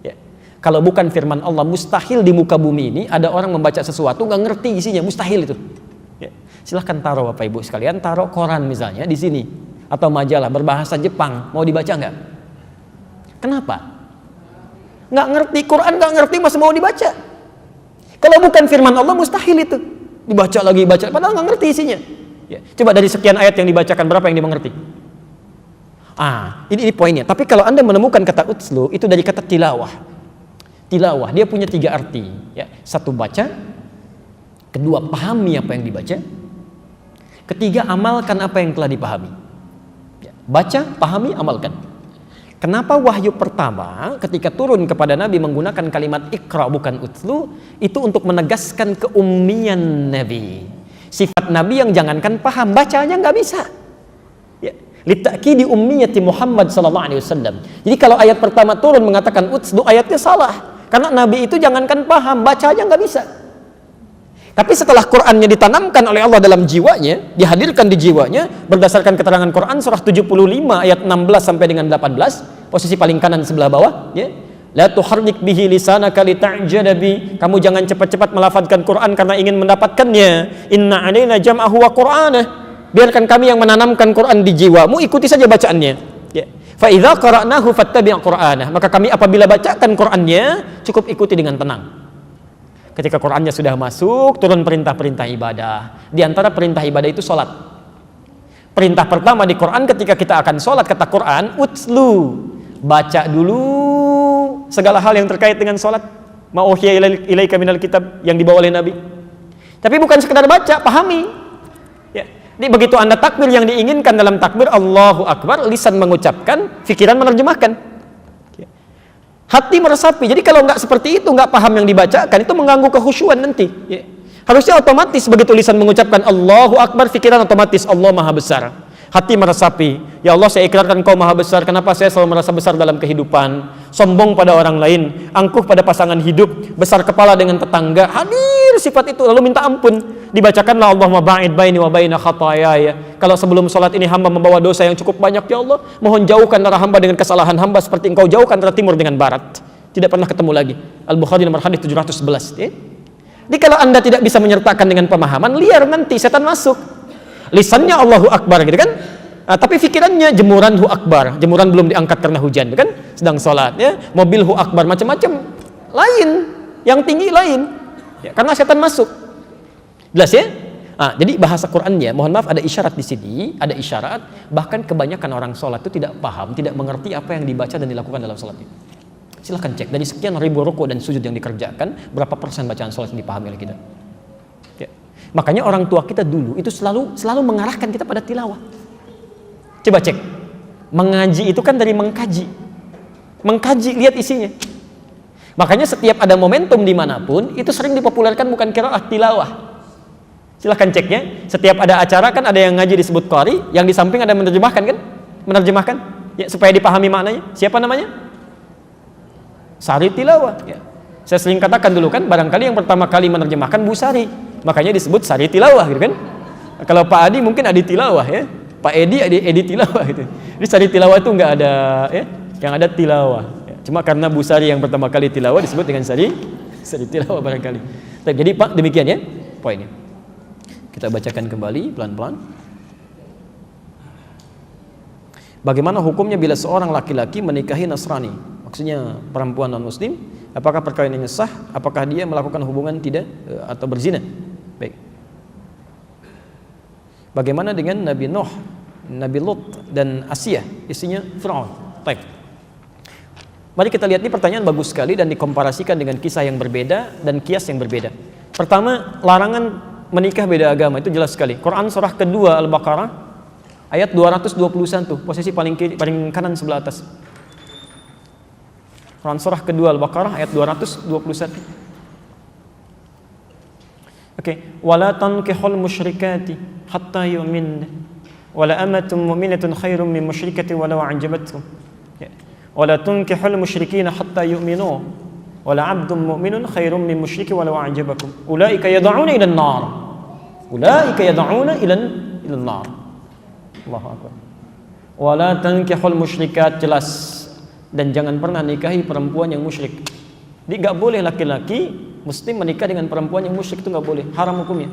Ya. Kalau bukan firman Allah, mustahil di muka bumi ini ada orang membaca sesuatu nggak ngerti isinya, mustahil itu. Ya. Silahkan taruh Bapak Ibu sekalian, taruh koran misalnya di sini atau majalah berbahasa Jepang, mau dibaca nggak? Kenapa? Nggak ngerti Quran, nggak ngerti masih mau dibaca. Kalau bukan firman Allah mustahil itu. Dibaca lagi, baca, padahal nggak ngerti isinya. Ya. Coba dari sekian ayat yang dibacakan, berapa yang dimengerti? Ini poinnya. Tapi kalau Anda menemukan kata utslu, itu dari kata tilawah. Tilawah, dia punya 3 arti. Ya. 1, baca. 2, pahami apa yang dibaca. 3, amalkan apa yang telah dipahami. Ya. Baca, pahami, amalkan. Kenapa wahyu pertama ketika turun kepada Nabi menggunakan kalimat Iqra bukan utslu? Itu untuk menegaskan keummian Nabi. Sifat Nabi yang jangankan paham, bacanya nggak bisa. Ya. Litakidi ummiyati Muhammad sallallahu alaihi wasallam. Jadi kalau ayat pertama turun mengatakan utslu, ayatnya salah. Karena Nabi itu jangankan paham, bacanya nggak bisa. Tapi setelah Qur'annya ditanamkan oleh Allah dalam jiwanya, dihadirkan di jiwanya, berdasarkan keterangan Qur'an surah 75 ayat 16 sampai dengan 18, posisi paling kanan sebelah bawah, ya. La tuharrik bihi lisanaka lita'jala bi. Kamu jangan cepat-cepat melafadzkan Qur'an karena ingin mendapatkannya. Inna 'alaina jam'ahu wa Qur'anah. Biarkan kami yang menanamkan Qur'an di jiwamu, ikuti saja bacaannya. Ya. Fa idza qara'nahu fattabi' Qur'anah. Maka kami apabila bacakan Qur'annya, cukup ikuti dengan tenang. Ketika Qur'annya sudah masuk, turun perintah-perintah ibadah. Di antara perintah ibadah itu salat. Perintah pertama di Quran ketika kita akan sholat, kata Quran, utlu, baca dulu segala hal yang terkait dengan sholat. Ma'uhiya ilaika minal kitab, yang dibawa oleh Nabi. Tapi bukan sekedar baca, pahami. Ya. Jadi begitu Anda takbir, yang diinginkan dalam takbir Allahu Akbar, lisan mengucapkan, pikiran menerjemahkan. Ya. Hati meresapi. Jadi kalau nggak seperti itu, nggak paham yang dibacakan, itu mengganggu kekhusyuan nanti. Ya. Harusnya otomatis begitu lisan mengucapkan Allahu Akbar, pikiran otomatis Allah Maha Besar. Hati meresapi, ya Allah saya ikrarkan Kau Maha Besar, kenapa saya selalu merasa besar dalam kehidupan, sombong pada orang lain, angkuh pada pasangan hidup, besar kepala dengan tetangga, hadir sifat itu, lalu minta ampun. Dibacakanlah Allahumma ba'id baini wa baina khataayaya. Kalau sebelum salat ini hamba membawa dosa yang cukup banyak, ya Allah, mohon jauhkan antara hamba dengan kesalahan hamba seperti Engkau jauhkan antara timur dengan barat. Tidak pernah ketemu lagi. Al-Bukhari nomor hadis 711. Jadi kalau Anda tidak bisa menyertakan dengan pemahaman, liar nanti setan masuk. Lisannya Allahu Akbar gitu kan, tapi pikirannya jemuran hu akbar, jemuran belum diangkat karena hujan, kan? Sedang sholat, ya, mobil hu akbar, macam-macam, lain, yang tinggi lain, ya, karena setan masuk. Jelas ya? Jadi bahasa Qurannya, mohon maaf ada isyarat di sini, ada isyarat. Bahkan kebanyakan orang sholat itu tidak paham, tidak mengerti apa yang dibaca dan dilakukan dalam sholatnya. Silahkan cek dari sekian ribu rukuk dan sujud yang dikerjakan, berapa persen bacaan sholat yang dipahami oleh kita. Makanya orang tua kita dulu itu selalu mengarahkan kita pada tilawah. Coba cek, mengaji itu kan dari mengkaji, lihat isinya. Makanya setiap ada momentum dimanapun itu sering dipopulerkan bukan qiraah, tilawah. Silahkan ceknya. Setiap ada acara kan ada yang ngaji disebut qari, yang di samping ada menerjemahkan kan, ya, supaya dipahami maknanya. Siapa namanya? Sari tilawah. Ya. Saya sering katakan dulu kan, barangkali yang pertama kali menerjemahkan Bu Sari, makanya disebut Sari Tilawah gitu kan. Kalau Pak Adi mungkin Adi Tilawah ya, Pak Edi Edi Tilawah gitu. Jadi Sari Tilawah itu nggak ada ya, yang ada tilawah. Ya. Cuma karena Bu Sari yang pertama kali tilawah disebut dengan Sari Tilawah barangkali. Jadi Pak demikian ya poinnya. Kita bacakan kembali pelan-pelan. Bagaimana hukumnya bila seorang laki-laki menikahi Nasrani? Maksudnya perempuan non-muslim. Apakah perkawinannya sah? Apakah dia melakukan hubungan tidak atau berzina? Baik. Bagaimana dengan Nabi Nuh, Nabi Lut dan Asiyah, istrinya Fir'aun? Baik. Mari kita lihat, ini pertanyaan bagus sekali dan dikomparasikan dengan kisah yang berbeda dan kias yang berbeda. Pertama, larangan menikah beda agama itu jelas sekali. Quran surah kedua Al-Baqarah ayat 221, posisi paling kanan sebelah atas. Quran surah kedua Al-Baqarah ayat 221. Oke, wala tankihul musyrikati hatta yu'min wala amatun mu'minatun khairum min musyrikati walau a'jabatkum. Wala tunkihul musyrikina hatta yu'minu wala 'abdun mu'minun khairum min musyriki walau a'jabakum. Ulaika yad'una ila an-nar. Ulaika yad'una ila an-nar. Allahu akbar. Wala tankihul musyrikat, jelas. Dan jangan pernah nikahi perempuan yang musyrik. Jadi nggak boleh laki-laki muslim menikah dengan perempuan yang musyrik, itu nggak boleh, haram hukumnya.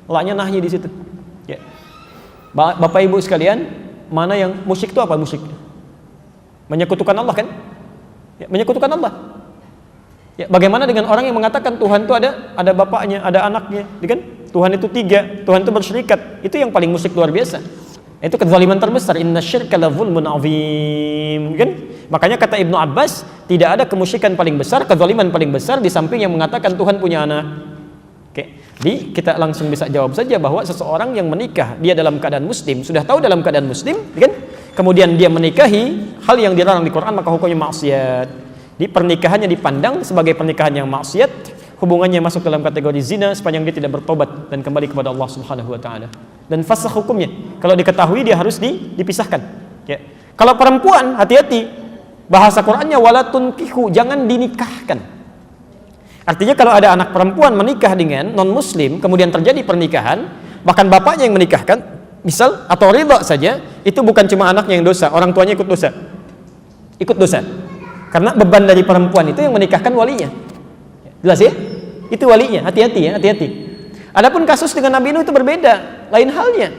Laknya nahyi di situ. Ya. Bapak Ibu sekalian, mana yang musyrik itu apa musyrik? Menyekutukan Allah kan? Ya, menyekutukan Allah. Ya, bagaimana dengan orang yang mengatakan Tuhan itu ada bapaknya, ada anaknya, kan? Tuhan itu tiga, Tuhan itu bersyirikat. Itu yang paling musyrik luar biasa. Itu kezaliman terbesar. Inna syirka la zulmun azim, kan? Makanya kata Ibnu Abbas, tidak ada kemusyrikan paling besar, kezaliman paling besar di samping yang mengatakan Tuhan punya anak. Oke. Jadi kita langsung bisa jawab saja bahwa seseorang yang menikah dia dalam keadaan muslim, sudah tahu dalam keadaan muslim, kan? Kemudian dia menikahi hal yang dilarang di Quran, maka hukumnya maksiat. Di pernikahannya dipandang sebagai pernikahan yang maksiat, hubungannya masuk dalam kategori zina sepanjang dia tidak bertobat dan kembali kepada Allah Subhanahu wa taala. Dan fasakh hukumnya. Kalau diketahui dia harus dipisahkan. Ya. Kalau perempuan, hati-hati. Bahasa Qur'annya wala tunkihu, jangan dinikahkan. Artinya kalau ada anak perempuan menikah dengan non muslim, kemudian terjadi pernikahan, bahkan bapaknya yang menikahkan, misal atau ridha saja, itu bukan cuma anaknya yang dosa, orang tuanya ikut dosa. Ikut dosa. Karena beban dari perempuan itu yang menikahkan walinya. Jelas ya? Itu walinya, hati-hati ya, hati-hati. Adapun kasus dengan Nabi Nuh itu berbeda, lain halnya.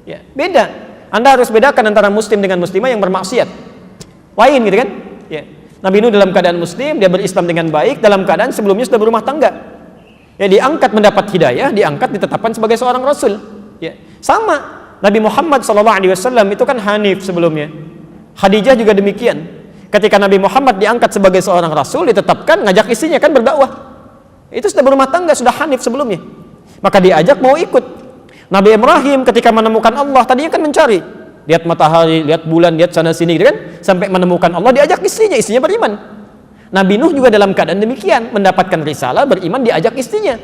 Ya, beda. Anda harus bedakan antara muslim dengan muslimah yang bermaksiat. Lain gitu kan? Ya. Nabi Nuh dalam keadaan muslim, dia berislam dengan baik, dalam keadaan sebelumnya sudah berumah tangga. Ya, diangkat mendapat hidayah, diangkat ditetapkan sebagai seorang rasul. Ya. Sama Nabi Muhammad SAW itu kan hanif sebelumnya. Khadijah juga demikian. Ketika Nabi Muhammad diangkat sebagai seorang rasul, ditetapkan, ngajak istrinya kan berdakwah. Itu sudah berumah tangga, sudah hanif sebelumnya. Maka diajak mau ikut. Nabi Ibrahim ketika menemukan Allah, tadinya kan mencari, lihat matahari, lihat bulan, lihat sana sini gitu kan, sampai menemukan Allah, diajak istrinya beriman. Nabi Nuh juga dalam keadaan demikian, mendapatkan risalah, beriman, diajak istrinya.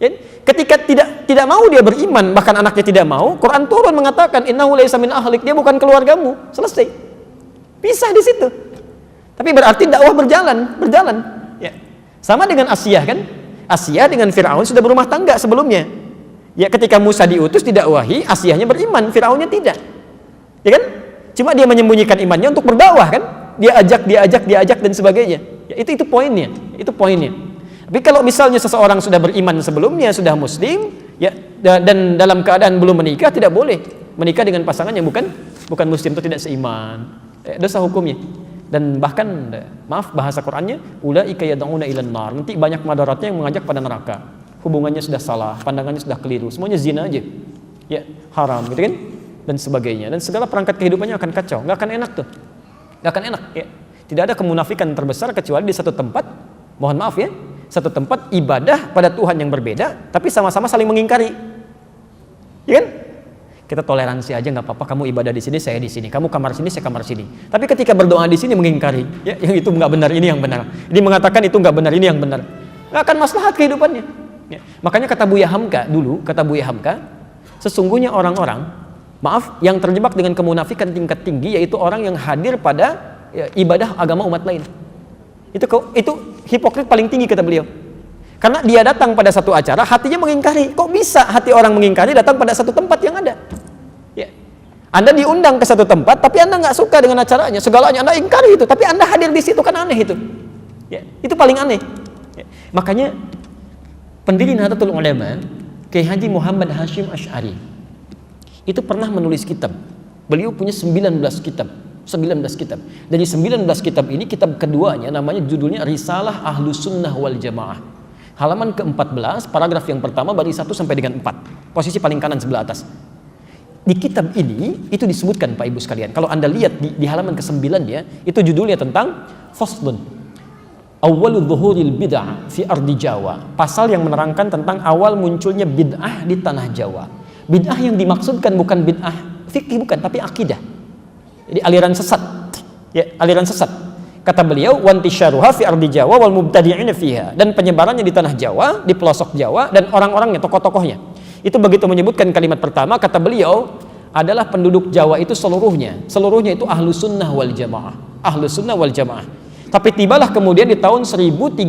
Ya, ketika tidak mau dia beriman, bahkan anaknya tidak mau, Quran turun mengatakan innahu laisa min ahlik, dia bukan keluargamu. Selesai. Pisah di situ. Tapi berarti dakwah berjalan. Ya. Sama dengan Asiyah kan? Asiyah dengan Fir'aun sudah berumah tangga sebelumnya. Ya, ketika Musa diutus didakwahi, Asiyahnya beriman, Fir'aunnya tidak. Ya kan? Cuma dia menyembunyikan imannya untuk berdakwah kan? Dia ajak dan sebagainya. Ya, itu poinnya. Tapi kalau misalnya seseorang sudah beriman sebelumnya, sudah muslim, ya, dan dalam keadaan belum menikah, tidak boleh menikah dengan pasangan yang bukan muslim, itu tidak seiman. Dosa hukumnya. Dan bahkan maaf bahasa Qur'annya, ulaika yad'una ilan nar, nanti banyak madaratnya yang mengajak pada neraka. Hubungannya sudah salah, pandangannya sudah keliru, semuanya zina aja. Ya, haram gitu kan? Dan sebagainya. Dan segala perangkat kehidupannya akan kacau, nggak akan enak tuh. Nggak akan enak, ya. Tidak ada kemunafikan terbesar kecuali di satu tempat, mohon maaf ya, satu tempat ibadah pada Tuhan yang berbeda, tapi sama-sama saling mengingkari. Ya kan? Kita toleransi aja, nggak apa-apa, kamu ibadah di sini, saya di sini, kamu kamar sini, saya kamar sini. Tapi ketika berdoa di sini mengingkari, ya, yang itu nggak benar, ini yang benar. Ini mengatakan itu nggak benar, ini yang benar. Nggak akan maslahat kehidupannya. Ya. Makanya kata Buya Hamka, sesungguhnya orang-orang, maaf, yang terjebak dengan kemunafikan tingkat tinggi, yaitu orang yang hadir pada ibadah agama umat lain. Itu hipokrit paling tinggi kata beliau. Karena dia datang pada satu acara, hatinya mengingkari. Kok bisa hati orang mengingkari datang pada satu tempat yang ada? Ya. Anda diundang ke satu tempat, tapi Anda nggak suka dengan acaranya, segalanya Anda ingkari itu, tapi Anda hadir di situ, kan aneh itu. Ya. Itu paling aneh. Ya. Makanya pendiri Nahdlatul Ulama, Kiai Haji Muhammad Hashim Asy'ari, itu pernah menulis kitab. Beliau punya 19 kitab. Dari 19 kitab ini, kitab keduanya namanya judulnya Risalah Ahlus Sunnah wal Jamaah. Halaman ke-14, paragraf yang pertama, baris 1 sampai dengan 4. Posisi paling kanan sebelah atas. Di kitab ini, itu disebutkan Pak Ibu sekalian. Kalau Anda lihat di halaman ke-9 ya, itu judulnya tentang Faslun Awwalu Dhuhuril Bid'ah fi Ardi Jawa. Pasal yang menerangkan tentang awal munculnya bid'ah di tanah Jawa. Bid'ah yang dimaksudkan bukan bid'ah fikih, bukan, tapi akidah. Jadi aliran sesat. Ya, aliran sesat. Kata beliau, wantisyaruha fi ardi Jawa wal mubtadi'ina fiha, dan penyebarannya di tanah Jawa, di pelosok Jawa, dan orang-orangnya, tokoh-tokohnya. Itu begitu menyebutkan kalimat pertama, kata beliau, adalah penduduk Jawa itu seluruhnya itu Ahlus Sunnah wal Jamaah. Ahlus Sunnah wal Jamaah. Tapi tibalah kemudian di tahun 1330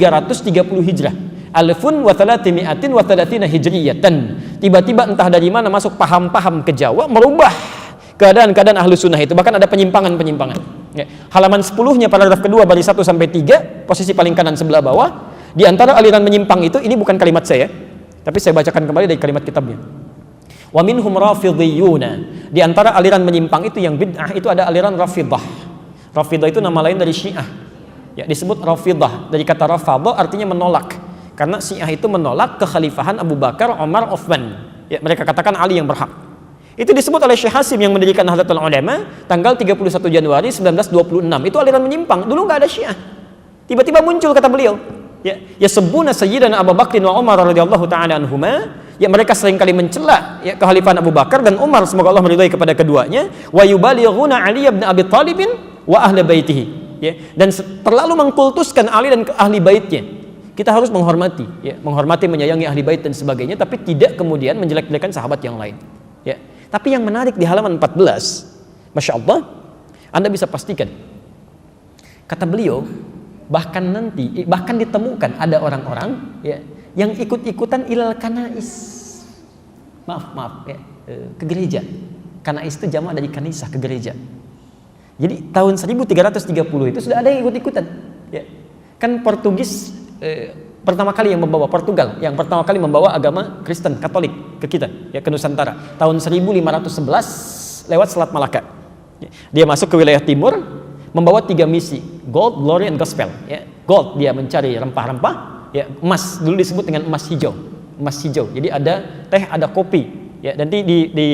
Hijrah. Alfun wa thalathimi'atin wa thalathina hijriyatan. Tiba-tiba entah dari mana masuk paham-paham ke Jawa, merubah keadaan-keadaan Ahlus Sunnah itu. Bahkan ada penyimpangan-penyimpangan. Ya. Halaman 10-nya paragraf kedua baris 1 sampai 3, posisi paling kanan sebelah bawah. Di antara aliran menyimpang itu, ini bukan kalimat saya, tapi saya bacakan kembali dari kalimat kitabnya. Wa minhum rafidhiyuna. Di antara aliran menyimpang itu yang bid'ah itu ada aliran Rafidah. Rafidah itu nama lain dari Syiah. Ya, disebut Rafidah dari kata rafadha, artinya menolak. Karena Syiah itu menolak kekhalifahan Abu Bakar, Umar, Utsman. Ya, mereka katakan Ali yang berhak. Itu disebut oleh Syekh Hasim yang mendirikan Nahdlatul Ulama tanggal 31 Januari 1926. Itu aliran menyimpang. Dulu nggak ada Syiah. Tiba-tiba muncul kata beliau. Ya sebbuna sayyidana Abu Bakr wa Umar radhiyallahu taala anhuma. Ya, mereka seringkali mencela ya kekhalifahan Abu Bakar dan Umar, semoga Allah meridhai kepada keduanya. Wa yubalighuna Ali bin Abi Thalib wa ahli baitihi. Ya, dan terlalu mengkultuskan Ali dan ahli baitnya. Kita harus menghormati, menyayangi ahli bait dan sebagainya, tapi tidak kemudian menjelek-jelekan sahabat yang lain. Ya. Tapi yang menarik di halaman 14, Masya Allah, Anda bisa pastikan, kata beliau, bahkan ditemukan ada orang-orang ya, yang ikut-ikutan ilal kanais. Maaf ya, ke gereja. Kanais itu jamak dari kanisah, ke gereja. Jadi tahun 1330 itu sudah ada yang ikut-ikutan. Ya. Kan Portugis pertama kali yang membawa yang pertama kali membawa agama Kristen Katolik ke kita, ya, ke Nusantara tahun 1511 lewat Selat Malaka. Dia masuk ke wilayah timur, membawa 3 misi, gold, glory, and gospel. Ya. Gold dia mencari rempah-rempah, ya. Emas dulu disebut dengan emas hijau, emas hijau. Jadi ada teh, ada kopi. Ya, nanti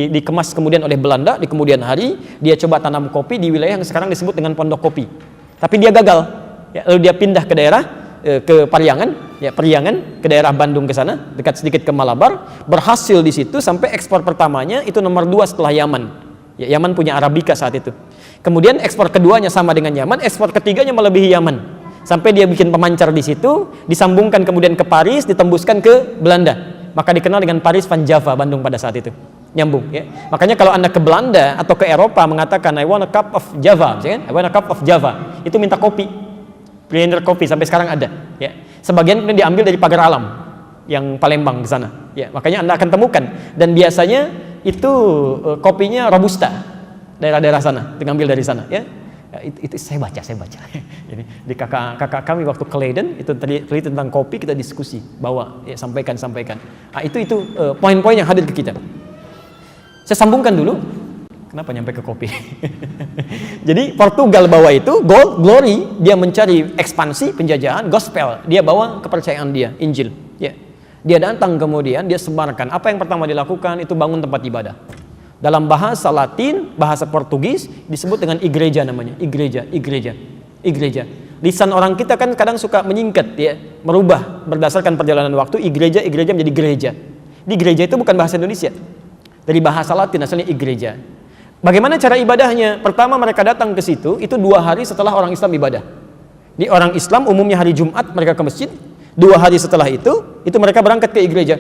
dikemas kemudian oleh Belanda di kemudian hari, dia coba tanam kopi di wilayah yang sekarang disebut dengan Pondok Kopi. Tapi dia gagal. Ya, lalu dia pindah ke daerah ke Pariangan, ya Periangan, ke daerah Bandung ke sana, dekat sedikit ke Malabar, berhasil di situ sampai ekspor pertamanya itu nomor 2 setelah Yaman. Ya, Yaman punya Arabica saat itu. Kemudian ekspor keduanya sama dengan Yaman, ekspor ketiganya melebihi Yaman. Sampai dia bikin pemancar di situ, disambungkan kemudian ke Paris, ditembuskan ke Belanda. Maka dikenal dengan Paris van Java, Bandung pada saat itu. Nyambung, ya. Makanya kalau Anda ke Belanda atau ke Eropa mengatakan I want a cup of Java, I want a cup of Java, itu minta kopi. Blender kopi sampai sekarang ada, ya. Sebagian kemudian diambil dari Pagar Alam yang Palembang di sana, ya. Makanya Anda akan temukan, dan biasanya itu kopinya robusta, daerah-daerah sana, diambil dari sana, ya. Itu saya baca. Jadi di kakak kami waktu ke Leiden itu tadi tentang kopi kita diskusi, bawa, ya, sampaikan. Nah, itu poin-poin yang hadir ke kita. Saya sambungkan dulu. Kenapa nyampe ke kopi? Jadi Portugal bawa itu gold, glory, dia mencari ekspansi penjajahan, gospel, dia bawa kepercayaan dia, Injil. Ya. Dia datang kemudian dia sebarkan. Apa yang pertama dilakukan itu bangun tempat ibadah. Dalam bahasa Latin, bahasa Portugis disebut dengan igreja namanya, igreja. Lisan orang kita kan kadang suka menyingkat, ya, merubah berdasarkan perjalanan waktu. Igreja menjadi gereja. Di gereja itu bukan bahasa Indonesia, dari bahasa Latin asalnya igreja. Bagaimana cara ibadahnya? Pertama mereka datang ke situ, itu 2 hari setelah orang Islam ibadah. Di orang Islam umumnya hari Jumat mereka ke masjid, 2 hari setelah itu mereka berangkat ke gereja.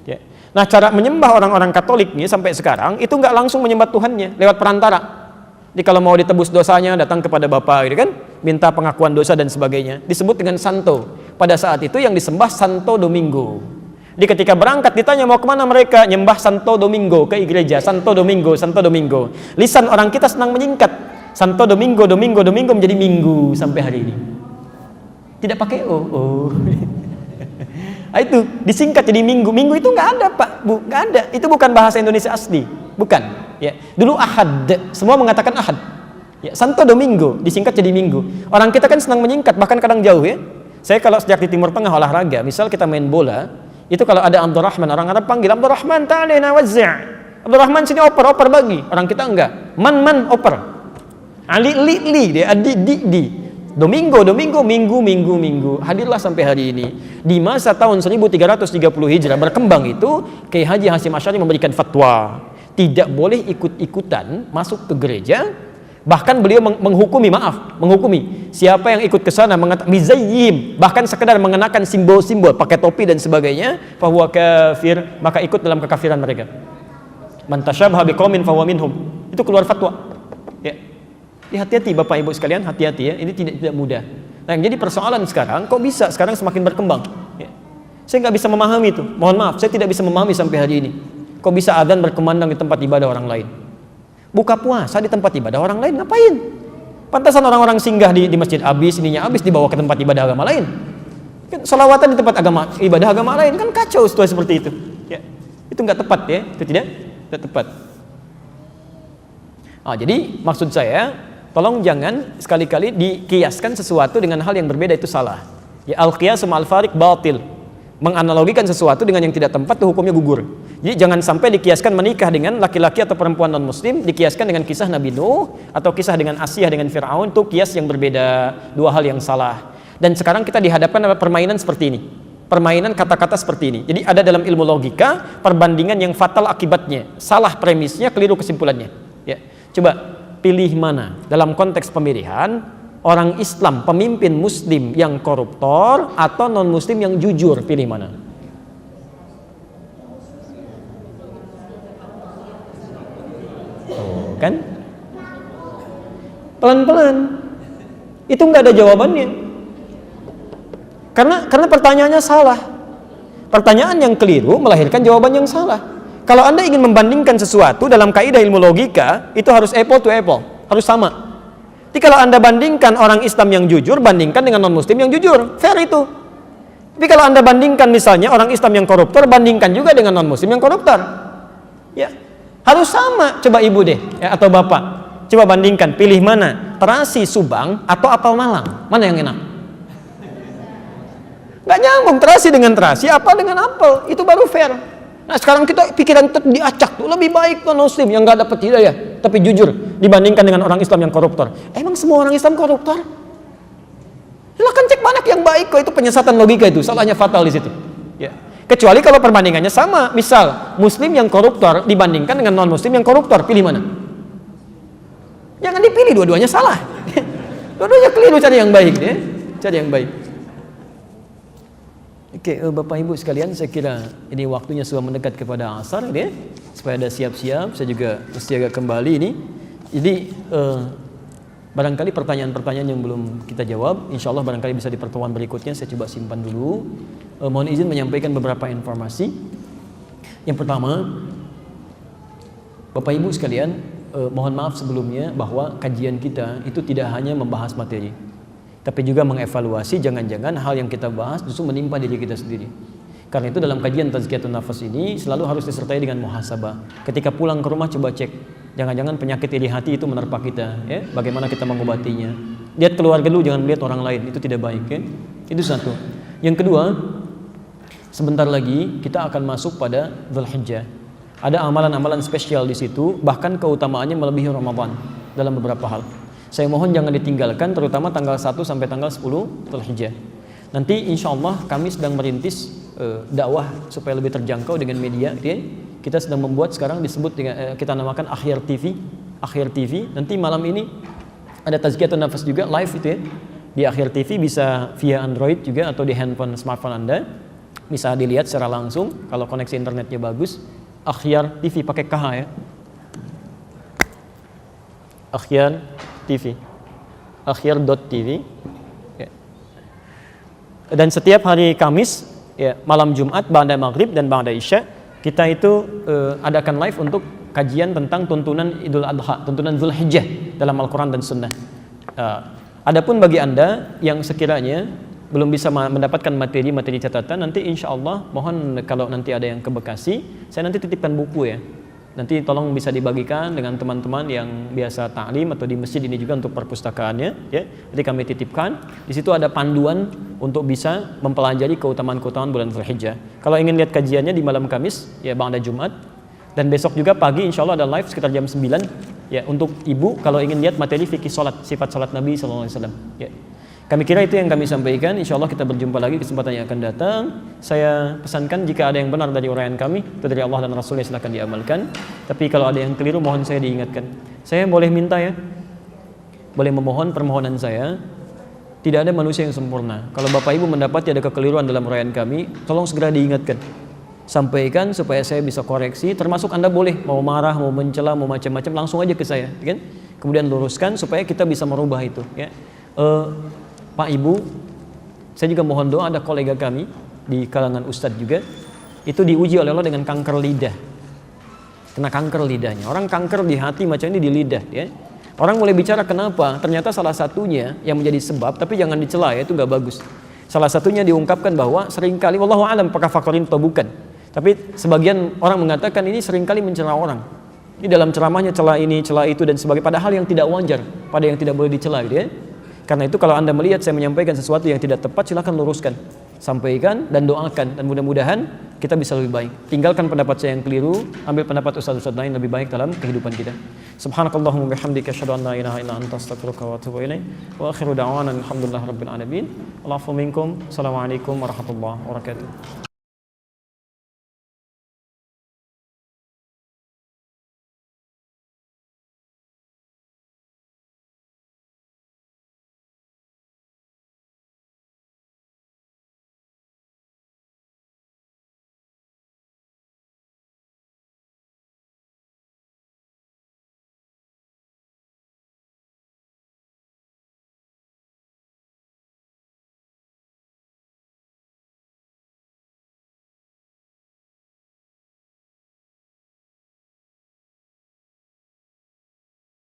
Ya. Nah, cara menyembah orang-orang Katolik nih sampai sekarang itu nggak langsung menyembah Tuhannya, lewat perantara. Jadi kalau mau ditebus dosanya datang kepada Bapa, gitu kan, minta pengakuan dosa dan sebagainya. Disebut dengan Santo. Pada saat itu yang disembah Santo Domingo. Jadi ketika berangkat ditanya mau kemana mereka, nyembah Santo Domingo, ke gereja. Santo Domingo. Lisan orang kita senang menyingkat. Santo Domingo menjadi minggu sampai hari ini. Tidak pakai o. Nah, itu disingkat jadi minggu. Minggu itu nggak ada, Pak, Bu, nggak ada. Itu bukan bahasa Indonesia asli, bukan. Ya, dulu Ahad, semua mengatakan Ahad. Ya, Santo Domingo disingkat jadi minggu. Orang kita kan senang menyingkat, bahkan kadang jauh, ya. Saya kalau sejak di Timur Tengah olahraga, misal kita main bola. Itu kalau ada Abdurrahman, orang Arab panggil Abdurrahman, ta'alina wazzi'. Abdurrahman sini oper bagi. Orang kita enggak. Man oper. Ali li dia di. Domingo, minggu. Hadirlah sampai hari ini. Di masa tahun 1330 Hijrah berkembang itu, Kiai Haji Hasyim Asy'ari memberikan fatwa, tidak boleh ikut-ikutan masuk ke gereja. Bahkan beliau menghukumi siapa yang ikut ke sana mizayyim, bahkan sekedar mengenakan simbol-simbol, pakai topi dan sebagainya, fahuwa kafir, maka ikut dalam kekafiran mereka. Man tasyabaha biqaumin fahuwa minhum. Itu keluar fatwa. Ya. Hati-hati Bapak Ibu sekalian, hati-hati ya. Ini tidak mudah. Nah, yang jadi persoalan sekarang, kok bisa sekarang semakin berkembang? Ya. Saya nggak bisa memahami itu. Mohon maaf, saya tidak bisa memahami sampai hari ini. Kok bisa adzan berkumandang di tempat ibadah orang lain? Buka puasa di tempat ibadah orang lain, ngapain? Pantasan orang-orang singgah di masjid habis dibawa ke tempat ibadah agama lain. Kan selawatan di tempat ibadah agama lain kan kacau situasi seperti itu. Ya. Itu nggak tepat, ya. Itu tidak tepat. Jadi maksud saya, tolong jangan sekali-kali dikiaskan sesuatu dengan hal yang berbeda, itu salah. Ya, al-qiyas ma'al fariq batil. Menganalogikan sesuatu dengan yang tidak tempat itu hukumnya gugur. Jadi jangan sampai dikiaskan menikah dengan laki-laki atau perempuan non muslim, dikiaskan dengan kisah Nabi Nuh atau kisah dengan Asyah dengan Fir'aun, itu kias yang berbeda, 2 hal yang salah. Dan sekarang kita dihadapkan pada permainan seperti ini, permainan kata-kata seperti ini. Jadi ada dalam ilmu logika perbandingan yang fatal akibatnya, salah premisnya, keliru kesimpulannya. Ya, coba pilih mana dalam konteks pemilihan, orang Islam, pemimpin muslim yang koruptor atau non muslim yang jujur, pilih mana? Kan? Pelan-pelan. Itu nggak ada jawabannya. Karena pertanyaannya salah. Pertanyaan yang keliru melahirkan jawaban yang salah. Kalau Anda ingin membandingkan sesuatu dalam kaidah ilmu logika, itu harus apple to apple, harus sama. Jadi kalau Anda bandingkan orang Islam yang jujur, bandingkan dengan non-muslim yang jujur, fair itu. Tapi kalau Anda bandingkan misalnya orang Islam yang koruptor, bandingkan juga dengan non-muslim yang koruptor. Ya, harus sama. Coba ibu deh, ya, atau bapak. Coba bandingkan, pilih mana? Terasi Subang atau apel Malang? Mana yang enak? Gak nyambung terasi dengan terasi, apel dengan apel. Itu baru fair. Nah sekarang kita pikiran diacak tuh, lebih baik non muslim yang gak dapat hidayah tapi jujur dibandingkan dengan orang Islam yang koruptor. Emang semua orang Islam koruptor? Silahkan cek banyak yang baik kok. Itu penyesatan logika, itu salahnya fatal di situ ya. Kecuali kalau perbandingannya sama, misal muslim yang koruptor dibandingkan dengan non muslim yang koruptor, pilih mana? Jangan dipilih, dua-duanya salah. Dua-duanya keliru, cari yang baik ya. Cari yang baik. Oke, Bapak Ibu sekalian, saya kira ini waktunya sudah mendekat kepada asar ya. Supaya ada siap-siap, saya juga mesti agak kembali ini. Jadi barangkali pertanyaan-pertanyaan yang belum kita jawab, insya Allah barangkali bisa di pertemuan berikutnya, saya coba simpan dulu. Mohon izin menyampaikan beberapa informasi. Yang pertama, Bapak Ibu sekalian, mohon maaf sebelumnya bahwa kajian kita itu tidak hanya membahas materi, tapi juga mengevaluasi jangan-jangan hal yang kita bahas justru menimpa diri kita sendiri. Karena itu dalam kajian Tazkiyatun Nafas ini selalu harus disertai dengan muhasabah. Ketika pulang ke rumah coba cek, jangan-jangan penyakit iri hati itu menerpa kita ya, bagaimana kita mengobatinya. Lihat keluarga dulu, jangan lihat orang lain, itu tidak baik ya. Itu satu. Yang kedua, sebentar lagi kita akan masuk pada Dzulhijjah. Ada amalan-amalan spesial di situ, bahkan keutamaannya melebihi Ramadan dalam beberapa hal. Saya mohon jangan ditinggalkan, terutama tanggal 1 sampai tanggal 10 Dzulhijjah. Nanti insya Allah kami sedang merintis dakwah supaya lebih terjangkau dengan media. Ya. Kita sedang membuat sekarang disebut dengan kita namakan Akhyar TV. Akhyar TV. Nanti malam ini ada Tazkiyatun Nafas juga live itu ya. Di Akhyar TV bisa via Android juga atau di handphone smartphone Anda. Bisa dilihat secara langsung kalau koneksi internetnya bagus. Akhyar TV pakai KH ya. Akhyar TV. Akhyar.tv ya. Dan setiap hari Kamis ya, malam Jumat ba'da maghrib dan ba'da isya kita itu adakan live untuk kajian tentang tuntunan Idul Adha, tuntunan Dzulhijjah dalam Al-Quran dan Sunnah. Adapun bagi Anda yang sekiranya belum bisa mendapatkan materi-materi catatan, nanti insya Allah mohon kalau nanti ada yang ke Bekasi, saya nanti titipkan buku ya. Nanti tolong bisa dibagikan dengan teman-teman yang biasa ta'lim atau di masjid ini juga untuk perpustakaannya ya. Jadi kami titipkan. Di situ ada panduan untuk bisa mempelajari keutamaan-keutamaan bulan Dzulhijjah. Kalau ingin lihat kajiannya di malam Kamis ya ba'da Jumat, dan besok juga pagi insya Allah ada live sekitar jam 9 ya untuk ibu kalau ingin lihat materi fikih salat, sifat salat Nabi SAW ya. Kami kira itu yang kami sampaikan. Insya Allah kita berjumpa lagi kesempatan yang akan datang. Saya pesankan jika ada yang benar dari uraian kami, itu dari Allah dan Rasulnya, silakan diamalkan. Tapi kalau ada yang keliru, mohon saya diingatkan. Saya boleh minta ya, boleh memohon permohonan saya. Tidak ada manusia yang sempurna. Kalau Bapak Ibu mendapati ada kekeliruan dalam uraian kami, tolong segera diingatkan. Sampaikan supaya saya bisa koreksi. Termasuk Anda boleh mau marah, mau mencela, mau macam-macam, langsung aja ke saya, kan? Kemudian luruskan supaya kita bisa merubah itu. Ya. Pak Ibu, saya juga mohon doa, ada kolega kami di kalangan ustadz juga, itu diuji oleh Allah dengan kanker lidah. Kena kanker lidahnya. Orang kanker di hati macam ini di lidah ya. Orang mulai bicara kenapa? Ternyata salah satunya yang menjadi sebab, tapi jangan dicela ya, itu nggak bagus. Salah satunya diungkapkan bahwa seringkali, wallahu a'lam apakah faktor ini atau bukan, tapi sebagian orang mengatakan ini seringkali mencela orang. Ini dalam ceramahnya cela ini, cela itu dan sebagainya, padahal yang tidak wajar, pada yang tidak boleh dicela gitu ya. Karena itu kalau Anda melihat saya menyampaikan sesuatu yang tidak tepat, silakan luruskan, sampaikan dan doakan, dan mudah-mudahan kita bisa lebih baik. Tinggalkan pendapat saya yang keliru, ambil pendapat ustaz-ustaz lain lebih baik dalam kehidupan kita. Subhanakallahumma bihamdika asyhadu an la ilaha illa anta astaghfiruka wa atubu ilaik. Wa akhiru da'wana alhamdulillahirabbil alamin. Assalamualaikum warahmatullahi wabarakatuh.